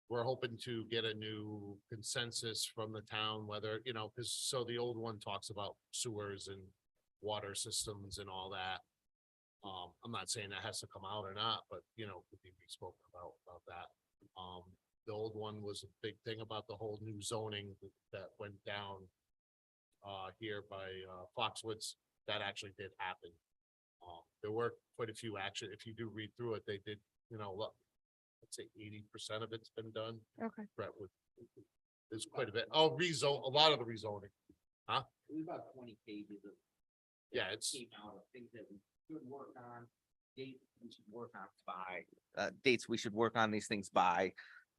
We're hoping to get a new consensus from the town, whether, you know, because so the old one talks about sewers and water systems and all that. I'm not saying that has to come out or not, but you know, could be spoken about that. The old one was a big thing about the whole new zoning that went down here by Foxwoods. That actually did happen. There were quite a few action. If you do read through it, they did, you know, look, let's say 80% of it's been done. Okay. Brentwood, there's quite a bit. Oh, rezone, a lot of the rezoning. Huh? It was about 20 pages of. Yeah, it's, Came out of things that we should work on, dates we should work on by. Dates we should work on these things by.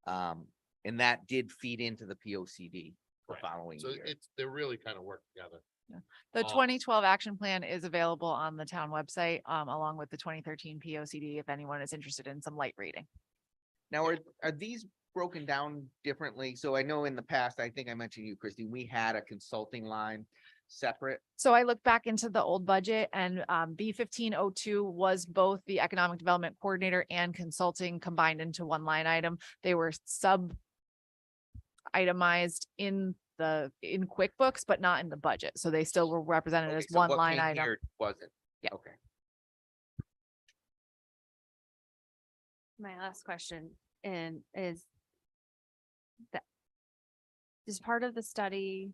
And that did feed into the POCD the Right. following so year. it's, they're really kind of work together. The Uh, 2012 action plan is available on the town website, along with the 2013 POCD, if anyone is interested in some light reading. Now, are these broken down differently? So I know in the past, I think I mentioned to you, Christy, we had a consulting line separate. So I looked back into the old budget and B 1502 was both the economic development coordinator and consulting combined into one line item. They were itemized in QuickBooks, but not in the budget. So they still were represented Okay, as so one what line came item. here Wasn't. Yeah. Okay. My last question and is that is part of the study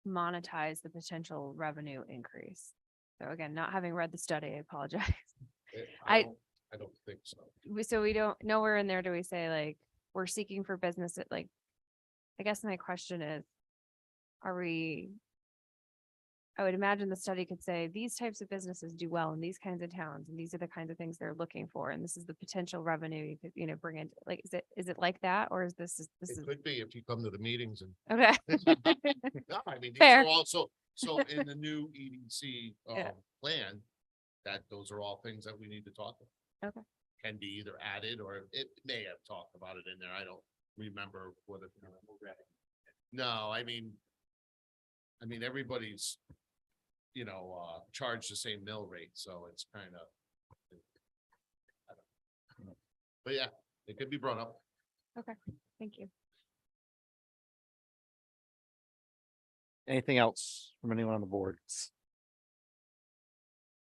monetize the potential revenue increase? So again, not having read the study, I apologize. I- I don't think so. So we don't, nowhere in there do we say like, we're seeking for business at like, I guess my question is, are we? I would imagine the study could say these types of businesses do well in these kinds of towns and these are the kinds of things they're looking for. And this is the potential revenue you could, bring in. Like, is it like that? Or is this It could be if you come to the meetings and. okay? No, I mean, these Fair. are also, so in the new EDC Yeah. plan, those are all things that we need to talk about. Okay. Can be either added or it may have talked about it in there. I don't remember what it. No, I mean, everybody's, charged the same mill rate, so it's kind of. But yeah, it could be brought up. Okay, thank you. Anything else from anyone on the boards?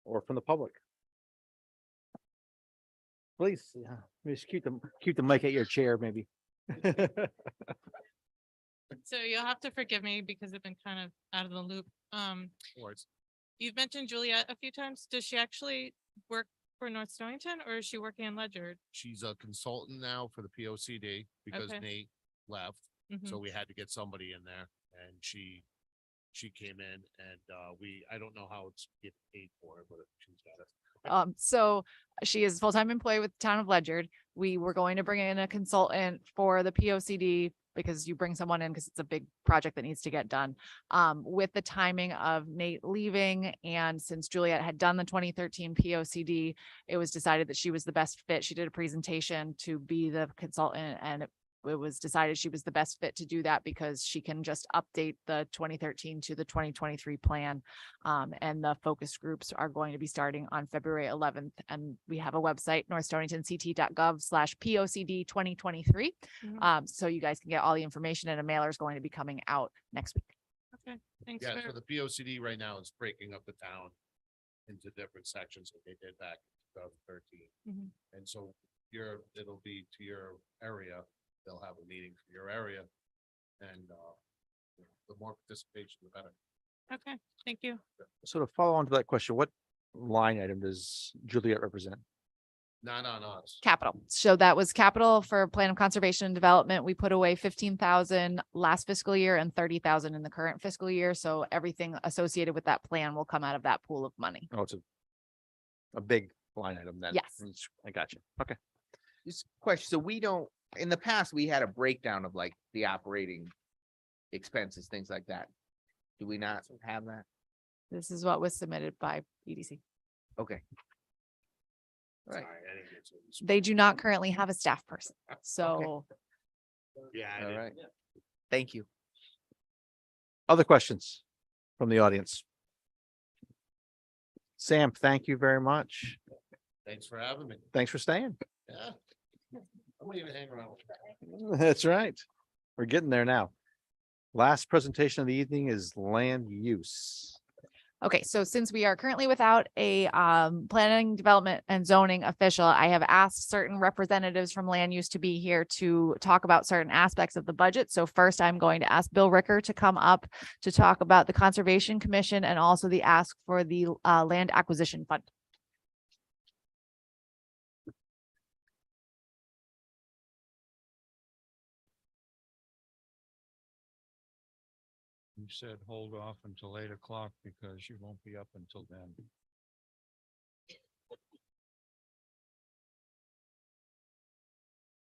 Or from the public? Please, yeah, just keep the mic at your chair, maybe. So you'll have to forgive me because I've been kind of out of the loop. Or it's- You've mentioned Juliet a few times. Does she actually work for North Stonington or is she working in Ledyard? She's a consultant now for the POCD because Okay. Nate left. Mhm. So we had to get somebody in there and she came in and I don't know how it's get paid for, but she's got it. So she is a full-time employee with the town of Ledyard. We were going to bring in a consultant for the POCD because you bring someone in because it's a big project that needs to get done. With the timing of Nate leaving and since Juliet had done the 2013 POCD, it was decided that she was the best fit. She did a presentation to be the consultant and it was decided she was the best fit to do that because she can just update the 2013 to the 2023 plan. And the focus groups are going to be starting on February 11th. And we have a website, northstoningtonct.gov/POCD 2023. Mhm. So you guys can get all the information and a mailer is going to be coming out next week. Okay, thanks Yeah, so for, the POCD right now is breaking up the town into different sections that they did back in 2013. Mhm. And so it'll be to your area, they'll have a meeting for your area. And the more participation, the better. okay, thank you. So to follow on to that question, what line item does Juliet represent? Not on us. Capital. So that was capital for plan of conservation and development. We put away 15,000 last fiscal year and 30,000 in the current fiscal year. So everything associated with that plan will come out of that pool of money. Oh, it's a big line item then. Yes. I got you. Okay. Just a question. So we don't, in the past, we had a breakdown of like the operating expenses, things like that. Do we not have that? This is what was submitted by EDC. Okay. Right. They do not currently have a staff person. So All right. Thank you. Other questions from the audience? Sam, thank you very much. Thanks for having me. Thanks for staying. Yeah. I'm gonna even hang around. That's right. We're getting there now. Last presentation of the evening is land use. okay, so since we are currently without a planning, development and zoning official, I have asked certain representatives from land use to be here to talk about certain aspects of the budget. So first, I'm going to ask Bill Ricker to come up to talk about the Conservation Commission and also the ask for the land acquisition fund. You said hold off until 8 o'clock because you won't be up until then.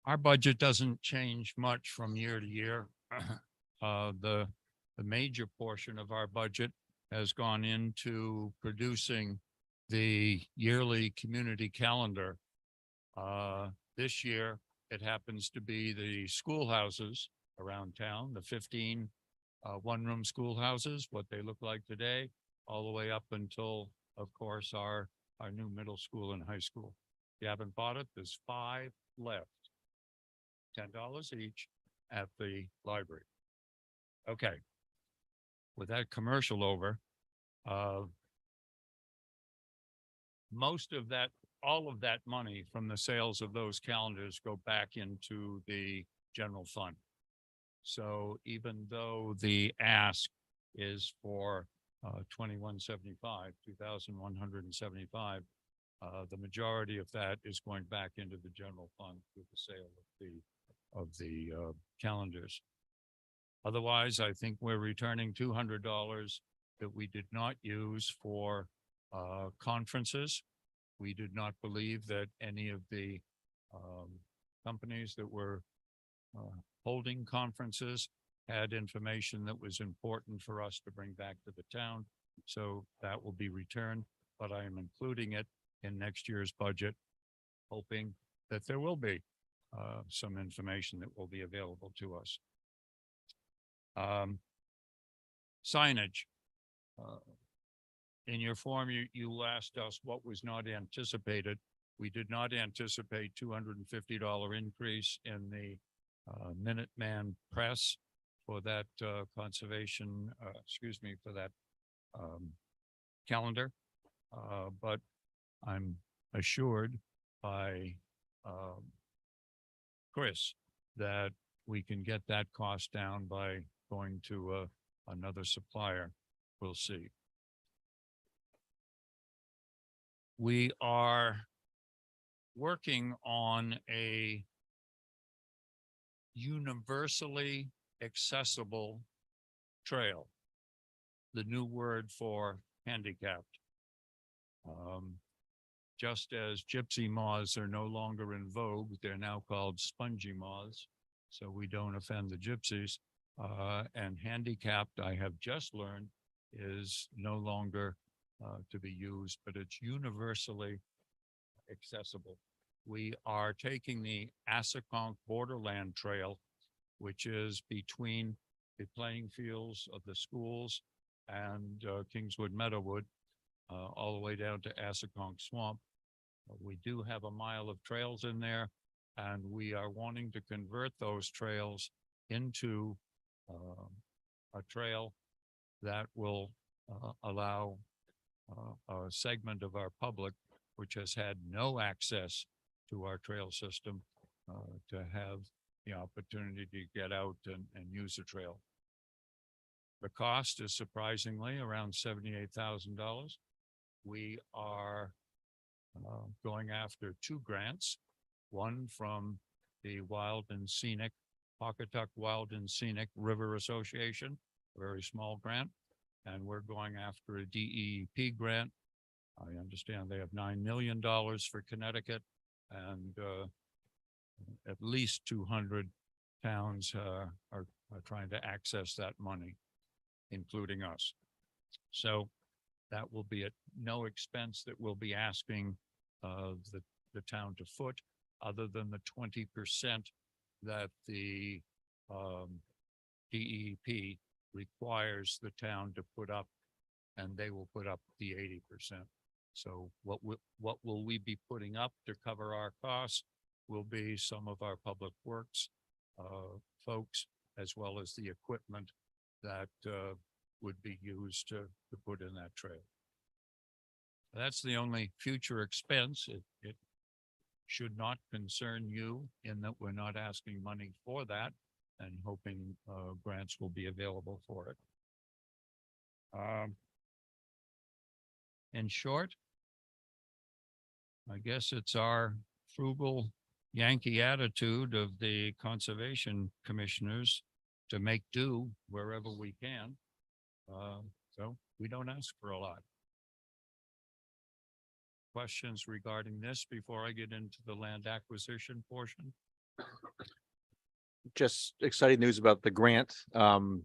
Our budget doesn't change much from year to year. The major portion of our budget has gone into producing the yearly community calendar. This year, it happens to be the schoolhouses around town, the 15 one-room schoolhouses, what they look like today, all the way up until, of course, our new middle school and high school. If you haven't bought it, there's 5 left. $10 each at the library. Okay. With that commercial over, most of that, all of that money from the sales of those calendars go back into the general fund. So even though the ask is for 2175, 2,175, the majority of that is going back into the general fund with the sale of the calendars. Otherwise, I think we're returning $200 that we did not use for conferences. We did not believe that any of the companies that were holding conferences had information that was important for us to bring back to the town. So that will be returned, but I am including it in next year's budget, hoping that there will be some information that will be available to us. Signage. In your form, you asked us what was not anticipated. We did not anticipate $250 increase in the Minuteman Press for that conservation, for that calendar. But I'm assured by Chris that we can get that cost down by going to another supplier. We'll see. We are working on a universally accessible trail, the new word for handicapped. Just as gypsy moths are no longer in vogue, they're now called spongy moths, so we don't offend the gypsies. And handicapped, I have just learned, is no longer to be used, but it's universally accessible. We are taking the Assaconk Borderland Trail, which is between the playing fields of the schools and Kingswood Meadowwood, all the way down to Assaconk Swamp. We do have a mile of trails in there, and we are wanting to convert those trails into a trail that will allow a segment of our public which has had no access to our trail system to have the opportunity to get out and use the trail. The cost is surprisingly around $78,000. We are going after 2 grants, one from the Wild and Scenic, Pawcatuck Wild and Scenic River Association, a very small grant, and we're going after a DEEP grant. I understand they have $9 million for Connecticut, and at least 200 towns are trying to access that money, including us. So that will be at no expense that we'll be asking the the town to foot, other than the 20% that the DEP requires the town to put up, and they will put up the 80%. So what will we be putting up to cover our costs will be some of our public works folks, as well as the equipment that would be used to put in that trail. That's the only future expense. It should not concern you in that we're not asking money for that and hoping grants will be available for it. In short, I guess it's our frugal Yankee attitude of the conservation commissioners to make do wherever we can. So we don't ask for a lot. Questions regarding this before I get into the land acquisition portion? Just exciting news about the grant. When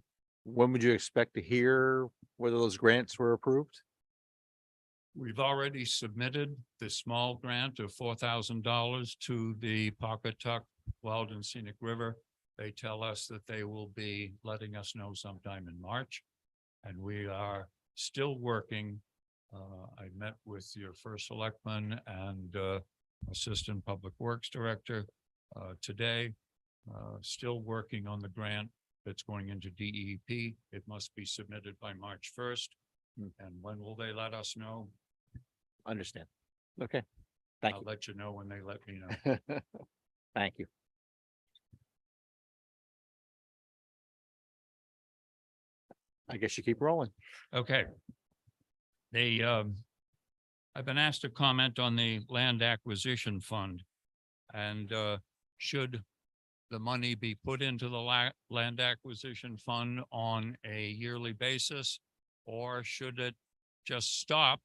would you expect to hear whether those grants were approved? We've already submitted the small grant of $4,000 to the Pawcatuck Wild and Scenic River. They tell us that they will be letting us know sometime in March. And we are still working. I met with your first selectman and Assistant Public Works Director today. Still working on the grant that's going into DEP. It must be submitted by March 1st. And when will they let us know? Understand. Okay. Thank I'll you. let you know when they let me know. Thank you. I guess you keep rolling. Okay. I've been asked to comment on the land acquisition fund. And should the money be put into the land acquisition fund on a yearly basis? Or should it just stop?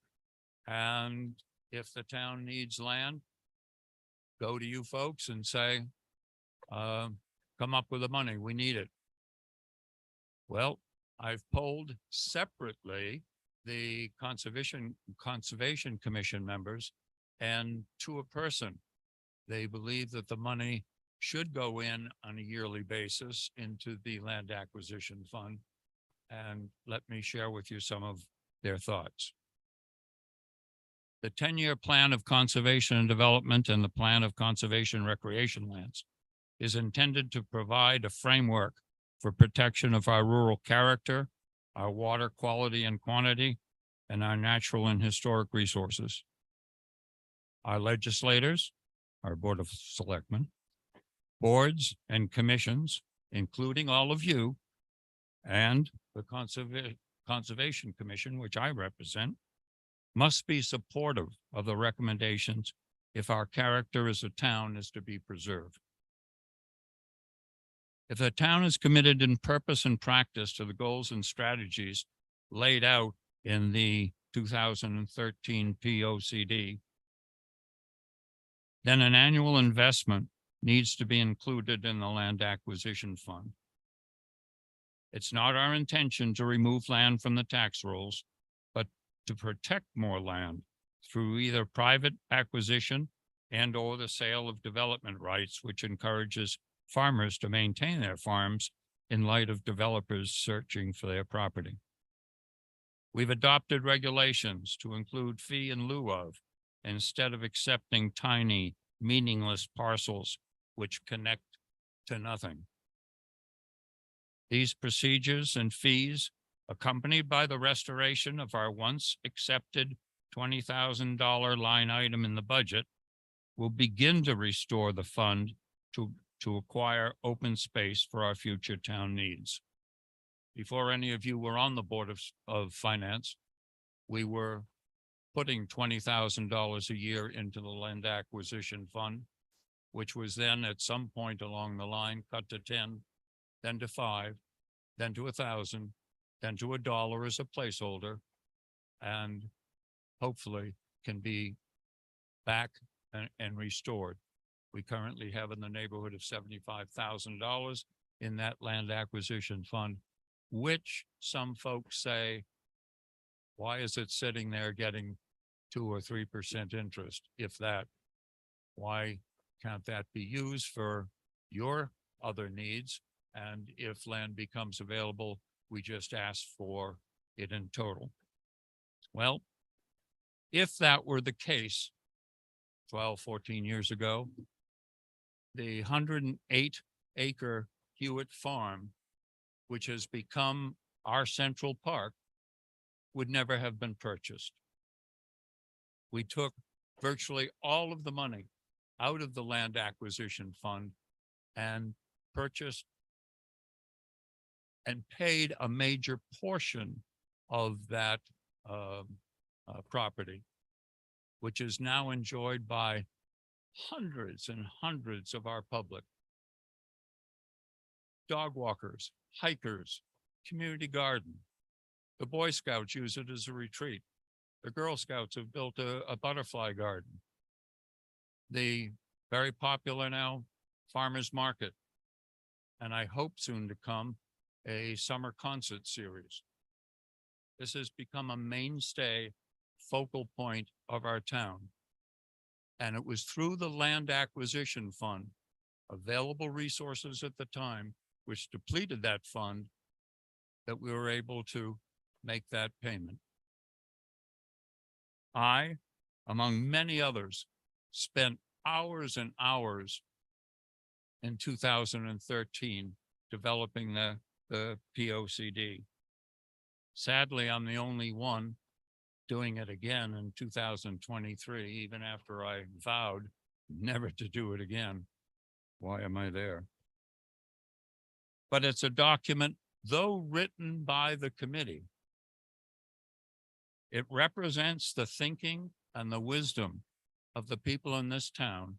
And if the town needs land, go to you folks and say, come up with the money, we need it. Well, I've polled separately the Conservation Commission members, and to a person, they believe that the money should go in on a yearly basis into the land acquisition fund. And let me share with you some of their thoughts. The 10-year plan of conservation and development and the plan of conservation recreation lands is intended to provide a framework for protection of our rural character, our water quality and quantity, and our natural and historic resources. Our legislators, our Board of Selectmen, boards and commissions, including all of you, and the Conservation Commission, which I represent, must be supportive of the recommendations if our character as a town is to be preserved. If the town is committed in purpose and practice to the goals and strategies laid out in the 2013 POCD, then an annual investment needs to be included in the land acquisition fund. It's not our intention to remove land from the tax rolls, but to protect more land through either private acquisition and or the sale of development rights, which encourages farmers to maintain their farms in light of developers searching for their property. We've adopted regulations to include fee in lieu of, instead of accepting tiny, meaningless parcels which connect to nothing. These procedures and fees, accompanied by the restoration of our once accepted $20,000 line item in the budget, will begin to restore the fund to acquire open space for our future town needs. Before any of you were on the Board of Finance, we were putting $20,000 a year into the land acquisition fund, which was then at some point along the line cut to 10, then to 5, then to 1,000, then to $1 as a placeholder, and hopefully can be back and restored. We currently have in the neighborhood of $75,000 in that land acquisition fund, which some folks say, why is it sitting there getting 2 or 3% interest, if that? Why can't that be used for your other needs? And if land becomes available, we just ask for it in total. Well, if that were the case 12, 14 years ago, the 108-acre Hewitt Farm, which has become our Central Park, would never have been purchased. We took virtually all of the money out of the land acquisition fund and purchased and paid a major portion of that property, which is now enjoyed by hundreds and hundreds of our public. Dog walkers, hikers, community garden. The Boy Scouts use it as a retreat. The Girl Scouts have built a butterfly garden. The very popular now farmers market, and I hope soon to come a summer concert series. This has become a mainstay focal point of our town. And it was through the land acquisition fund, available resources at the time, which depleted that fund, that we were able to make that payment. I, among many others, spent hours and hours in 2013 developing the POCD. Sadly, I'm the only one doing it again in 2023, even after I vowed never to do it again. Why am I there? But it's a document, though written by the committee, it represents the thinking and the wisdom of the people in this town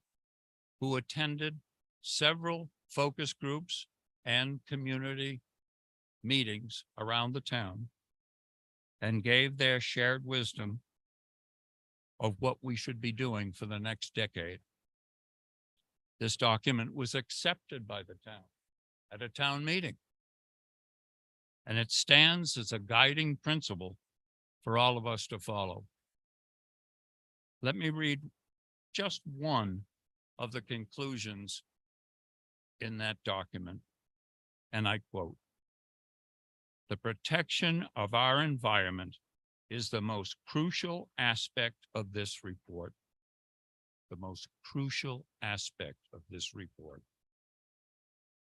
who attended several focus groups and community meetings around the town and gave their shared wisdom of what we should be doing for the next decade. This document was accepted by the town at a town meeting, and it stands as a guiding principle for all of us to follow. Let me read just one of the conclusions in that document, and I quote, "The protection of our environment is the most crucial aspect of this report." The most crucial aspect of this report.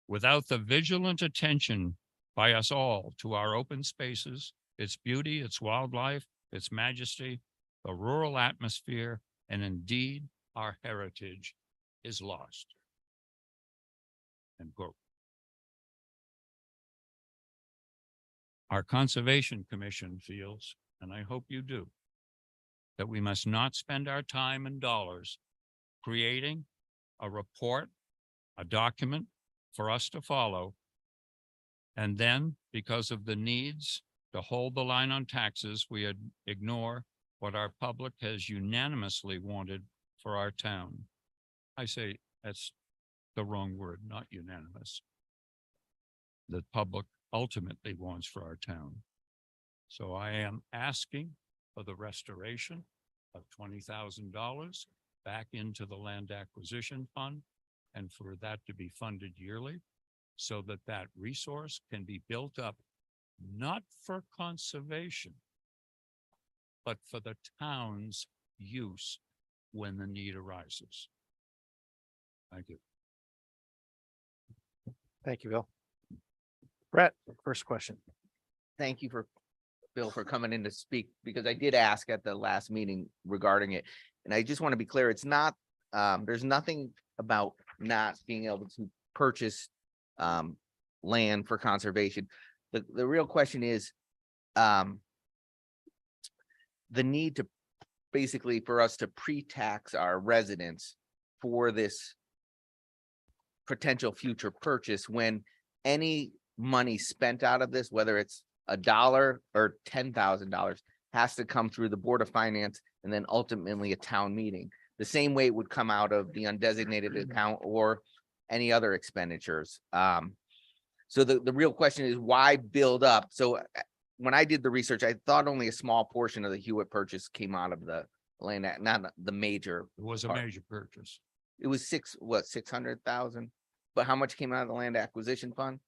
Without the vigilant attention by us all to our open spaces, its beauty, its wildlife, its majesty, the rural atmosphere, and indeed our heritage is lost. End quote. Our Conservation Commission feels, and I hope you do, that we must not spend our time and dollars creating a report, a document for us to follow, and then, because of the needs to hold the line on taxes, we ignore what our public has unanimously wanted for our town. I say that's the wrong word, not unanimous. The public ultimately wants for our town. So I am asking for the restoration of $20,000 back into the land acquisition fund, and for that to be funded yearly so that that resource can be built up, not for conservation, but for the town's use when the need arises. Thank you. Thank you, Bill. Brett, first question. Thank you Bill, for coming in to speak, because I did ask at the last meeting regarding it. And I just want to be clear, it's not, there's nothing about not being able to purchase land for conservation. The real question is the need to basically for us to pre-tax our residents for this potential future purchase, when any money spent out of this, whether it's $1 or $10,000, has to come through the Board of Finance and then ultimately a town meeting. The same way it would come out of the undesignated account or any other expenditures. So the real question is, why build up? So when I did the research, I thought only a small portion of the Hewitt purchase came out of the land, not the major. It was a part. major purchase. it was 600,000? But how much came out of the land acquisition fund?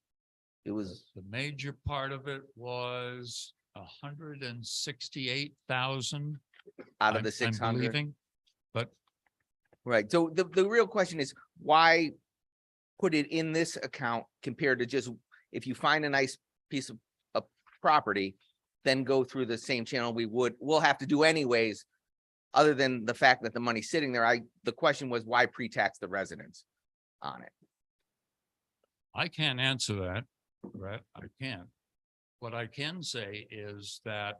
It was, The major part of it was 168,000. out of the 600. Believing, but Right, so the real question is, why put it in this account compared to just, if you find a nice piece of property, then go through the same channel we'll have to do anyways, other than the fact that the money's sitting there, the question was, why pre-tax the residents on it? I can't answer that, Brett. I can't. What I can say is that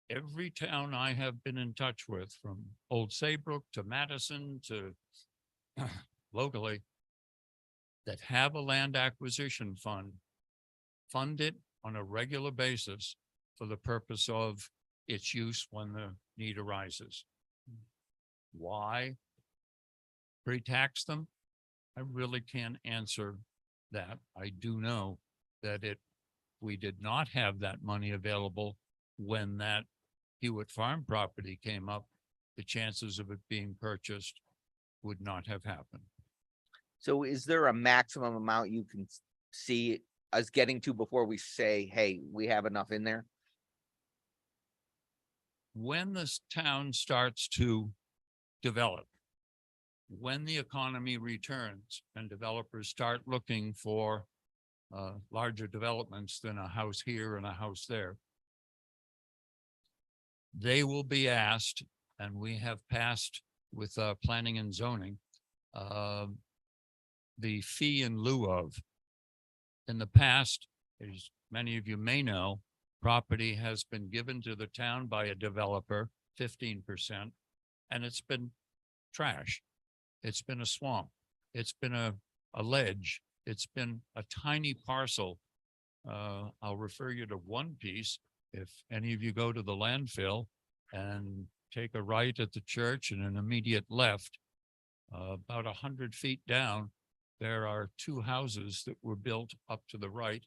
every town I have been in touch with, from Old Saybrook to Madison to locally, that have a land acquisition fund, fund it on a regular basis for the purpose of its use when the need arises. Why pre-tax them? I really can't answer that. I do know that we did not have that money available when that Hewitt Farm property came up. The chances of it being purchased would not have happened. So is there a maximum amount you can see us getting to before we say, hey, we have enough in there? When this town starts to develop, when the economy returns and developers start looking for larger developments than a house here and a house there, they will be asked, and we have passed with planning and zoning, the fee in lieu of. In the past, as many of you may know, property has been given to the town by a developer, 15%, and it's been trash. It's been a swamp. It's been a ledge. It's been a tiny parcel. I'll refer you to one piece. If any of you go to the landfill and take a right at the church and an immediate left, about 100 feet down, there are two houses that were built up to the right,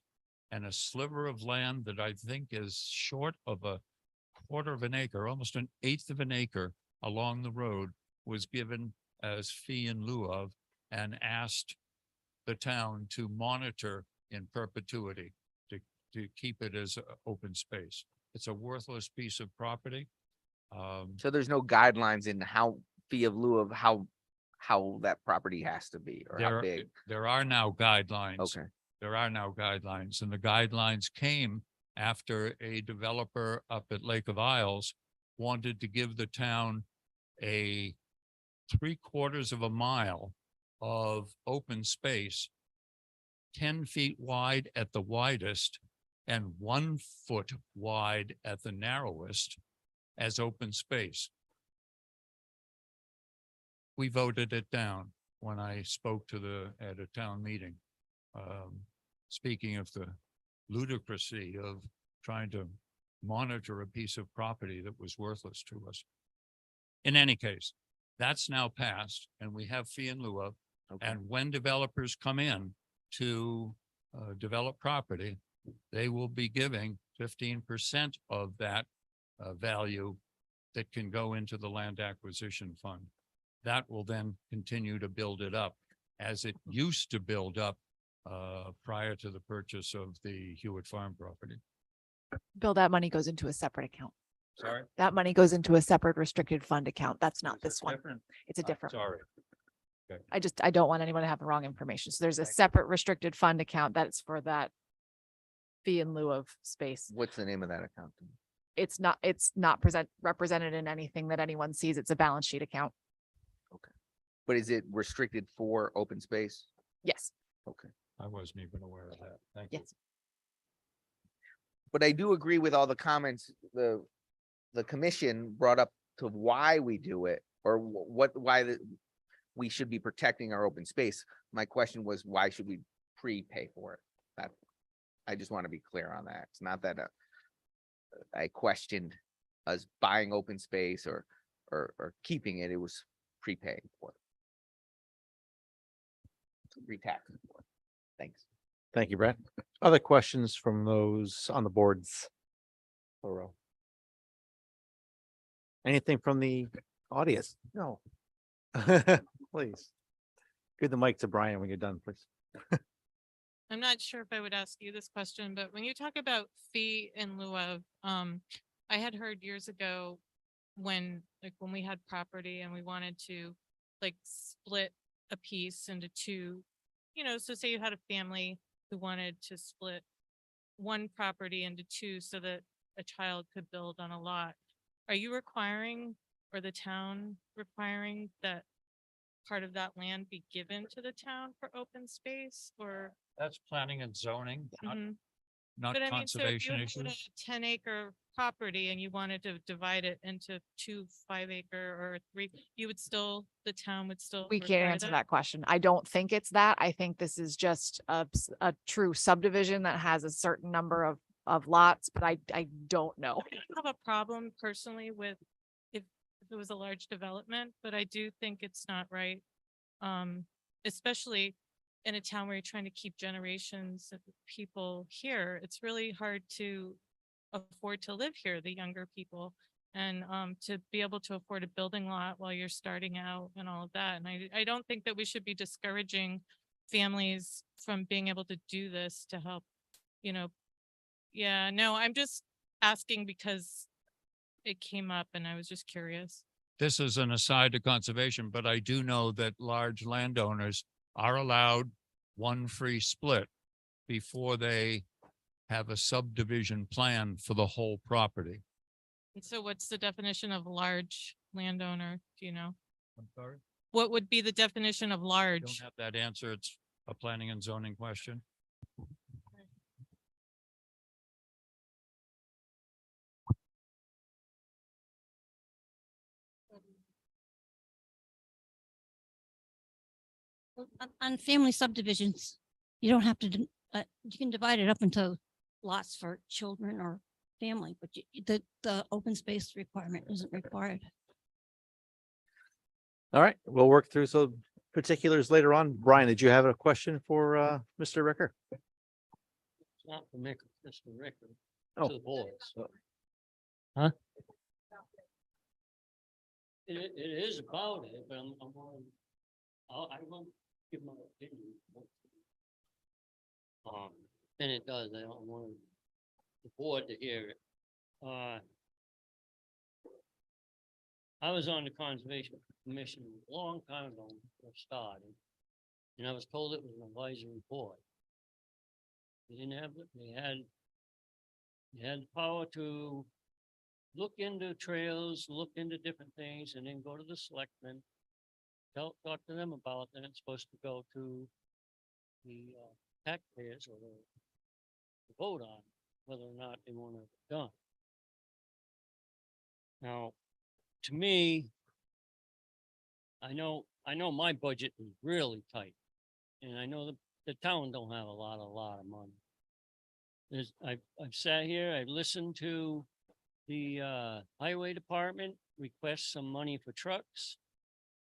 and a sliver of land that I think is short of a quarter of an acre, almost an eighth of an acre along the road, was given as fee in lieu of, and asked the town to monitor in perpetuity to keep it as open space. It's a worthless piece of property. So there's no guidelines in how fee of lieu of how that property has to be, or how big? There are now guidelines. Okay. There are now guidelines, and the guidelines came after a developer up at Lake of Isles wanted to give the town a 3/4 of a mile of open space, 10 feet wide at the widest and 1 foot wide at the narrowest, as open space. We voted it down when I spoke at a town meeting. Speaking of the ludicrousy of trying to monitor a piece of property that was worthless to us. In any case, that's now passed, and we have fee in lieu of. Okay. And when developers come in to develop property, they will be giving 15% of that value that can go into the land acquisition fund. That will then continue to build it up as it used to build up prior to the purchase of the Hewitt Farm property. Bill, that money goes into a separate account. Sorry? That money goes into a separate restricted fund account. That's not this one. It's a different. Sorry. I don't want anyone to have the wrong information. So there's a separate restricted fund account that's for that fee in lieu of space. What's the name of that account? It's not represented in anything that anyone sees. It's a balance sheet account. But is it restricted for open space? Yes. Okay. I wasn't even aware of that. Thank you. Yes. But I do agree with all the comments the commission brought up to why we do it, or why we should be protecting our open space. My question was, why should we prepay for it? That I just want to be clear on that. It's not that I questioned us buying open space or keeping it. It was prepaying for it. Retaxing for it. Thanks. Thank you, Brett. Other questions from those on the boards? Plural. Anything from the audience? No. Please. Give the mic to Brian when you're done, please. I'm not sure if I would ask you this question, but when you talk about fee in lieu of, I had heard years ago when we had property and we wanted to like split a piece into two, so say you had a family who wanted to split one property into two so that a child could build on a lot. Are you requiring, or the town requiring, that part of that land be given to the town for open space, or? That's planning and zoning, Mhm. not But I mean, so if you conservation had a issues. 10-acre property and you wanted to divide it into 2 5-acre or 3, the town would still. We can't require answer that question. I don't think it's that. I think this is just a true subdivision that has a certain number of lots, but I don't know. I don't have a problem personally with if it was a large development, but I do think it's not right. Especially in a town where you're trying to keep generations of people here. It's really hard to afford to live here, the younger people, and to be able to afford a building lot while you're starting out and all of that. And I don't think that we should be discouraging families from being able to do this to help, yeah, no, I'm just asking because it came up and I was just curious. This is an aside to conservation, but I do know that large landowners are allowed one free split before they have a subdivision plan for the whole property. And so what's the definition of large landowner? Do you know? I'm sorry? What would be the definition of Don't large? have that answer. It's a planning and zoning question. On family subdivisions, you don't have to, you can divide it up into lots for children or family, but the open space requirement isn't required. All right, we'll work through some particulars later on. Brian, did you have a question for Mr. Ricker? It's not for Mick, it's for Rick. Oh. To the board, so. Huh? It is about it, but I won't give my opinion. And it does, I don't want the board to hear it. I was on the Conservation Commission a long time ago when I first started, and I was told it was an advisory board. They didn't have, they had the power to look into trails, look into different things, and then go to the selectmen. Talk to them about, then it's supposed to go to the taxpayers or the vote on whether or not they want it done. Now, to me, I know my budget is really tight, and I know the town don't have a lot of money. I've sat here, I've listened to the highway department request some money for trucks.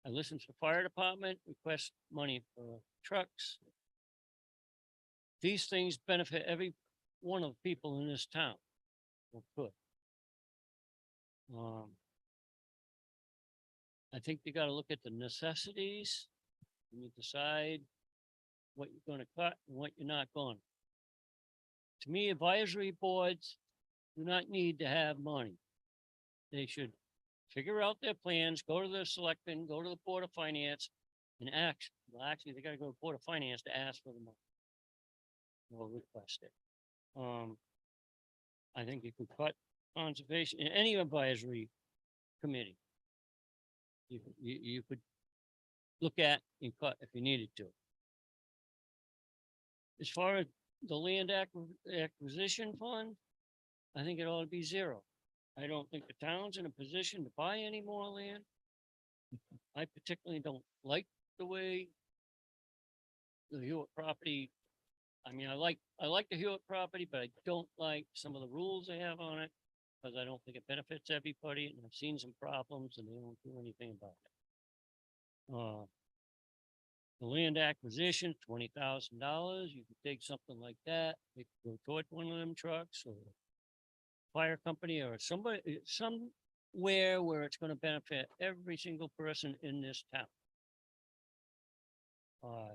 I listened to the fire department request money for trucks. These things benefit every one of the people in this town. Or could. I think you gotta look at the necessities and you decide what you're gonna cut and what you're not going. To me, advisory boards do not need to have money. They should figure out their plans, go to the selectmen, go to the Board of Finance and ask. Well, actually, they gotta go to Board of Finance to ask for the money. Or request it. I think you could cut conservation in any advisory committee. You could look at and cut if you needed to. As far as the land acquisition fund, I think it ought to be zero. I don't think the town's in a position to buy any more land. I particularly don't like the way the Hewitt property. I mean, I like the Hewitt property, but I don't like some of the rules they have on it because I don't think it benefits everybody, and I've seen some problems and they don't do anything about it. The land acquisition, $20,000, you could take something like that, it could go toward one of them trucks or fire company or somebody, somewhere where it's gonna benefit every single person in this town. As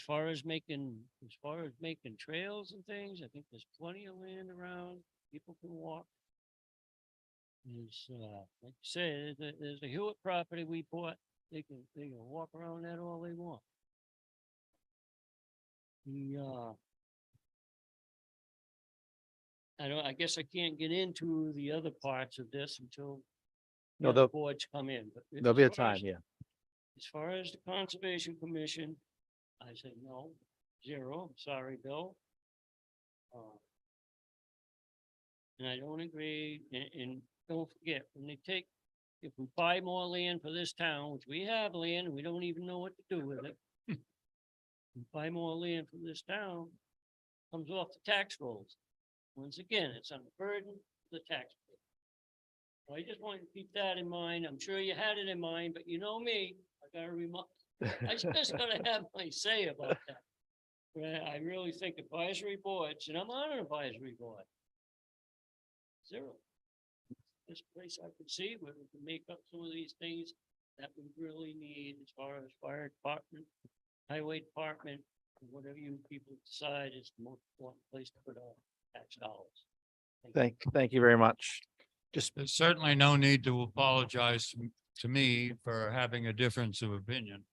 far as making trails and things, I think there's plenty of land around, people can walk. There's, like you say, there's a Hewitt property we bought, they can walk around that all they want. I guess I can't get into the other parts of this until No, the other there'll, boards come in, but. there'll be a as far time, as- yeah. As far as the Conservation Commission, I say no, 0. I'm sorry, Bill. And I don't agree, and don't forget, when they take, if we buy more land for this town, which we have land, and we don't even know what to do with it. We buy more land for this town, comes off the tax rolls. Once again, it's on the burden of the taxpayer. So I just want you to keep that in mind. I'm sure you had it in mind, but you know me, I gotta remind, I just gotta have my say about that. But I really think advisory boards, and I'm on an advisory board. 0. This place I could see where we can make up some of these things that we really need as far as fire department, highway department, whatever you people decide is the most important place to put our tax dollars. Thank you very much. There's certainly no need to apologize to me for having a difference of opinion.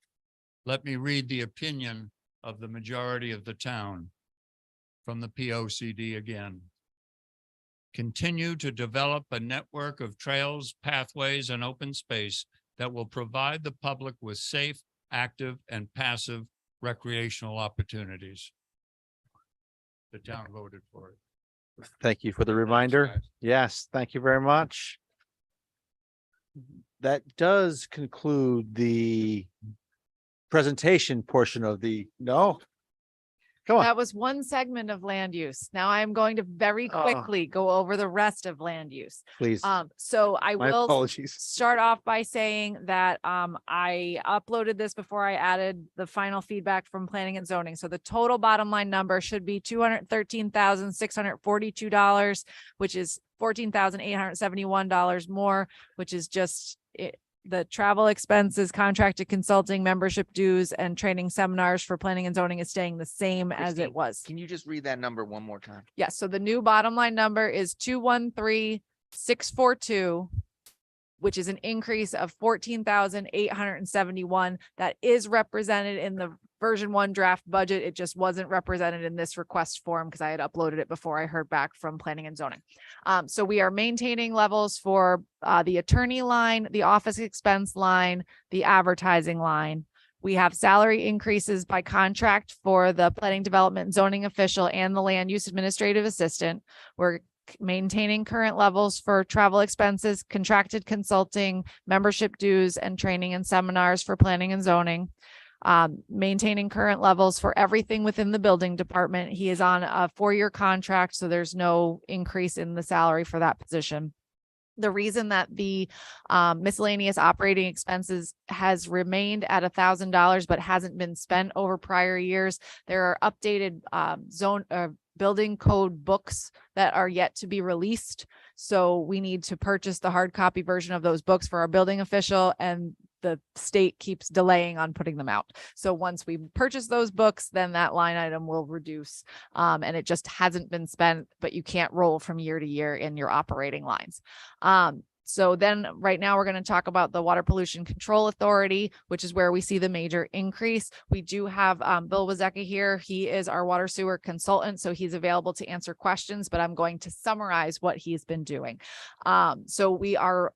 Let me read the opinion of the majority of the town from the P O C D again. Continue to develop a network of trails, pathways, and open space that will provide the public with safe, active, and passive recreational opportunities. The town voted for it. Thank you for the reminder. Yes, thank you very much. That does conclude the presentation portion of no? Come on. That was one segment of land use. Now I'm going to very Oh. quickly go over the rest of land use. Please. So I My will apologies. start off by saying that I uploaded this before I added the final feedback from planning and zoning. So the total bottom line number should be $213,642, which is $14,871 more, which is just it. The travel expenses, contracted consulting, membership dues, and training seminars for planning and zoning is staying the same as it Christine, was. Can you just read that number one more time? Yes, so the new bottom line number is 213,642, which is an increase of 14,871. That is represented in the version 1 draft budget. It just wasn't represented in this request form because I had uploaded it before I heard back from planning and zoning. So we are maintaining levels for the attorney line, the office expense line, the advertising line. We have salary increases by contract for the planning development and zoning official and the land use administrative assistant. We're maintaining current levels for travel expenses, contracted consulting, membership dues, and training and seminars for planning and zoning. Maintaining current levels for everything within the building department. He is on a 4-year contract, so there's no increase in the salary for that position. The reason that the miscellaneous operating expenses has remained at $1,000 but hasn't been spent over prior years, there are updated building code books that are yet to be released. So we need to purchase the hard copy version of those books for our building official, and the state keeps delaying on putting them out. So once we purchase those books, then that line item will reduce. And it just hasn't been spent, but you can't roll from year to year in your operating lines. So then right now we're going to talk about the Water Pollution Control Authority, which is where we see the major increase. We do have Bill Wazeka here. He is our water sewer consultant, so he's available to answer questions, but I'm going to summarize what he's been doing. So we are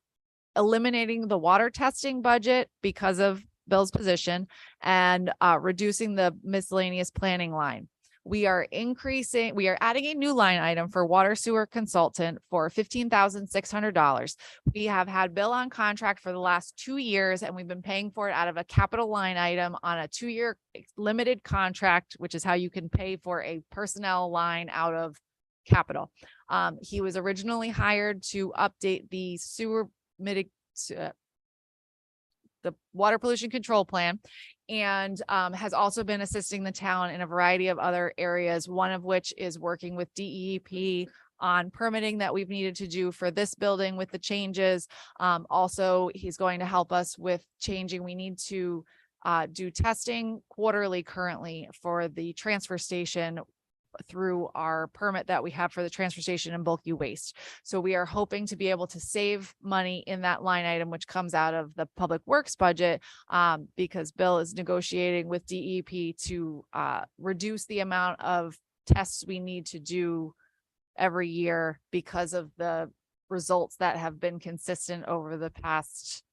eliminating the water testing budget because of Bill's position and reducing the miscellaneous planning line. We are adding a new line item for water sewer consultant for $15,600. We have had Bill on contract for the last 2 years, and we've been paying for it out of a capital line item on a 2-year limited contract, which is how you can pay for a personnel line out of capital. He was originally hired to update the the water pollution control plan, and has also been assisting the town in a variety of other areas, one of which is working with DEP on permitting that we've needed to do for this building with the changes. Also, he's going to help us with changing. We need to do testing quarterly currently for the transfer station through our permit that we have for the transfer station and bulky waste. So we are hoping to be able to save money in that line item, which comes out of the public works budget, because Bill is negotiating with DEP to reduce the amount of tests we need to do every year because of the results that have been consistent over the past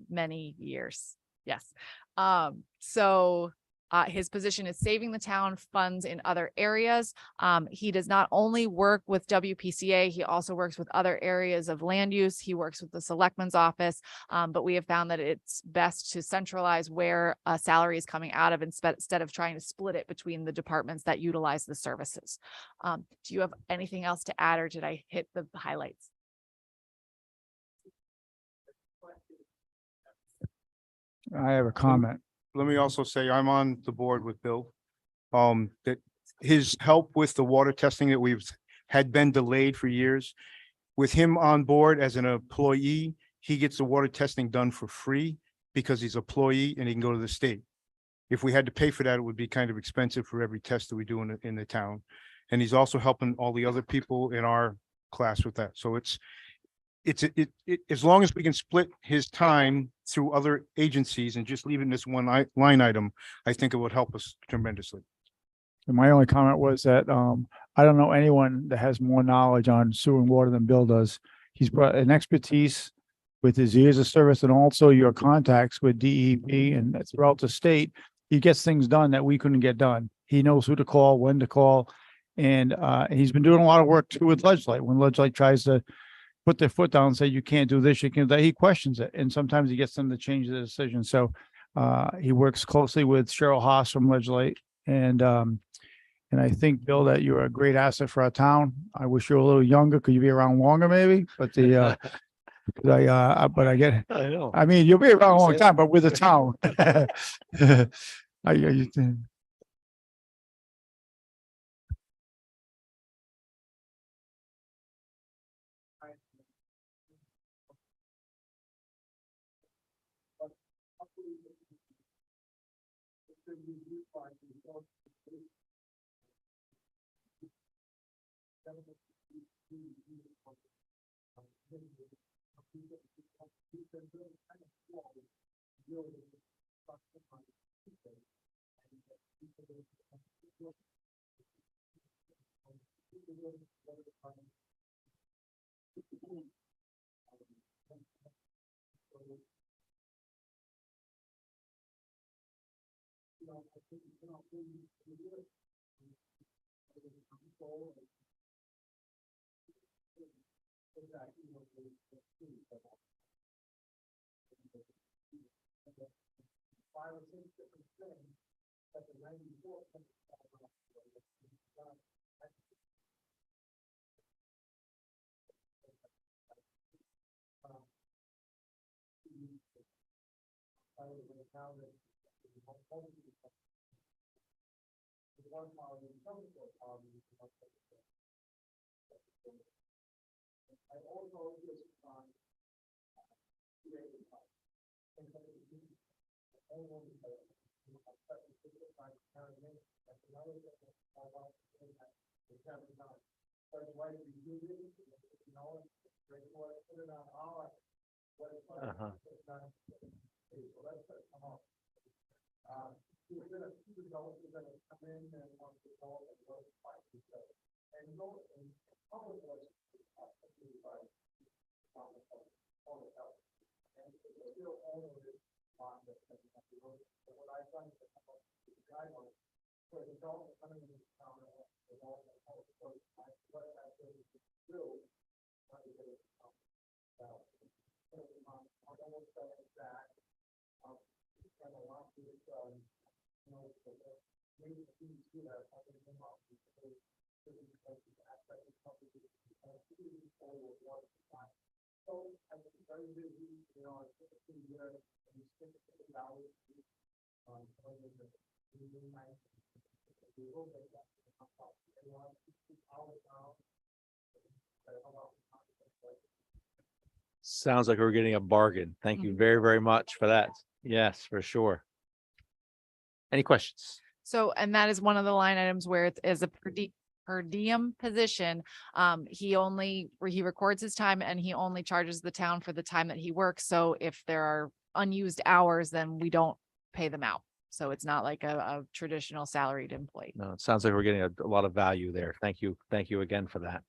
many years. Yes. So his position is saving the town funds in other areas. He does not only work with WPCA, he also works with other areas of land use. He works with the selectman's office, but we have found that it's best to centralize where a salary is coming out of instead of trying to split it between the departments that utilize the services. Do you have anything else to add, or did I hit the highlights? I have a comment. Let me also say, I'm on the board with Bill. That his help with the water testing that had been delayed for years. With him on board as an employee, he gets the water testing done for free because he's an employee and he can go to the state. If we had to pay for that, it would be kind of expensive for every test that we do in the town. And he's also helping all the other people in our class with that. So it's as long as we can split his time through other agencies and just leaving this one line item, I think it would help us tremendously. And my only comment was that I don't know anyone that has more knowledge on sewer and water than Bill does. He's brought an expertise with his years of service and also your contacts with DEP and throughout the state. He gets things done that we couldn't get done. He knows who to call, when to call. And he's been doing a lot of work too with Ledgelight. When Ledgelight tries to put their foot down and say, you can't do this, you can do that, he questions it. And sometimes he gets them to change the decision. So he works closely with Cheryl Haas from Ledgelight. And I think, Bill, that you're a great asset for our town. I wish you were a little younger. Could you be around longer maybe? But but I get it. I know. I mean, you'll be around a long time, but with the town. Sounds like we're getting a bargain. Thank you very, very much for that. Yes, for sure. Any questions? So, and that is one of the line items where it is a per diem position. He records his time and he only charges the town for the time that he works. So if there are unused hours, then we don't pay them out. So it's not like a traditional salaried employee. No, it sounds like we're getting a lot of value there. Thank you. Thank you again for that.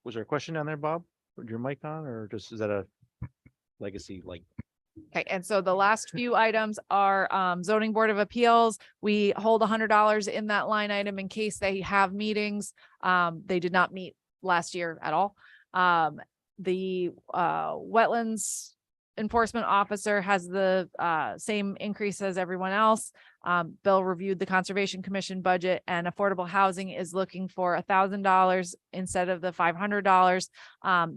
Was there a question down there, Bob? With your mic on, or just, is that a legacy, like? Okay, and so the last few items are zoning board of appeals. We hold $100 in that line item in case they have meetings. They did not meet last year at all. The wetlands enforcement officer has the same increase as everyone else. Bill reviewed the Conservation Commission budget, and affordable housing is looking for $1,000 instead of the $500.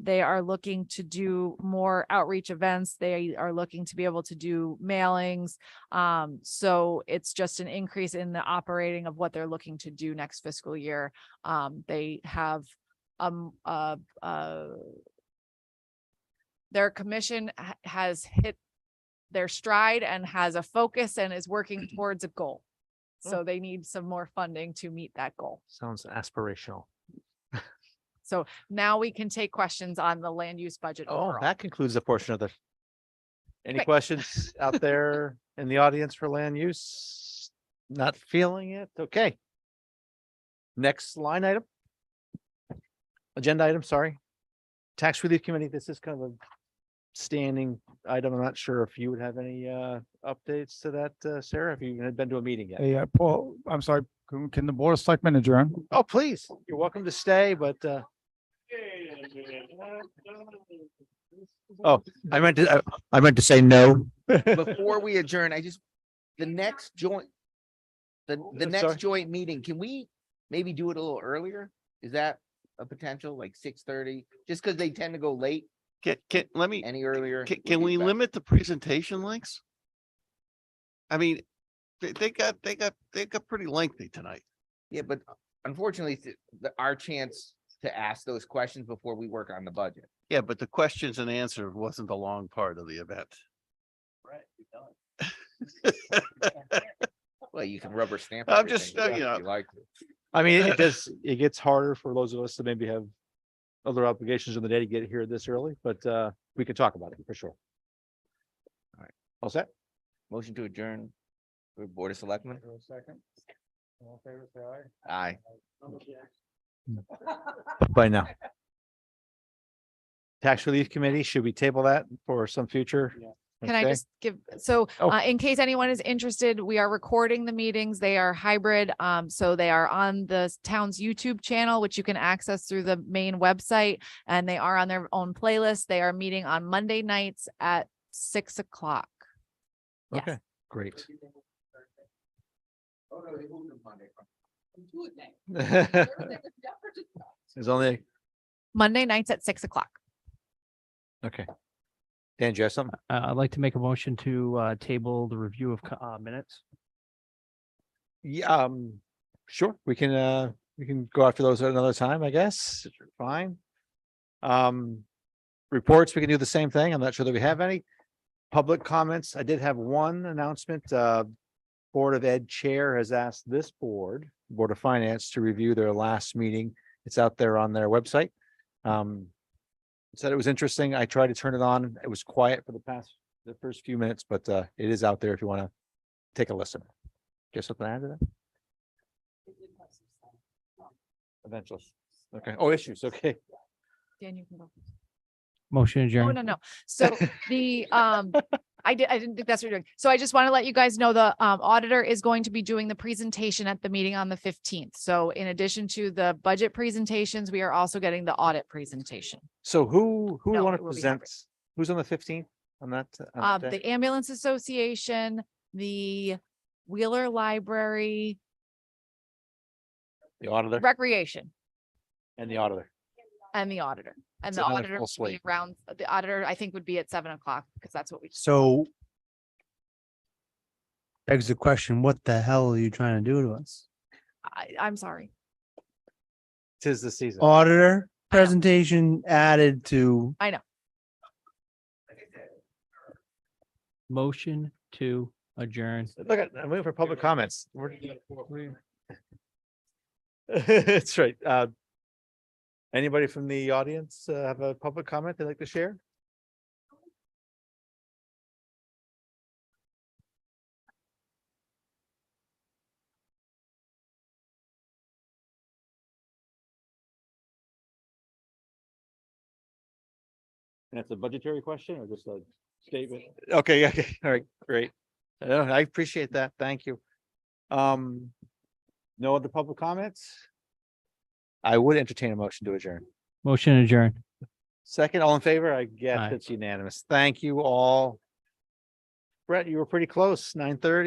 They are looking to do more outreach events. They are looking to be able to do mailings. So it's just an increase in the operating of what they're looking to do next fiscal year. They have their commission has hit their stride and has a focus and is working towards a goal. So they need some more funding to meet that goal. Sounds aspirational. So now we can take questions on the land use budget Oh, overall. that concludes the portion of the. Any Great. questions out there in the audience for land use? Not feeling it? Okay. Next line item. Agenda item, sorry. Tax Relief Committee, this is kind of a standing item. I'm not sure if you would have any updates to that, Sarah, if you had been to a meeting yet. Hey, Paul, I'm sorry, can the Board of Selectmen adjourn? Oh, please, you're welcome to stay, but oh, I meant to say no. Before we adjourn, the next joint, the I'm next sorry. joint meeting, can we maybe do it a little earlier? Is that a potential, like 6:30? Just because they tend to go late, Let me, any earlier? would can be we better. limit the presentation lengths? I mean, they got pretty lengthy tonight. Yeah, but unfortunately, our chance to ask those questions before we work on the budget. Yeah, but the questions and answer wasn't the long part of the event. Well, you can rubber stamp. I'm just, everything you know. if like to. I mean, it gets harder for those of us that maybe have other obligations in the day to get here this early, but we can talk about it for sure. All right, all set? Motion to adjourn for Board of Selectmen. Second. All in favor, say Aye. By now. Tax Relief Committee, should we table that for some future? Can I Okay. just give, so Oh. in case anyone is interested, we are recording the meetings. They are hybrid. So they are on the town's YouTube channel, which you can access through the main website, and they are on their own playlist. They are meeting on Monday nights at 6 o'clock. Yes. Okay, great. There's only, Monday nights at 6 o'clock. okay. Dan, do you have something? I'd like to make a motion to table the review of minutes. Yeah, sure, we can go after those at another time, I guess, fine. Reports, we can do the same thing. I'm not sure that we have any. Public comments, I did have one announcement. Board of Ed Chair has asked this board, Board of Finance, to review their last meeting. It's out there on their website. Said it was interesting. I tried to turn it on. It was quiet for the first few minutes, but it is out there if you want to take a listen. Guess something to add to that? Eventually. Okay. Oh, issues. Okay. Dan, you can go. Motion Oh, adjourned. no. So the, I didn't think that's what you're doing. So I just want to let you guys know the auditor is going to be doing the presentation at the meeting on the 15th. So in addition to the budget presentations, we are also getting the audit presentation. So who No, want it to will be present? hybrid. Who's on the 15th on that? on that day? The Ambulance Association, the Wheeler Library, The auditor Recreation, and the auditor. and the auditor. And It's the another auditor full will be slate. around, the auditor, I think, would be at 7 o'clock because that's what we. So begs the question, what the hell are you trying to do to us? I'm sorry. Tis the season. Auditor presentation added to, I know. Motion to adjourn. Look at, I'm waiting for public comments. That's right. Anybody from the audience have a public comment they'd like to share? That's a budgetary question or just a statement? Okay, okay, all right, great. I appreciate that. Thank you. No other public comments? I would entertain a motion to adjourn. Motion adjourned. Second, all in favor? I guess Aye. it's unanimous. Thank you all. Brett, you were pretty close, 9:30.